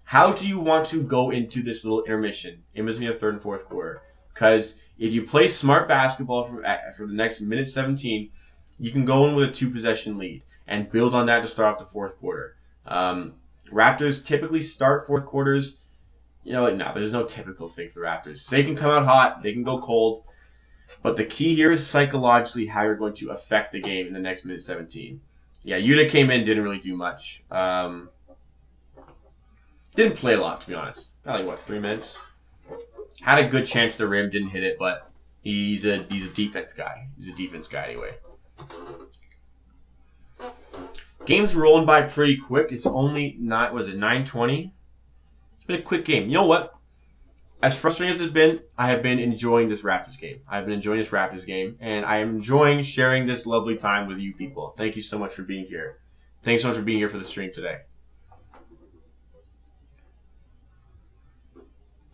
How do you want to go into this little intermission in between the third and fourth quarter? Because if you play smart basketball for the next minute 17, you can go in with a 2-possession lead and build on that to start off the fourth quarter. Raptors typically start fourth quarters. You know what? No, there's no typical thing for the Raptors. They can come out hot. They can go cold. But the key here is psychologically how you're going to affect the game in the next minute 17. Yeah, Yuta came in, didn't really do much. Didn't play a lot, to be honest. Probably, what, 3 minutes? Had a good chance to the rim, didn't hit it, but he's a defense guy. He's a defense guy anyway. Game's rolling by pretty quick. It's only 9:20? It's been a quick game. You know what? As frustrating as it's been, I have been enjoying this Raptors game. I've been enjoying this Raptors game, and I am enjoying sharing this lovely time with you people. Thank you so much for being here. Thanks so much for being here for the stream today.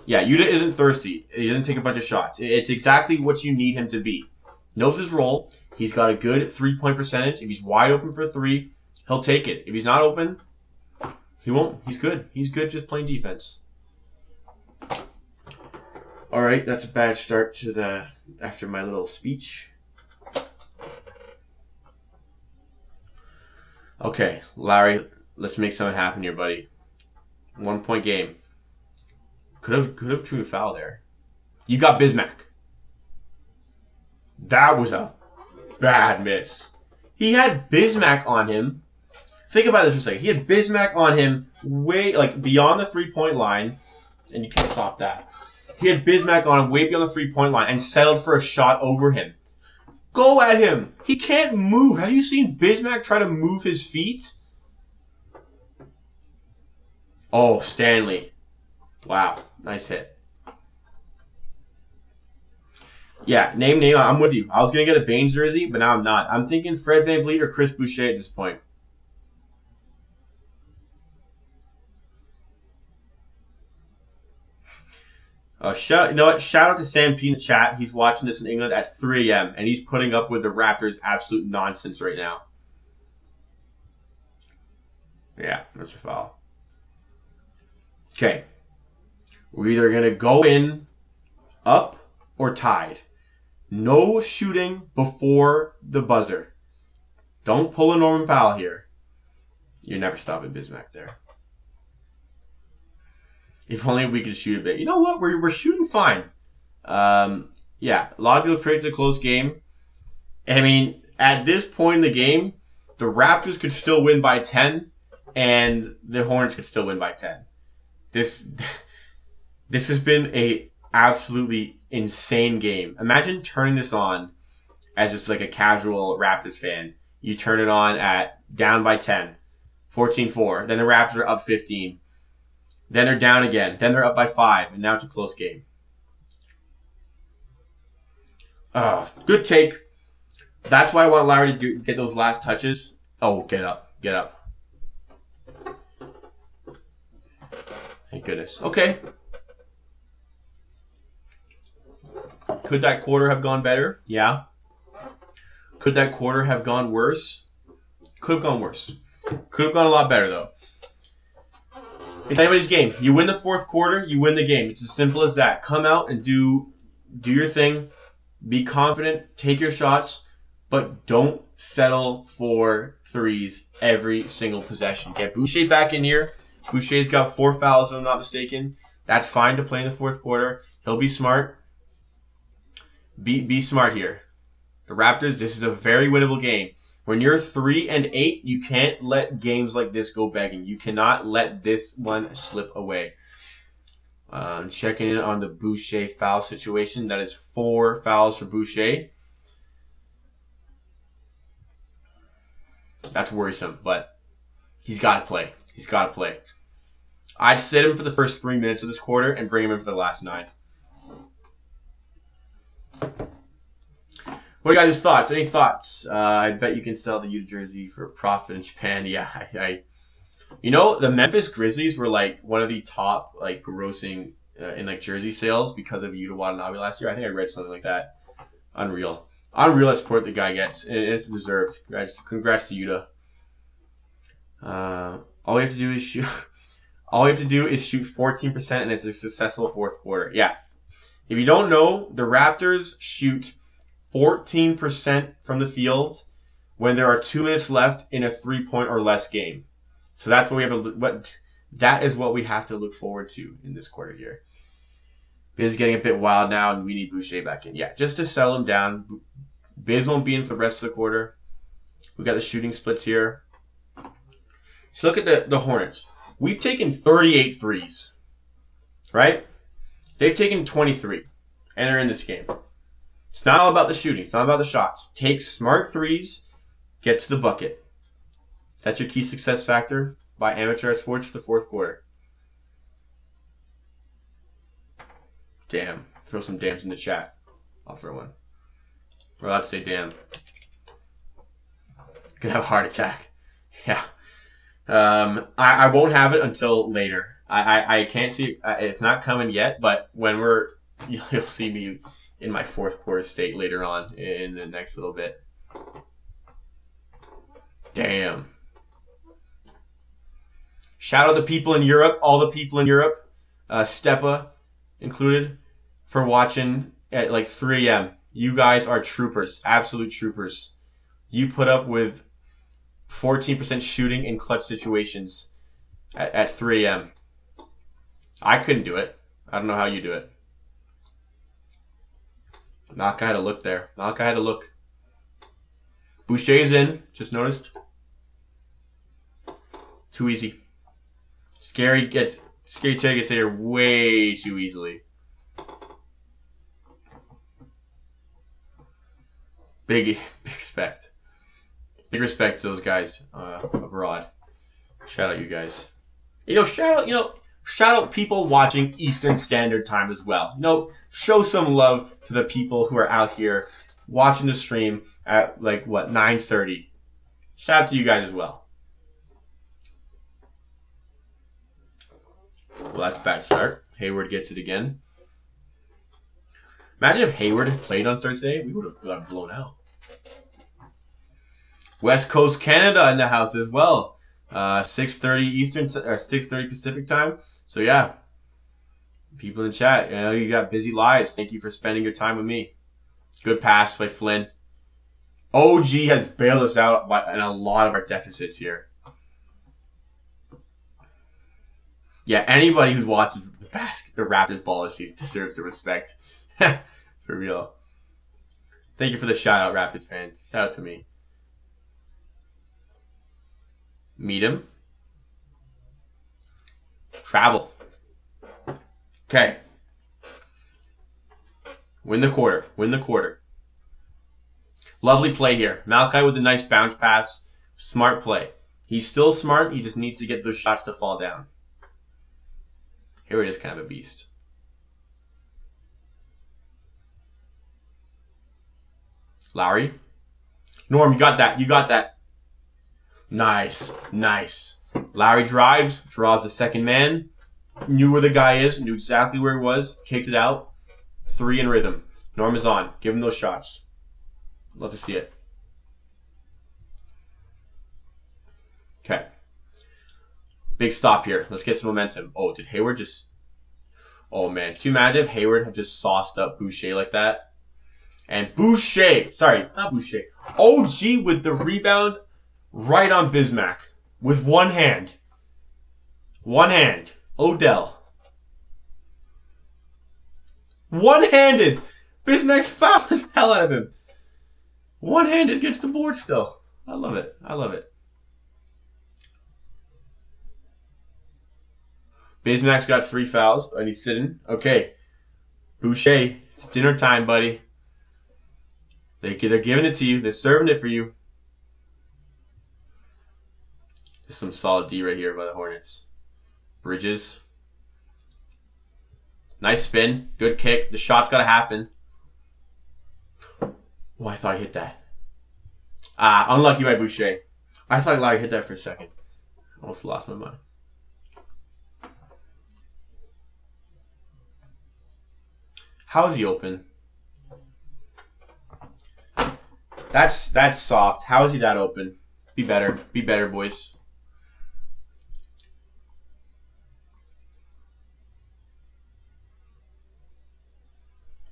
Yeah, Yuta isn't thirsty. He doesn't take a bunch of shots. It's exactly what you need him to be. Knows his role. He's got a good 3-point percentage. If he's wide open for 3, he'll take it. If he's not open, he won't. He's good. He's good just playing defense. All right, that's a bad start to after my little speech. Okay, Larry, let's make something happen here, buddy. 1-point game. Could have true foul there. You got Bismack. That was a bad miss. He had Bismack on him. Think about this for a second. He had Bismack on him way beyond the 3-point line, and you can't stop that. He had Bismack on him way beyond the 3-point line and settled for a shot over him. Go at him. He can't move. Have you seen Bismack try to move his feet? Oh, Stanley. Wow. Nice hit. Yeah, name. I'm with you. I was going to get a Baines jersey, but now I'm not. I'm thinking Fred VanVleet or Chris Boucher at this point. You know what? Shout out to Sam P in the chat. He's watching this in England at 3 a.m. and he's putting up with the Raptors' absolute nonsense right now. Yeah, that's a foul. Okay. We're either going to go in up or tied. No shooting before the buzzer. Don't pull a Norman Powell here. You're never stopping Bismack there. If only we could shoot a bit. You know what? We're shooting fine. Yeah, a lot of people predicted a close game. I mean, at this point in the game, the Raptors could still win by 10, and the Hornets could still win by 10. This has been a absolutely insane game. Imagine turning this on as just like a casual Raptors fan. You turn it on at down by 10, 14-4. Then the Raptors are up 15. Then they're down again. Then they're up by 5, and now it's a close game. Good take. That's why I want Lowry to get those last touches. Oh, get up. Get up. Thank goodness. Okay. Could that quarter have gone better? Yeah. Could that quarter have gone worse? Could have gone worse. Could have gone a lot better, though. It's anybody's game. You win the fourth quarter, you win the game. It's as simple as that. Come out and do your thing. Be confident. Take your shots. But don't settle for threes every single possession. Get Boucher back in here. Boucher's got 4 fouls, if I'm not mistaken. That's fine to play in the fourth quarter. He'll be smart. Be smart here. The Raptors, this is a very winnable game. When you're 3-8, you can't let games like this go begging. You cannot let this one slip away. Checking in on the Boucher foul situation. That is 4 fouls for Boucher. That's worrisome, but he's got to play. He's got to play. I'd sit him for the first 3 minutes of this quarter and bring him in for the last 9. What are you guys' thoughts? Any thoughts? I bet you can sell the Utah jersey for a profit in Japan. Yeah, you know, the Memphis Grizzlies were like one of the top like grossing in like jersey sales because of Yuta Watanabe last year. I think I read something like that. Unreal support the guy gets, and it's deserved. Congrats to Yuta. All we have to do is shoot. All we have to do is shoot 14%, and it's a successful fourth quarter. Yeah. If you don't know, the Raptors shoot 14% from the field when there are 2 minutes left in a 3-point or less game. So that's what we have to. That is what we have to look forward to in this quarter here. Biz getting a bit wild now, and we need Boucher back in. Yeah, just to settle him down. Biz won't be in for the rest of the quarter. We got the shooting splits here. So look at the Hornets. We've taken 38 threes, right? They've taken 23, and they're in this game. It's not all about the shooting. It's not about the shots. Take smart threes, get to the bucket. That's your key success factor by Amateur Sports for the fourth quarter. Damn. Throw some dams in the chat. I'll throw one. We're allowed to say damn. Gonna have a heart attack. Yeah. I won't have it until later. I can't see it. It's not coming yet, but when you'll see me in my fourth quarter state later on in the next little bit. Damn. Shout out the people in Europe, all the people in Europe, Stepa included, for watching at like 3 a.m. You guys are troopers, absolute troopers. You put up with 14% shooting in clutch situations at 3 a.m. I couldn't do it. I don't know how you do it. Naka had to look there. Naka had to look. Boucher's in. Just noticed. Too easy. Scary Terry gets here way too easily. Big respect. Big respect to those guys abroad. Shout out you guys. Shout out people watching Eastern Standard Time as well. Show some love to the people who are out here watching the stream at 9:30. Shout out to you guys as well. Well, that's a bad start. Hayward gets it again. Imagine if Hayward had played on Thursday. We would have gotten blown out. West Coast Canada in the house as well. 6:30 Eastern or 6:30 Pacific time. So yeah, people in the chat, I know you got busy lives. Thank you for spending your time with me. Good pass by Flynn. OG has bailed us out in a lot of our deficits here. Yeah, anybody who watches the Raptors ball issues deserves the respect. For real. Thank you for the shout out, Raptors fan. Shout out to me. Meet him. Travel. Okay. Win the quarter. Win the quarter. Lovely play here. Malachi with a nice bounce pass. Smart play. He's still smart. He just needs to get those shots to fall down. Here it is, kind of a beast. Lowry. Norm, you got that. You got that. Nice. Nice. Lowry drives. Draws the second man. Knew where the guy is. Knew exactly where he was. Kicked it out. 3 in rhythm. Norm is on. Give him those shots. Love to see it. Okay. Big stop here. Let's get some momentum. Oh, did Hayward just... Oh, man. Can you imagine if Hayward had just sauced up Boucher like that? And Boucher... Sorry, not Boucher. OG with the rebound right on Bismack. With one hand. One hand. Odell. One-handed. Bismack's fouling the hell out of him. One-handed gets the board still. I love it. I love it. Bismack's got 3 fouls, and he's sitting. Okay. Boucher, it's dinner time, buddy. They're giving it to you. They're serving it for you. There's some solid D right here by the Hornets. Bridges. Nice spin. Good kick. The shot's got to happen. Oh, I thought I hit that. Unlucky by Boucher. I thought Larry hit that for a second. Almost lost my mind. How is he open? That's soft. How is he that open? Be better. Be better, boys.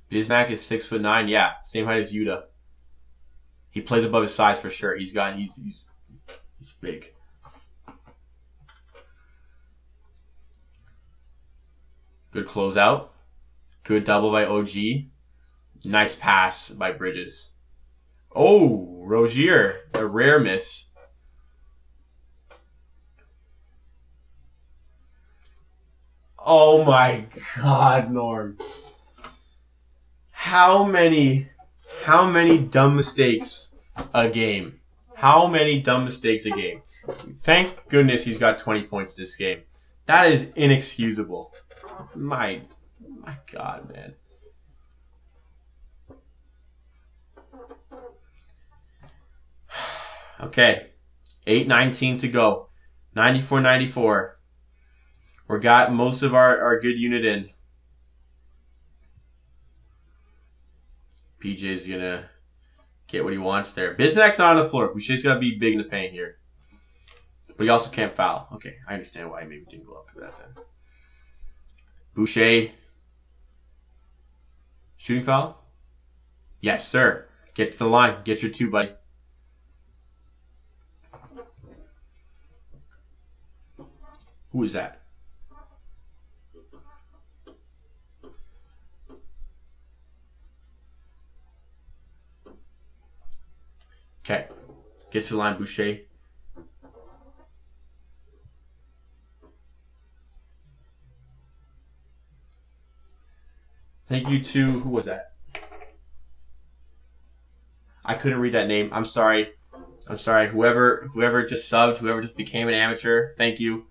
Bismack is 6'9". Yeah, same height as Yuta. He plays above his size for sure. He's big. Good closeout. Good double by OG. Nice pass by Bridges. Oh, Rozier. A rare miss. Oh my God, Norm. How many dumb mistakes a game? How many dumb mistakes a game? Thank goodness he's got 20 points this game. That is inexcusable. My God, man. Okay. 8:19 to go. 94-94. We got most of our good unit in. PJ's going to get what he wants there. Bismack's not on the floor. Boucher's got to be big in the paint here. But he also can't foul. Okay, I understand why he maybe didn't go up for that then. Boucher. Shooting foul? Yes, sir. Get to the line. Get your 2, buddy. Who is that? Okay. Get to the line, Boucher. Thank you to... Who was that? I couldn't read that name. I'm sorry. I'm sorry. Whoever just subbed, whoever just became an amateur, thank you.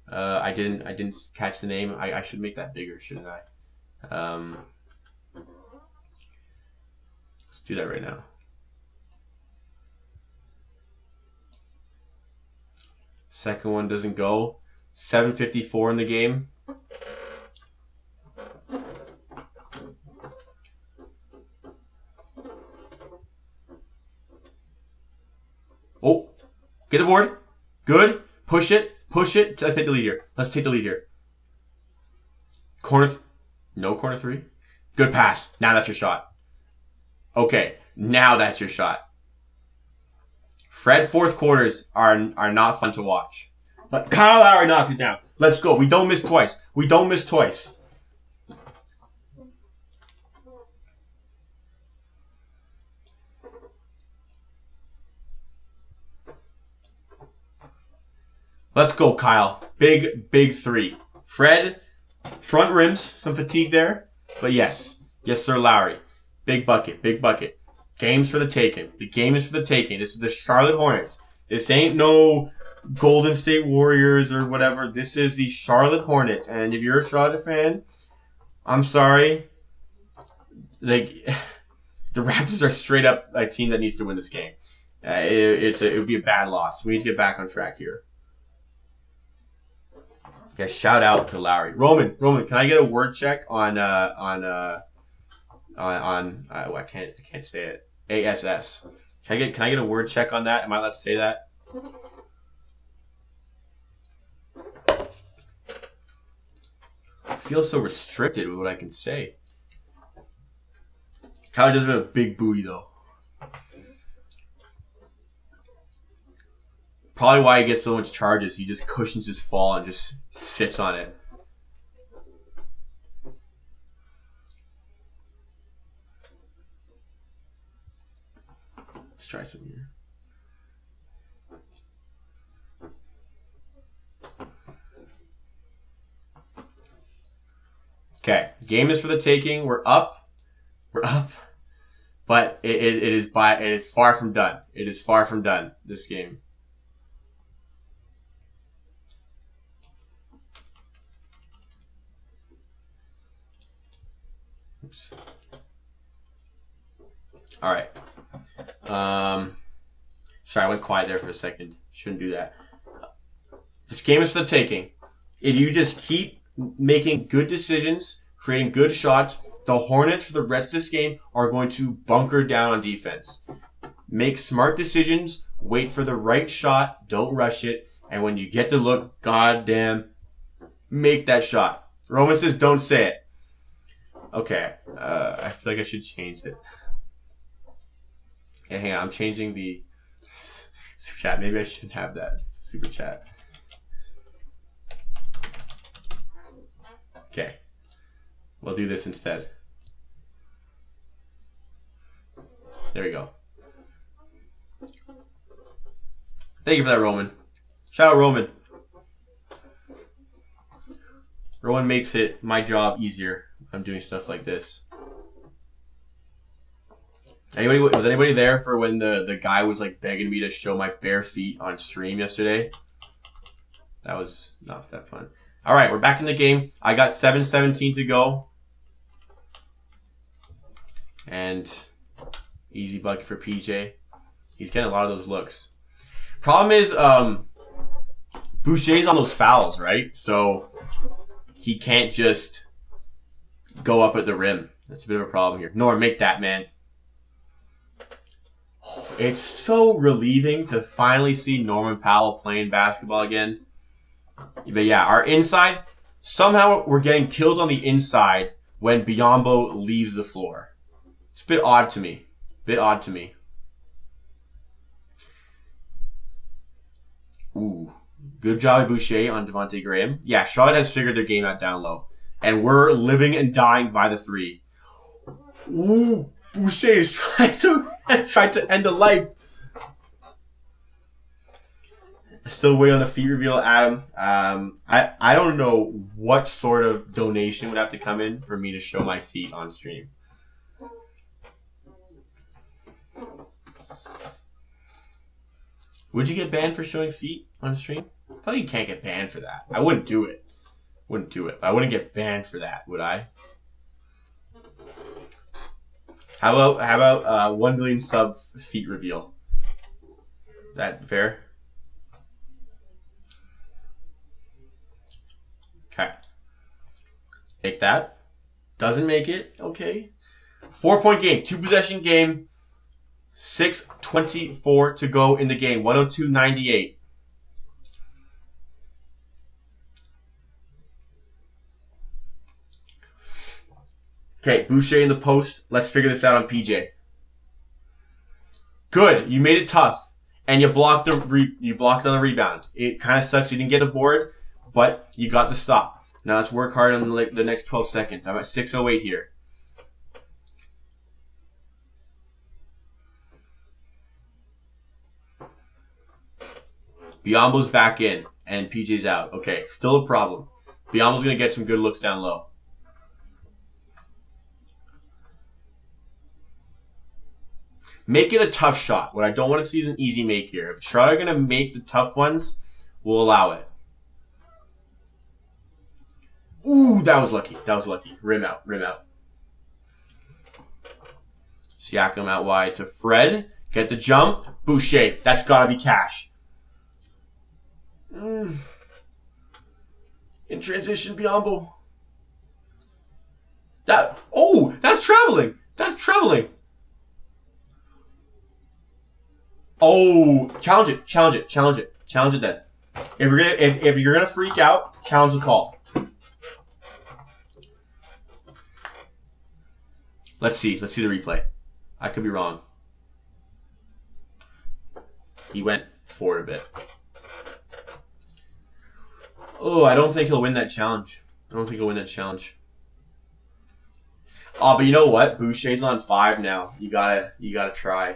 I didn't catch the name. I should make that bigger, shouldn't I? Let's do that right now. Second one doesn't go. 7:54 in the game. Oh, get the board. Good. Push it. Push it. Let's take the lead here. Let's take the lead here. Corner. No corner three. Good pass. Now that's your shot. Okay. Now that's your shot. Fred fourth quarters are not fun to watch. But Kyle Lowry knocked it down. Let's go. We don't miss twice. We don't miss twice. Let's go, Kyle. Big, big three. Fred, front rims, some fatigue there. But yes. Yes, sir, Lowry. Big bucket, big bucket. Game's for the taking. The game is for the taking. This is the Charlotte Hornets. This ain't no Golden State Warriors or whatever. This is the Charlotte Hornets. And if you're a Charlotte fan, I'm sorry. Like, the Raptors are straight up a team that needs to win this game. It would be a bad loss. We need to get back on track here. Yeah, shout out to Lowry. Roman, can I get a word check on I can't say it. ASS. Can I get a word check on that? Am I allowed to say that? I feel so restricted with what I can say. Kyler does have a big booty though. Probably why he gets so much charges. He just cushions his fall and just sits on it. Let's try some here. Okay, game is for the taking. We're up. But it is far from done. It is far from done, this game. Oops. All right. Sorry, I went quiet there for a second. Shouldn't do that. This game is for the taking. If you just keep making good decisions, creating good shots, the Hornets for the rest of this game are going to bunker down on defense. Make smart decisions. Wait for the right shot. Don't rush it. And when you get the look, goddamn, make that shot. Roman says, don't say it. Okay. I feel like I should change it. Okay, hang on. I'm changing the super chat. Maybe I shouldn't have that. It's a super chat. Okay. We'll do this instead. There we go. Thank you for that, Roman. Shout out, Roman. Roman makes it my job easier. I'm doing stuff like this. Was anybody there for when the guy was like begging me to show my bare feet on stream yesterday? That was not that fun. All right, we're back in the game. I got 7:17 to go. And easy bucket for PJ. He's getting a lot of those looks. Problem is, Boucher's on those fouls, right? So he can't just go up at the rim. That's a bit of a problem here. Norm, make that, man. It's so relieving to finally see Norman Powell playing basketball again. But yeah, our inside, somehow we're getting killed on the inside when Biyombo leaves the floor. It's a bit odd to me. Ooh. Good job, Boucher, on Devontae Graham. Yeah, Charlotte has figured their game out down low. And we're living and dying by the three. Ooh. Boucher is trying to end a life. Still waiting on the feet reveal, Adam. I don't know what sort of donation would have to come in for me to show my feet on stream. Would you get banned for showing feet on stream? I thought you can't get banned for that. I wouldn't do it. I wouldn't get banned for that, would I? How about 1 million sub feet reveal? That fair? Okay. Make that. Doesn't make it. Okay. 4-point game. 2-possession game. 6-12 1:24 to go in the game. 102-98. Okay, Boucher in the post. Let's figure this out on PJ. Good. You made it tough. And you blocked on the rebound. It kind of sucks you didn't get a board, but you got the stop. Now let's work hard on the next 12 seconds. I'm at 6:08 here. Biombo's back in, and PJ's out. Okay, still a problem. Biombo's going to get some good looks down low. Make it a tough shot. What I don't want to see is an easy make here. If Charlotte are going to make the tough ones, we'll allow it. Ooh, that was lucky. That was lucky. Rim out. Rim out. Siakam out wide to Fred. Get the jump. Boucher. That's got to be cash. In transition, Biombo. That's traveling. That's traveling. Oh, challenge it, challenge it, challenge it, challenge it then. If you're gonna freak out, challenge the call. Let's see the replay. I could be wrong. He went forward a bit. Oh, I don't think he'll win that challenge. Oh, but you know what? Boucher's on 5 now. You gotta try.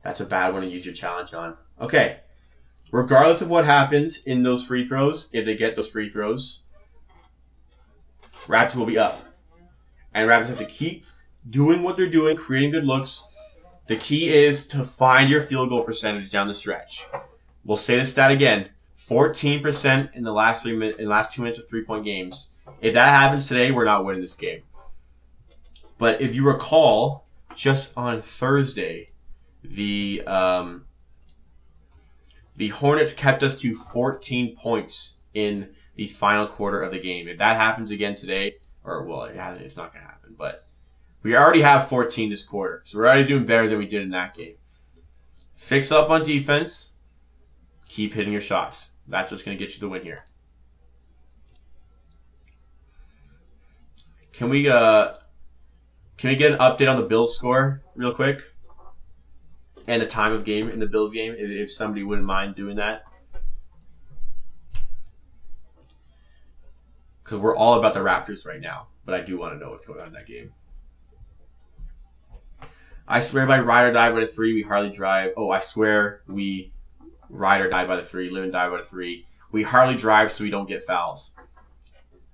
That's a bad one to use your challenge on. Okay. Regardless of what happens in those free throws, if they get those free throws, Raptors will be up. And Raptors have to keep doing what they're doing, creating good looks. The key is to find your field goal percentage down the stretch. We'll say this stat again. 14% in the last 2 minutes of 3-point games. If that happens today, we're not winning this game. But if you recall, just on Thursday, the Hornets kept us to 14 points in the final quarter of the game. If that happens again today, it's not going to happen, but we already have 14 this quarter, so we're already doing better than we did in that game. Fix up on defense. Keep hitting your shots. That's what's going to get you the win here. Can we get an update on the Bills score real quick? And the time of game in the Bills game, if somebody wouldn't mind doing that. Because we're all about the Raptors right now. But I do want to know what's going on in that game. I swear by ride or die by the 3, we hardly drive. Oh, I swear we ride or die by the 3, live and die by the 3. We hardly drive so we don't get fouls.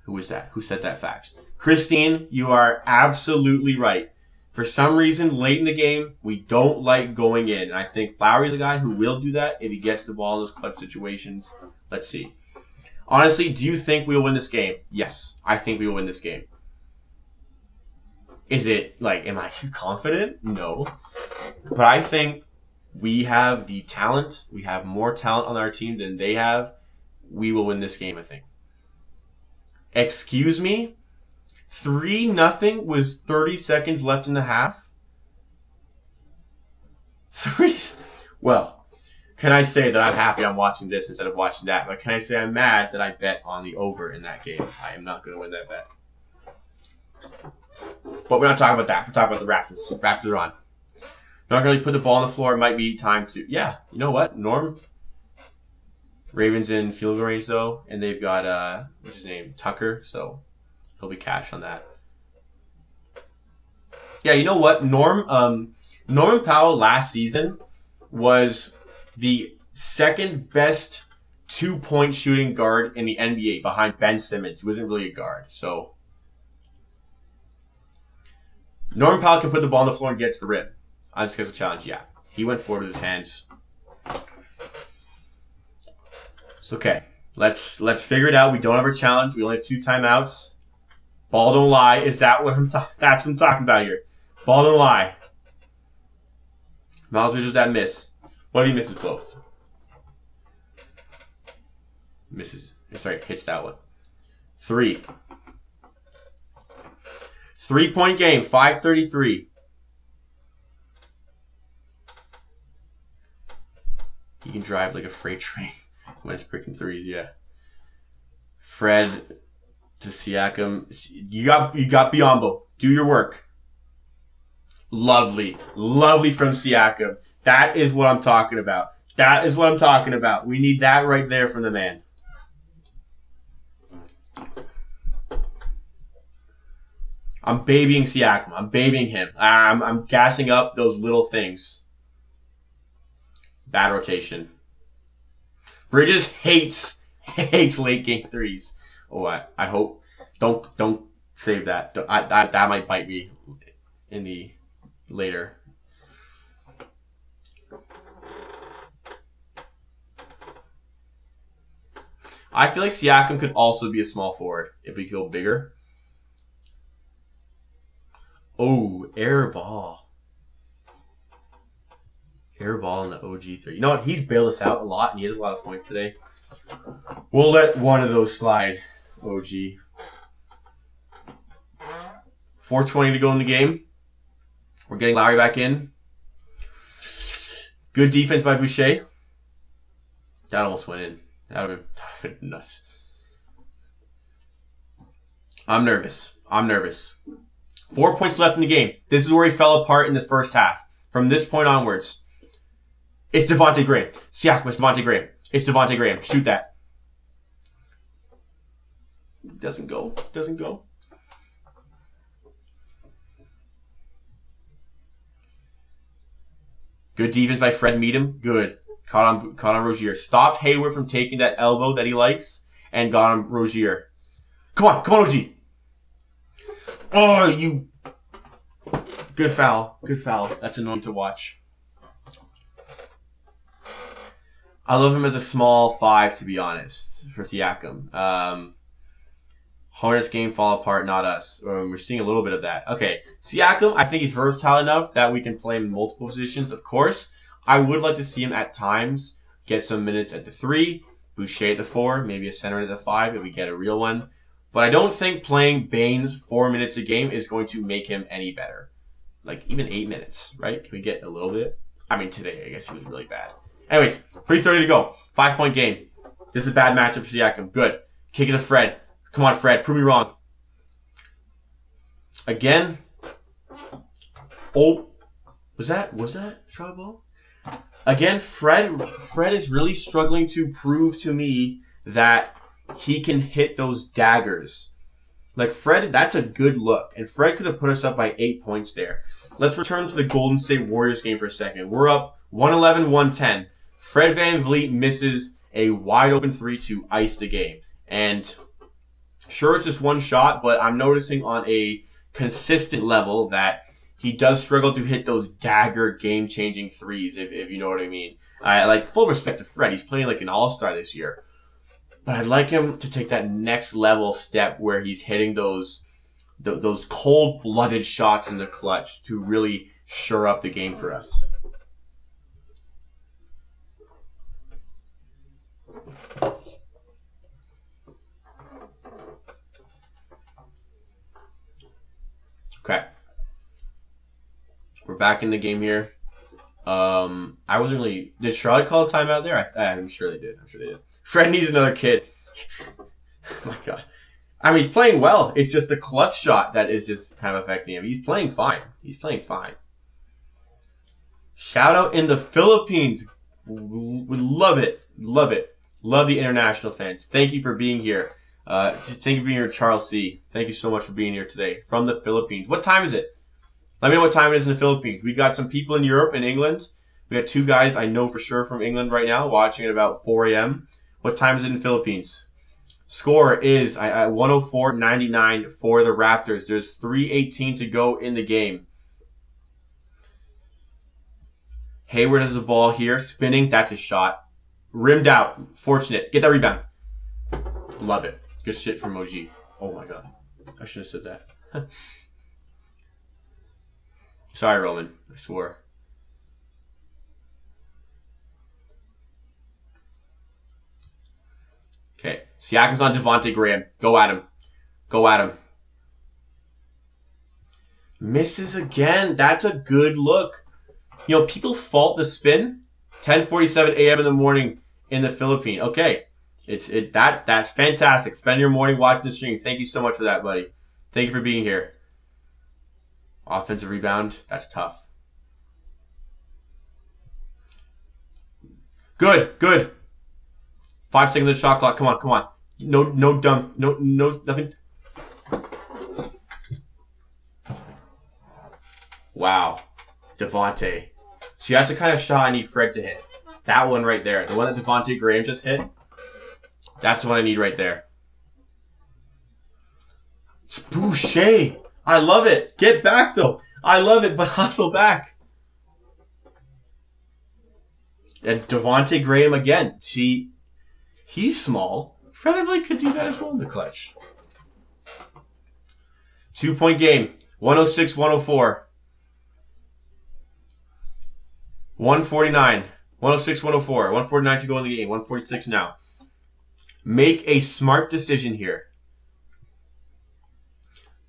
Who is that? Who said that facts? Christine, you are absolutely right. For some reason, late in the game, we don't like going in. And I think Lowry's the guy who will do that if he gets the ball in those clutch situations. Let's see. Honestly, do you think we'll win this game? Yes, I think we will win this game. Is it, am I confident? No. But I think we have the talent. We have more talent on our team than they have. We will win this game, I think. Excuse me? 3-0 with 30 seconds left in the half. Well, can I say that I'm happy I'm watching this instead of watching that? But can I say I'm mad that I bet on the over in that game? I am not going to win that bet. But we're not talking about that. We're talking about the Raptors. Raptors are on. Not really put the ball on the floor. It might be time to... Yeah, you know what? Norm. Ravens in field goal range, though. And they've got, what's his name? Tucker. So he'll be cash on that. Yeah, you know what? Norman Powell last season was the second best 2-point shooting guard in the NBA behind Ben Simmons, who wasn't really a guard. So Norman Powell can put the ball on the floor and get to the rim. Unscheduled challenge, yeah. He went forward with his hands. It's okay. Let's figure it out. We don't have a challenge. We only have 2 timeouts. Ball don't lie. Is that what that's what I'm talking about here? Ball don't lie. Miles Bridges, that miss. What if he misses both? Misses. Sorry, hits that one. 3. 3-point game. 5:33. He can drive like a freight train when it's breaking threes. Yeah. Fred to Siakam. You got Biyombo. Do your work. Lovely. Lovely from Siakam. That is what I'm talking about. That is what I'm talking about. We need that right there from the man. I'm babying Siakam. I'm babying him. I'm gassing up those little things. Bad rotation. Bridges hates late game threes. Oh, I hope. Don't save that. That might bite me in the later. I feel like Siakam could also be a small forward if we go bigger. Oh, air ball. Air ball in the OG3. You know what? He's bailed us out a lot, and he has a lot of points today. We'll let one of those slide, OG. 4:20 to go in the game. We're getting Lowry back in. Good defense by Boucher. That almost went in. That would have been nuts. I'm nervous. 4 points left in the game. This is where he fell apart in the first half. From this point onwards, it's Devontae Graham. Siakam, it's Devontae Graham. It's Devontae Graham. Shoot that. Doesn't go. Good defense by Fred Meadham. Good. Caught on Rozier. Stopped Hayward from taking that elbow that he likes and got on Rozier. Come on, OG. Oh, you. Good foul. That's annoying to watch. I love him as a small 5, to be honest, for Siakam. Hornets game fall apart, not us. We're seeing a little bit of that. Okay, Siakam, I think he's versatile enough that we can play him in multiple positions, of course. I would like to see him at times get some minutes at the 3, Boucher at the 4, maybe a center at the 5 if we get a real one. But I don't think playing Baines 4 minutes a game is going to make him any better. Like, even 8 minutes, right? Can we get a little bit? I mean, today, I guess he was really bad. Anyways, 3:30 to go. 5-point game. This is a bad matchup for Siakam. Good. Kick it to Fred. Come on, Fred. Prove me wrong. Again. Oh. Was that Charlotte ball? Again, Fred is really struggling to prove to me that he can hit those daggers. Like, Fred, that's a good look. And Fred could have put us up by 8 points there. Let's return to the Golden State Warriors game for a second. We're up 111-110. Fred VanVleet misses a wide-open 3 to ice the game. And sure, it's just one shot, but I'm noticing on a consistent level that he does struggle to hit those dagger game-changing threes, if you know what I mean. Like, full respect to Fred. He's playing like an all-star this year. But I'd like him to take that next level step where he's hitting those cold-blooded shots in the clutch to really shore up the game for us. Okay. We're back in the game here. I wasn't really... Did Charlotte call a timeout there? I'm sure they did. Fred needs another kid. Oh my God. I mean, he's playing well. It's just the clutch shot that is just kind of affecting him. He's playing fine. Shout out in the Philippines. We love it. Love the international fans. Thank you for being here. Thank you for being here, Charles C. Thank you so much for being here today from the Philippines. What time is it? Let me know what time it is in the Philippines. We got some people in Europe and England. We got 2 guys I know for sure from England right now watching at about 4 a.m. What time is it in the Philippines? Score is 104-99 for the Raptors. There's 3:18 to go in the game. Hayward has the ball here. Spinning. That's a shot. Rimmed out. Fortunate. Get that rebound. Love it. Good shit from OG. Oh my God. I should have said that. Sorry, Roman. I swore. Okay. Siakam's on Devontae Graham. Go at him. Misses again. That's a good look. You know, people fault the spin. 10:47 a.m. in the morning in the Philippines. Okay. That's fantastic. Spend your morning watching the stream. Thank you so much for that, buddy. Thank you for being here. Offensive rebound. That's tough. Good. 5 seconds of the shot clock. Come on. No dumb. No, nothing. Wow. Devontae. See, that's the kind of shot I need Fred to hit. That one right there. The one that Devontae Graham just hit. That's the one I need right there. It's Boucher. I love it. Get back, though. I love it, but hustle back. And Devontae Graham again. See, he's small. Fred could do that as well in the clutch. 2-point game. 106-104. 149. 106-104. 149 to go in the game. 146 now. Make a smart decision here.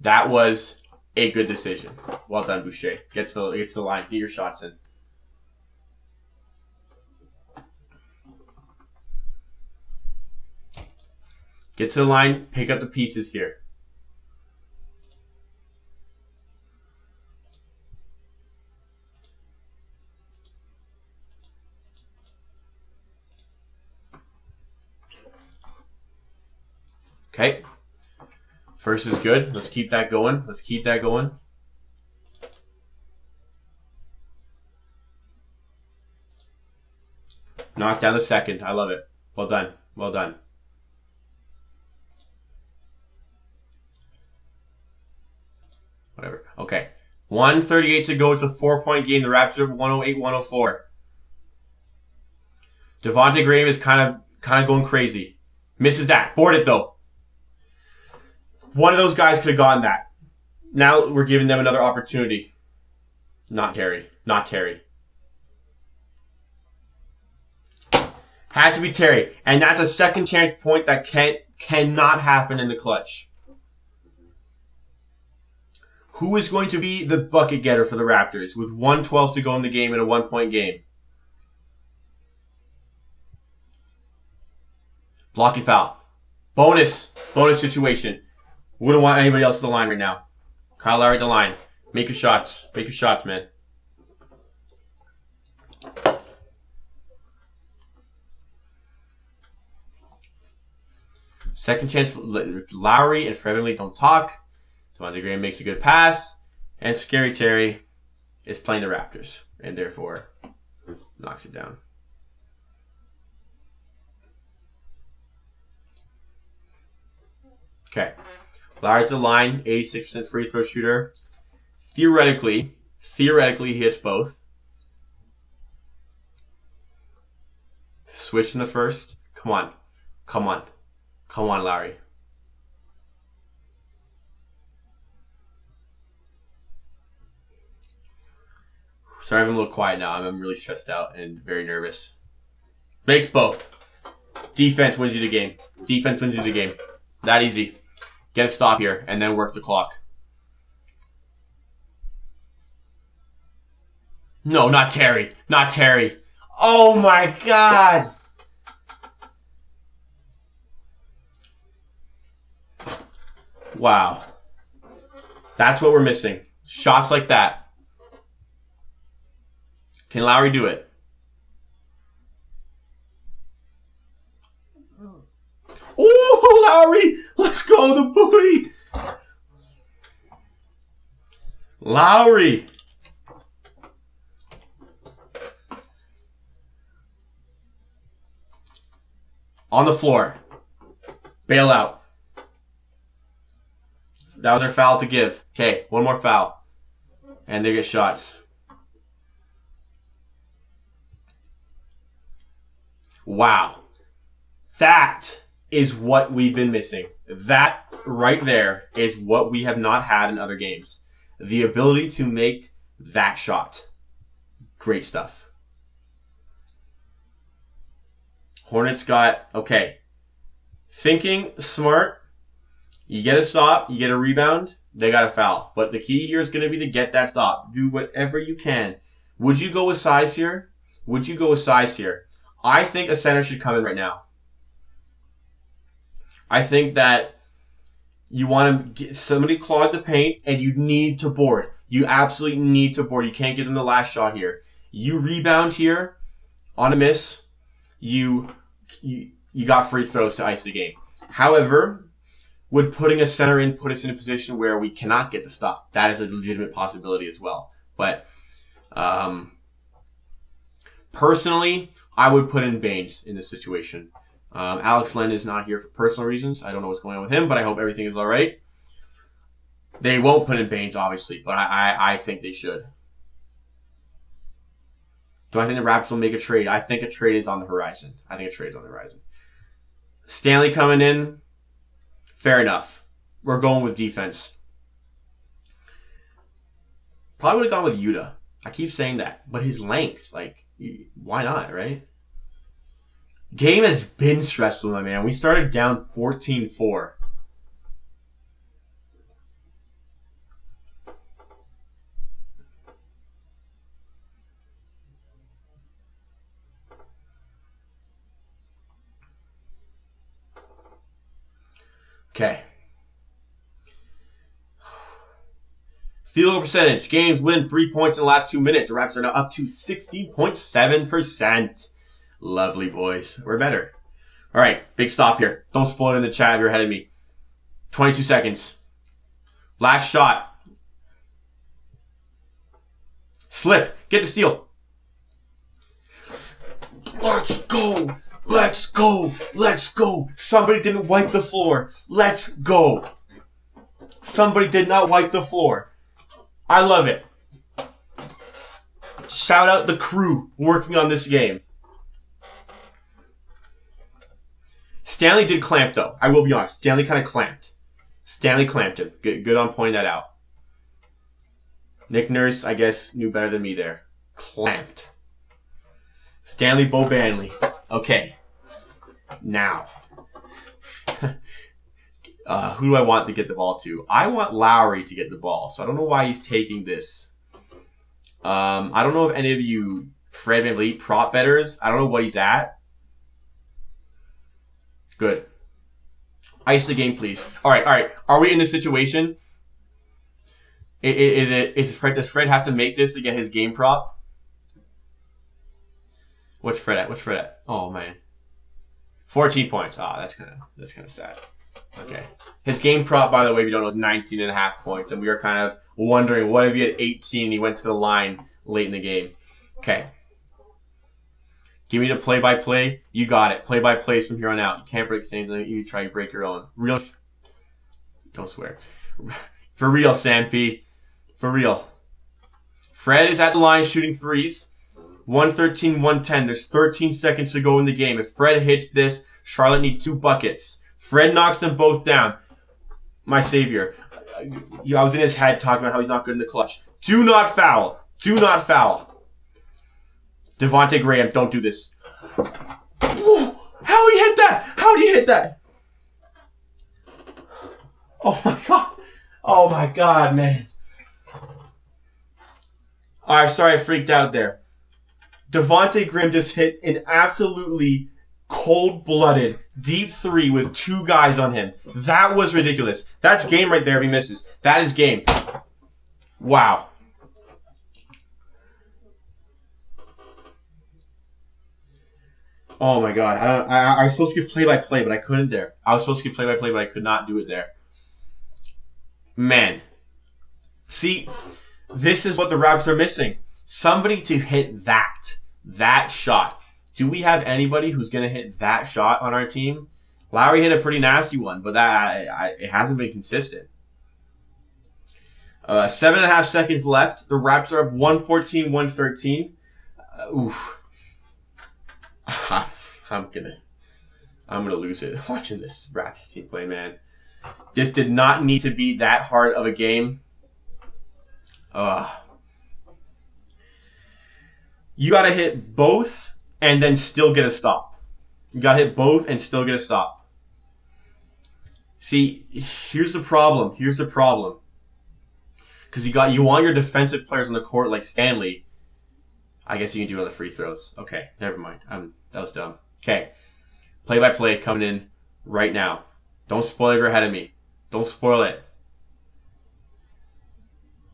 That was a good decision. Well done, Boucher. Get to the line. Get your shots in. Get to the line. Pick up the pieces here. Okay. First is good. Let's keep that going. Knock down the second. I love it. Well done. Whatever. Okay. 1:38 to go. It's a 4-point game. The Raptors are 108-104. Devontae Graham is kind of going crazy. Misses that. Board it, though. One of those guys could have gotten that. Now we're giving them another opportunity. Not Terry. Had to be Terry. And that's a second chance point that cannot happen in the clutch. Who is going to be the bucket getter for the Raptors with 1:12 to go in the game in a 1-point game? Blocking foul. Bonus situation. Wouldn't want anybody else to the line right now. Kyle Lowry at the line. Make your shots, man. Second chance. Lowry and Fred VanVleet don't talk. Devontae Graham makes a good pass. And Scary Terry is playing the Raptors. And therefore, knocks it down. Okay. Lowry's the line, 86% free throw shooter. Theoretically, he hits both. Switch in the first. Come on, Lowry. Sorry, I'm a little quiet now. I'm really stressed out and very nervous. Makes both. Defense wins you the game. That easy. Get a stop here, and then work the clock. No, not Terry. Oh, my God. Wow. That's what we're missing. Shots like that. Can Lowry do it? Oh, Lowry! Let's go, the booty! Lowry! On the floor. Bail out. That was their foul to give. Okay, one more foul. And they get shots. Wow. That is what we've been missing. That right there is what we have not had in other games. The ability to make that shot. Great stuff. Hornets got, okay. Thinking smart. You get a stop, you get a rebound, they got a foul. But the key here is going to be to get that stop. Do whatever you can. Would you go with size here? Would you go with size here? I think a center should come in right now. I think that you want to get somebody clog the paint, and you need to board. You absolutely need to board. You can't get in the last shot here. You rebound here on a miss. You got free throws to ice the game. However, would putting a center in put us in a position where we cannot get the stop? That is a legitimate possibility as well. But personally, I would put in Baines in this situation. Alex Len is not here for personal reasons. I don't know what's going on with him, but I hope everything is all right. They won't put in Baines, obviously, but I think they should. Do I think the Raptors will make a trade? I think a trade is on the horizon. Stanley coming in, fair enough. We're going with defense. Probably would have gone with Yuta. I keep saying that, but his length, like, why not, right? Game has been stressful, my man. We started down 14-4. Okay. Field goal percentage. Games win 3 points in the last 2 minutes. The Raptors are now up to 60.7%. Lovely, boys. We're better. All right, big stop here. Don't spoil it in the chat if you're ahead of me. 22 seconds. Last shot. Slip. Get the steal. Let's go. Let's go. Let's go. Somebody didn't wipe the floor. Let's go. Somebody did not wipe the floor. I love it. Shout out the crew working on this game. Stanley did clamp, though. I will be honest. Stanley kind of clamped. Stanley clamped him. Good on pointing that out. Nick Nurse, I guess, knew better than me there. Clamped. Stanley Bobanley. Okay. Now. Who do I want to get the ball to? I want Lowry to get the ball, so I don't know why he's taking this. I don't know if any of you Fred VanVleet prop bettors. I don't know what he's at. Good. Ice the game, please. All right. Are we in this situation? Does Fred have to make this to get his game prop? What's Fred at? Oh man. 14 points. That's kind of sad. Okay. His game prop, by the way, if you don't know, is 19.5 points, and we were kind of wondering what if he had 18 and he went to the line late in the game. Okay. Give me the play-by-play. You got it. Play-by-plays from here on out. You can't break stains. You try to break your own. Real. Don't swear. For real, Sam P. For real. Fred is at the line shooting threes. 113, 110. There's 13 seconds to go in the game. If Fred hits this, Charlotte need 2 buckets. Fred knocks them both down. My savior. I was in his head talking about how he's not good in the clutch. Do not foul. Do not foul. Devontae Graham, don't do this. Whoa, how did he hit that? How did he hit that? Oh my god. Oh my god, man. Alright, sorry I freaked out there. Devontae Graham just hit an absolutely cold-blooded deep 3 with 2 guys on him. That was ridiculous. That's game right there if he misses. That is game. Wow. Oh my god. I was supposed to give play-by-play, but I couldn't there. I was supposed to give play-by-play, but I could not do it there. Man. See, this is what the Raptors are missing. Somebody to hit that shot. Do we have anybody who's going to hit that shot on our team? Lowry hit a pretty nasty one, but it hasn't been consistent. 7.5 seconds left. The Raptors are up 114, 113. Oof. I'm gonna lose it watching this Raptors team play, man. This did not need to be that hard of a game. You gotta hit both and then still get a stop. You gotta hit both and still get a stop. See, here's the problem. Because you want your defensive players on the court like Stanley. I guess you can do it on the free throws. Okay, never mind. That was dumb. Okay. Play-by-play coming in right now. Don't spoil it if you're ahead of me. Don't spoil it.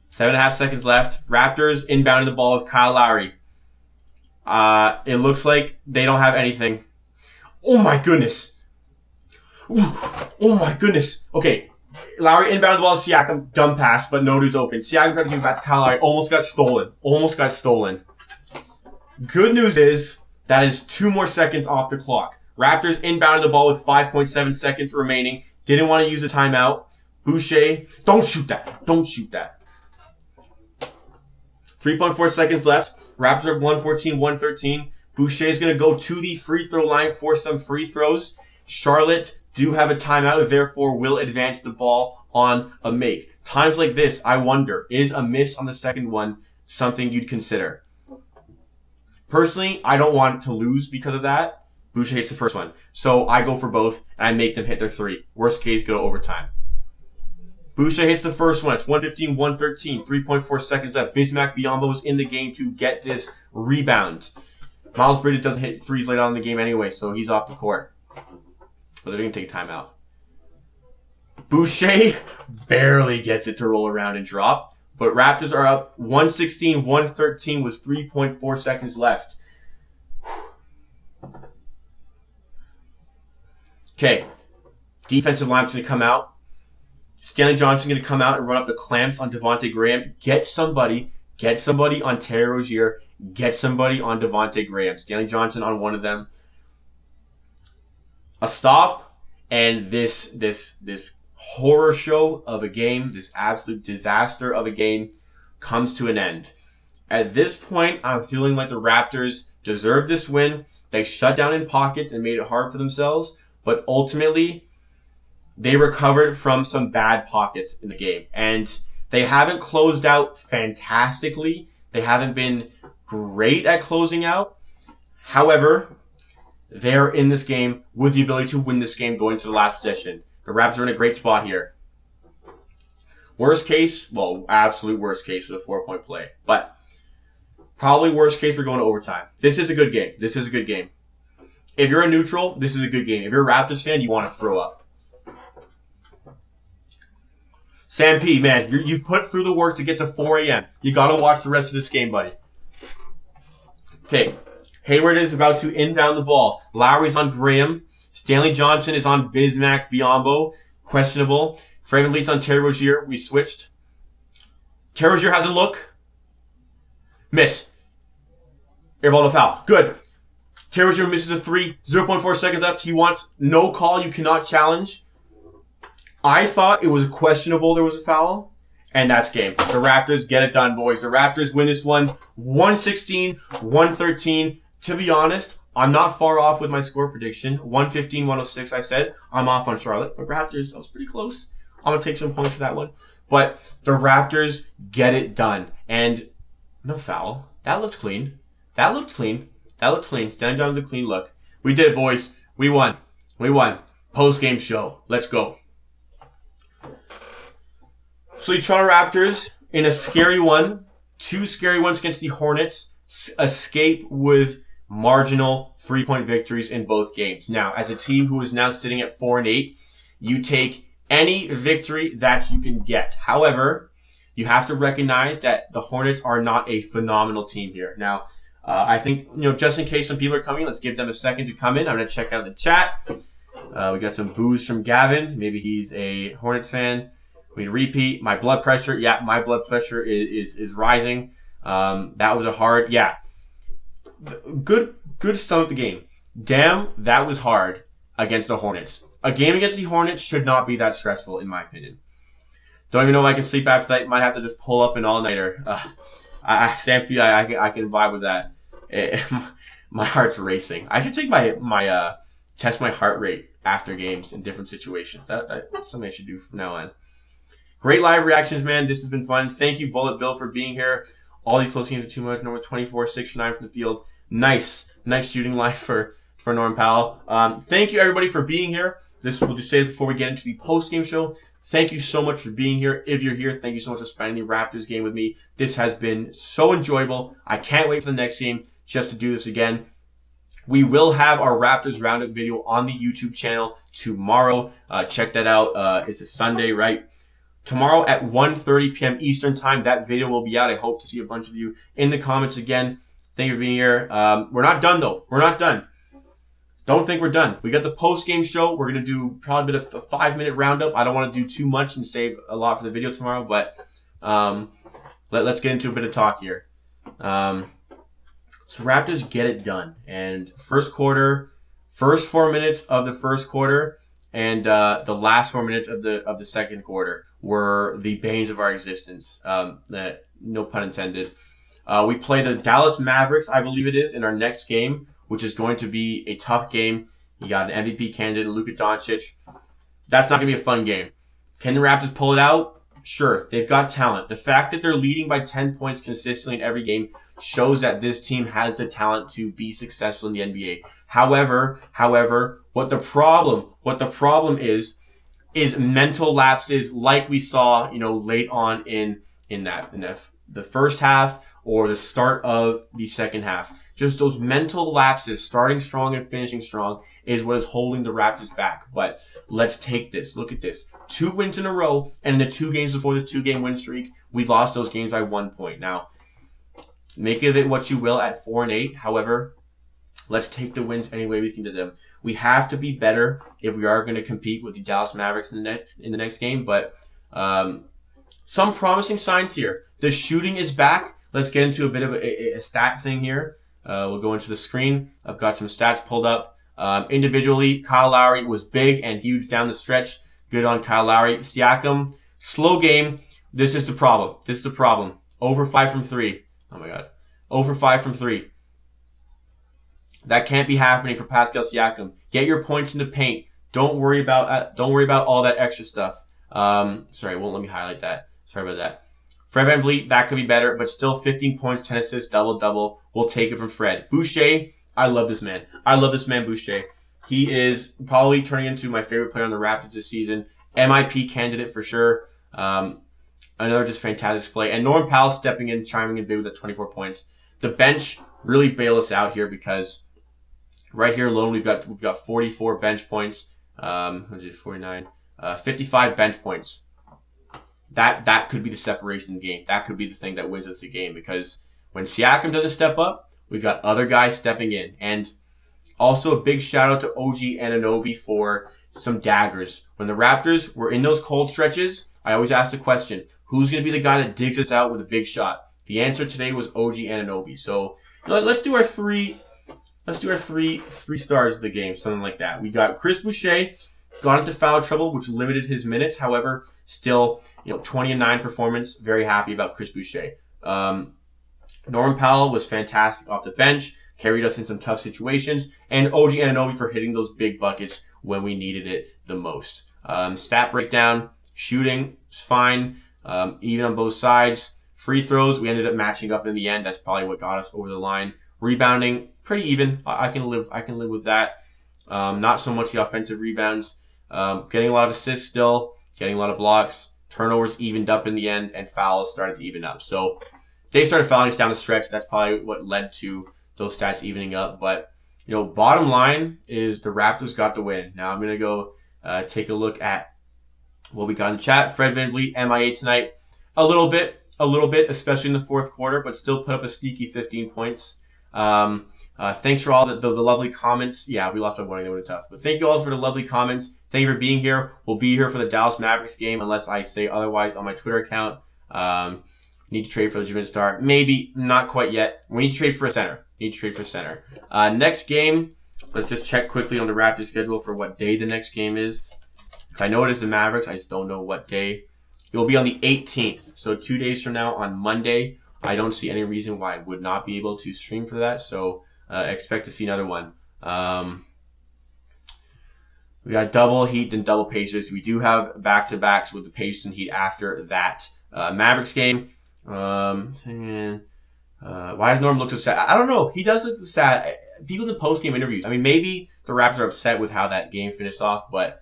7.5 seconds left. Raptors inbounding the ball with Kyle Lowry. It looks like they don't have anything. Oh my goodness. Ooh, oh my goodness. Okay. Lowry inbounded the ball to Siakam. Dumb pass, but nobody's open. Siakam tried to give it back to Kyle Lowry. Almost got stolen. Almost got stolen. Good news is that is 2 more seconds off the clock. Raptors inbounded the ball with 5.7 seconds remaining. Didn't want to use a timeout. Boucher. Don't shoot that. Don't shoot that. 3.4 seconds left. Raptors are 114-113. Boucher is going to go to the free throw line for some free throws. Charlotte do have a timeout, therefore will advance the ball on a make. Times like this, I wonder, is a miss on the second one something you'd consider? Personally, I don't want to lose because of that. Boucher hits the first one. So I go for both, and I make them hit their 3. Worst case, go to overtime. Boucher hits the first one. It's 115-113. 3.4 seconds left. Bismack Biyombo is in the game to get this rebound. Miles Bridges doesn't hit threes late on in the game anyway, so he's off the court. But they're going to take a timeout. Boucher barely gets it to roll around and drop. But Raptors are up 116-113 with 3.4 seconds left. Okay. Defensive line's going to come out. Stanley Johnson going to come out and run up the clamps on Devontae Graham. Get somebody on Terry Rozier. Get somebody on Devontae Graham. Stanley Johnson on one of them. A stop, and this horror show of a game, this absolute disaster of a game, comes to an end. At this point, I'm feeling like the Raptors deserved this win. They shut down in pockets and made it hard for themselves, but ultimately, they recovered from some bad pockets in the game. And they haven't closed out fantastically. They haven't been great at closing out. However, they're in this game with the ability to win this game going to the last possession. The Raptors are in a great spot here. Worst case, well, absolute worst case is a 4-point play. But probably worst case, we're going to overtime. This is a good game. This is a good game. If you're a neutral, this is a good game. If you're a Raptors fan, you want to throw up. Sam P, man, you've put through the work to get to 4 a.m. You got to watch the rest of this game, buddy. Okay, Hayward is about to inbound the ball. Lowry's on Graham. Stanley Johnson is on Bismack Biyombo. Questionable. Fraven Leeds on Terry Rozier. We switched. Terry Rozier has a look. Miss. Airball to foul. Good. Terry Rozier misses a 3. 0.4 seconds left. He wants no call. You cannot challenge. I thought it was questionable there was a foul. And that's game. The Raptors get it done, boys. The Raptors win this one 116-113. To be honest, I'm not far off with my score prediction. 115-106, I said. I'm off on Charlotte. But Raptors, that was pretty close. I'm going to take some points for that one. But the Raptors get it done. And no foul. That looked clean. That looked clean. That looked clean. Stanley Johnson with a clean look. We did it, boys. We won. We won. Post-game show. Let's go. So the Toronto Raptors, in a scary one, 2 scary ones against the Hornets, escape with marginal 3-point victories in both games. Now, as a team who is now sitting at 4-8, you take any victory that you can get. However, you have to recognize that the Hornets are not a phenomenal team here. Now, I think, just in case some people are coming, let's give them a second to come in. I'm going to check out the chat. We got some boos from Gavin. Maybe he's a Hornets fan. We repeat. My blood pressure. Yeah, my blood pressure is rising. That was a hard. Yeah. Good start of the game. Damn, that was hard against the Hornets. A game against the Hornets should not be that stressful, in my opinion. Don't even know if I can sleep after that. Might have to just pull up an all-nighter. I can vibe with that. My heart's racing. I should take my test my heart rate after games in different situations. That's something I should do from now on. Great live reactions, man. This has been fun. Thank you, Bullet Bill, for being here. All these close games are too much. Number 24, 6 for 9 from the field. Nice shooting line for Norm Powell. Thank you, everybody, for being here. We'll just say this before we get into the post-game show. Thank you so much for being here. If you're here, thank you so much for spending the Raptors game with me. This has been so enjoyable. I can't wait for the next game just to do this again. We will have our Raptors Roundup video on the YouTube channel tomorrow. Check that out. It's a Sunday, right? Tomorrow at 1:30 p.m. Eastern Time, that video will be out. I hope to see a bunch of you in the comments again. Thank you for being here. We're not done, though. We're not done. Don't think we're done. We got the post-game show. We're going to do probably a bit of a 5-minute roundup. I don't want to do too much and save a lot for the video tomorrow, but let's get into a bit of talk here. So Raptors get it done. And first 4 minutes of the first quarter and the last 4 minutes of the second quarter were the banes of our existence. No pun intended. We play the Dallas Mavericks, I believe it is, in our next game, which is going to be a tough game. You got an MVP candidate, Luka Doncic. That's not going to be a fun game. Can the Raptors pull it out? Sure. They've got talent. The fact that they're leading by 10 points consistently in every game shows that this team has the talent to be successful in the NBA. However, what the problem is mental lapses like we saw, late on in the first half or the start of the second half. Just those mental lapses, starting strong and finishing strong, is what is holding the Raptors back. But let's take this. Look at this. 2 wins in a row, and in the 2 games before this 2-game win streak, we lost those games by 1 point. Now, make of it what you will at 4-8. However, let's take the wins any way we can do them. We have to be better if we are going to compete with the Dallas Mavericks in the next game. But some promising signs here. The shooting is back. Let's get into a bit of a stat thing here. We'll go into the screen. I've got some stats pulled up. Individually, Kyle Lowry was big and huge down the stretch. Good on Kyle Lowry. Siakam, slow game. This is the problem. Over 5 from 3. Oh my God. Over 5 from 3. That can't be happening for Pascal Siakam. Get your points in the paint. Don't worry about all that extra stuff. Sorry, it won't let me highlight that. Sorry about that. Fred VanVleet, that could be better, but still 15 points, 10 assists, double-double. We'll take it from Fred. Boucher, I love this man. Boucher. He is probably turning into my favorite player on the Raptors this season. MIP candidate for sure. Another just fantastic display. And Norman Powell stepping in, chiming in big with that 24 points. The bench really bail us out here because right here alone we've got 44 bench points. 49. 55 bench points. That could be the separation in the game. That could be the thing that wins us the game because when Siakam doesn't step up, we've got other guys stepping in. And also a big shout out to OG Anunoby for some daggers. When the Raptors were in those cold stretches, I always ask the question, who's going to be the guy that digs us out with a big shot? The answer today was OG Anunoby. So let's do our three stars of the game, something like that. We got Chris Boucher. Got into foul trouble, which limited his minutes. However, still, 20-9 performance. Very happy about Chris Boucher. Norman Powell was fantastic off the bench. Carried us in some tough situations. And OG Anunoby for hitting those big buckets when we needed it the most. Stat breakdown. Shooting is fine. Even on both sides. Free throws, we ended up matching up in the end. That's probably what got us over the line. Rebounding, pretty even. I can live with that. Not so much the offensive rebounds. Getting a lot of assists still, getting a lot of blocks. Turnovers evened up in the end, and fouls started to even up. So they started fouling us down the stretch. That's probably what led to those stats evening up. But, bottom line is the Raptors got the win. Now I'm going to go take a look at what we got in chat. Fred VanVleet, MIA tonight. A little bit, especially in the fourth quarter, but still put up a sneaky 15 points. Thanks for all the lovely comments. Yeah, we lost by 1. They were tough. But thank you all for the lovely comments. Thank you for being here. We'll be here for the Dallas Mavericks game unless I say otherwise on my Twitter account. Need to trade for a legitimate star. Maybe, not quite yet. We need to trade for a center. Next game, let's just check quickly on the Raptors schedule for what day the next game is. I know it is the Mavericks. I just don't know what day. It will be on the 18th. So 2 days from now on Monday. I don't see any reason why I would not be able to stream for that. So expect to see another one. We got double Heat and double Pacers. We do have back-to-backs with the Pacers and Heat after that Mavericks game. Why does Norm look so sad? I don't know. He does look sad. People in the post-game interviews. I mean, maybe the Raptors are upset with how that game finished off, but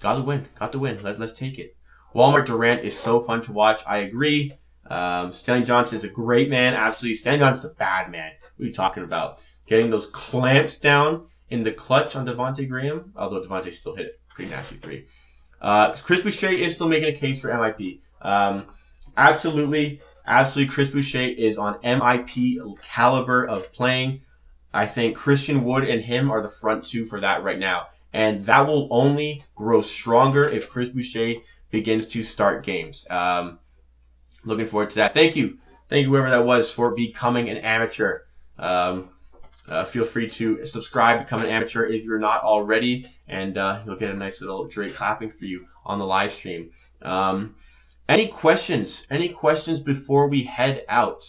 Got the win. Got the win. Let's take it. Walmart Durant is so fun to watch. I agree. Stanley Johnson is a great man. Absolutely. Stanley Johnson's a bad man. What are you talking about? Getting those clamps down in the clutch on Devontae Graham. Although Devontae still hit it. Pretty nasty three. Chris Boucher is still making a case for MIP. Absolutely. Chris Boucher is on MIP caliber of playing. I think Christian Wood and him are the front two for that right now. And that will only grow stronger if Chris Boucher begins to start games. Looking forward to that. Thank you, whoever that was, for becoming an amateur. Feel free to subscribe, become an amateur if you're not already, and you'll get a nice little Drake clapping for you on the live stream. Any questions? Any questions before we head out?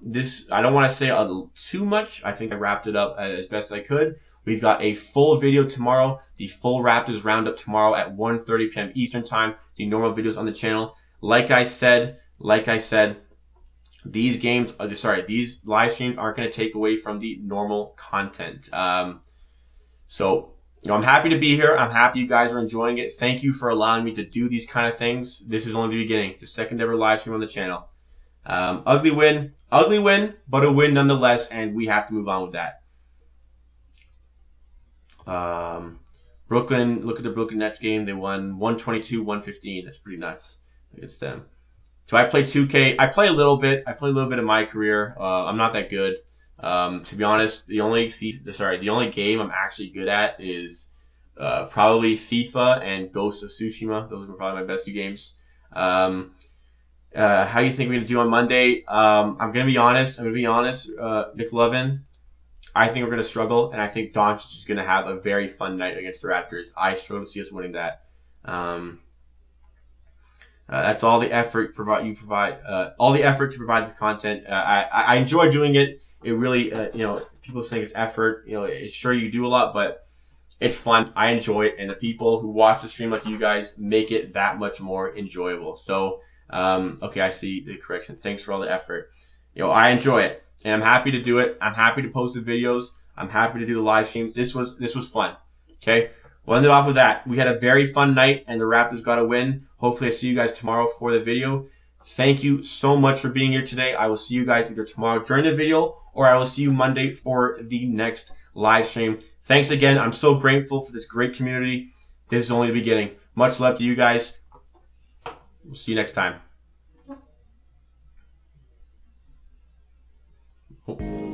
This, I don't want to say too much. I think I wrapped it up as best I could. We've got a full video tomorrow, the full Raptors roundup tomorrow at 1:30 p.m. Eastern time. The normal videos on the channel. Like I said, these live streams aren't going to take away from the normal content. So, I'm happy to be here. I'm happy you guys are enjoying it. Thank you for allowing me to do these kind of things. This is only the beginning. The second ever live stream on the channel. Ugly win, but a win nonetheless, and we have to move on with that. Brooklyn, look at the Brooklyn Nets game. They won 122-115. That's pretty nuts against them. Do I play 2K? I play a little bit. I play a little bit in my career. I'm not that good. To be honest, the only game I'm actually good at is probably FIFA and Ghost of Tsushima. Those are probably my best two games. How do you think we're gonna do on Monday? I'm gonna be honest. Nick Lovin, I think we're gonna struggle, and I think Doncic is gonna have a very fun night against the Raptors. I struggle to see us winning that. That's all the effort all the effort to provide this content. I enjoy doing it. It really, people think it's effort. It's sure you do a lot, but it's fun. I enjoy it, and the people who watch the stream like you guys make it that much more enjoyable. So, okay, I see the correction. Thanks for all the effort. I enjoy it, and I'm happy to do it. I'm happy to post the videos. I'm happy to do the live streams. This was fun. Okay, we'll end it off with that. We had a very fun night, and the Raptors got a win. Hopefully, I see you guys tomorrow for the video. Thank you so much for being here today. I will see you guys either tomorrow during the video, or I will see you Monday for the next live stream. Thanks again. I'm so grateful for this great community. This is only the beginning. Much love to you guys. We'll see you next time. Oh.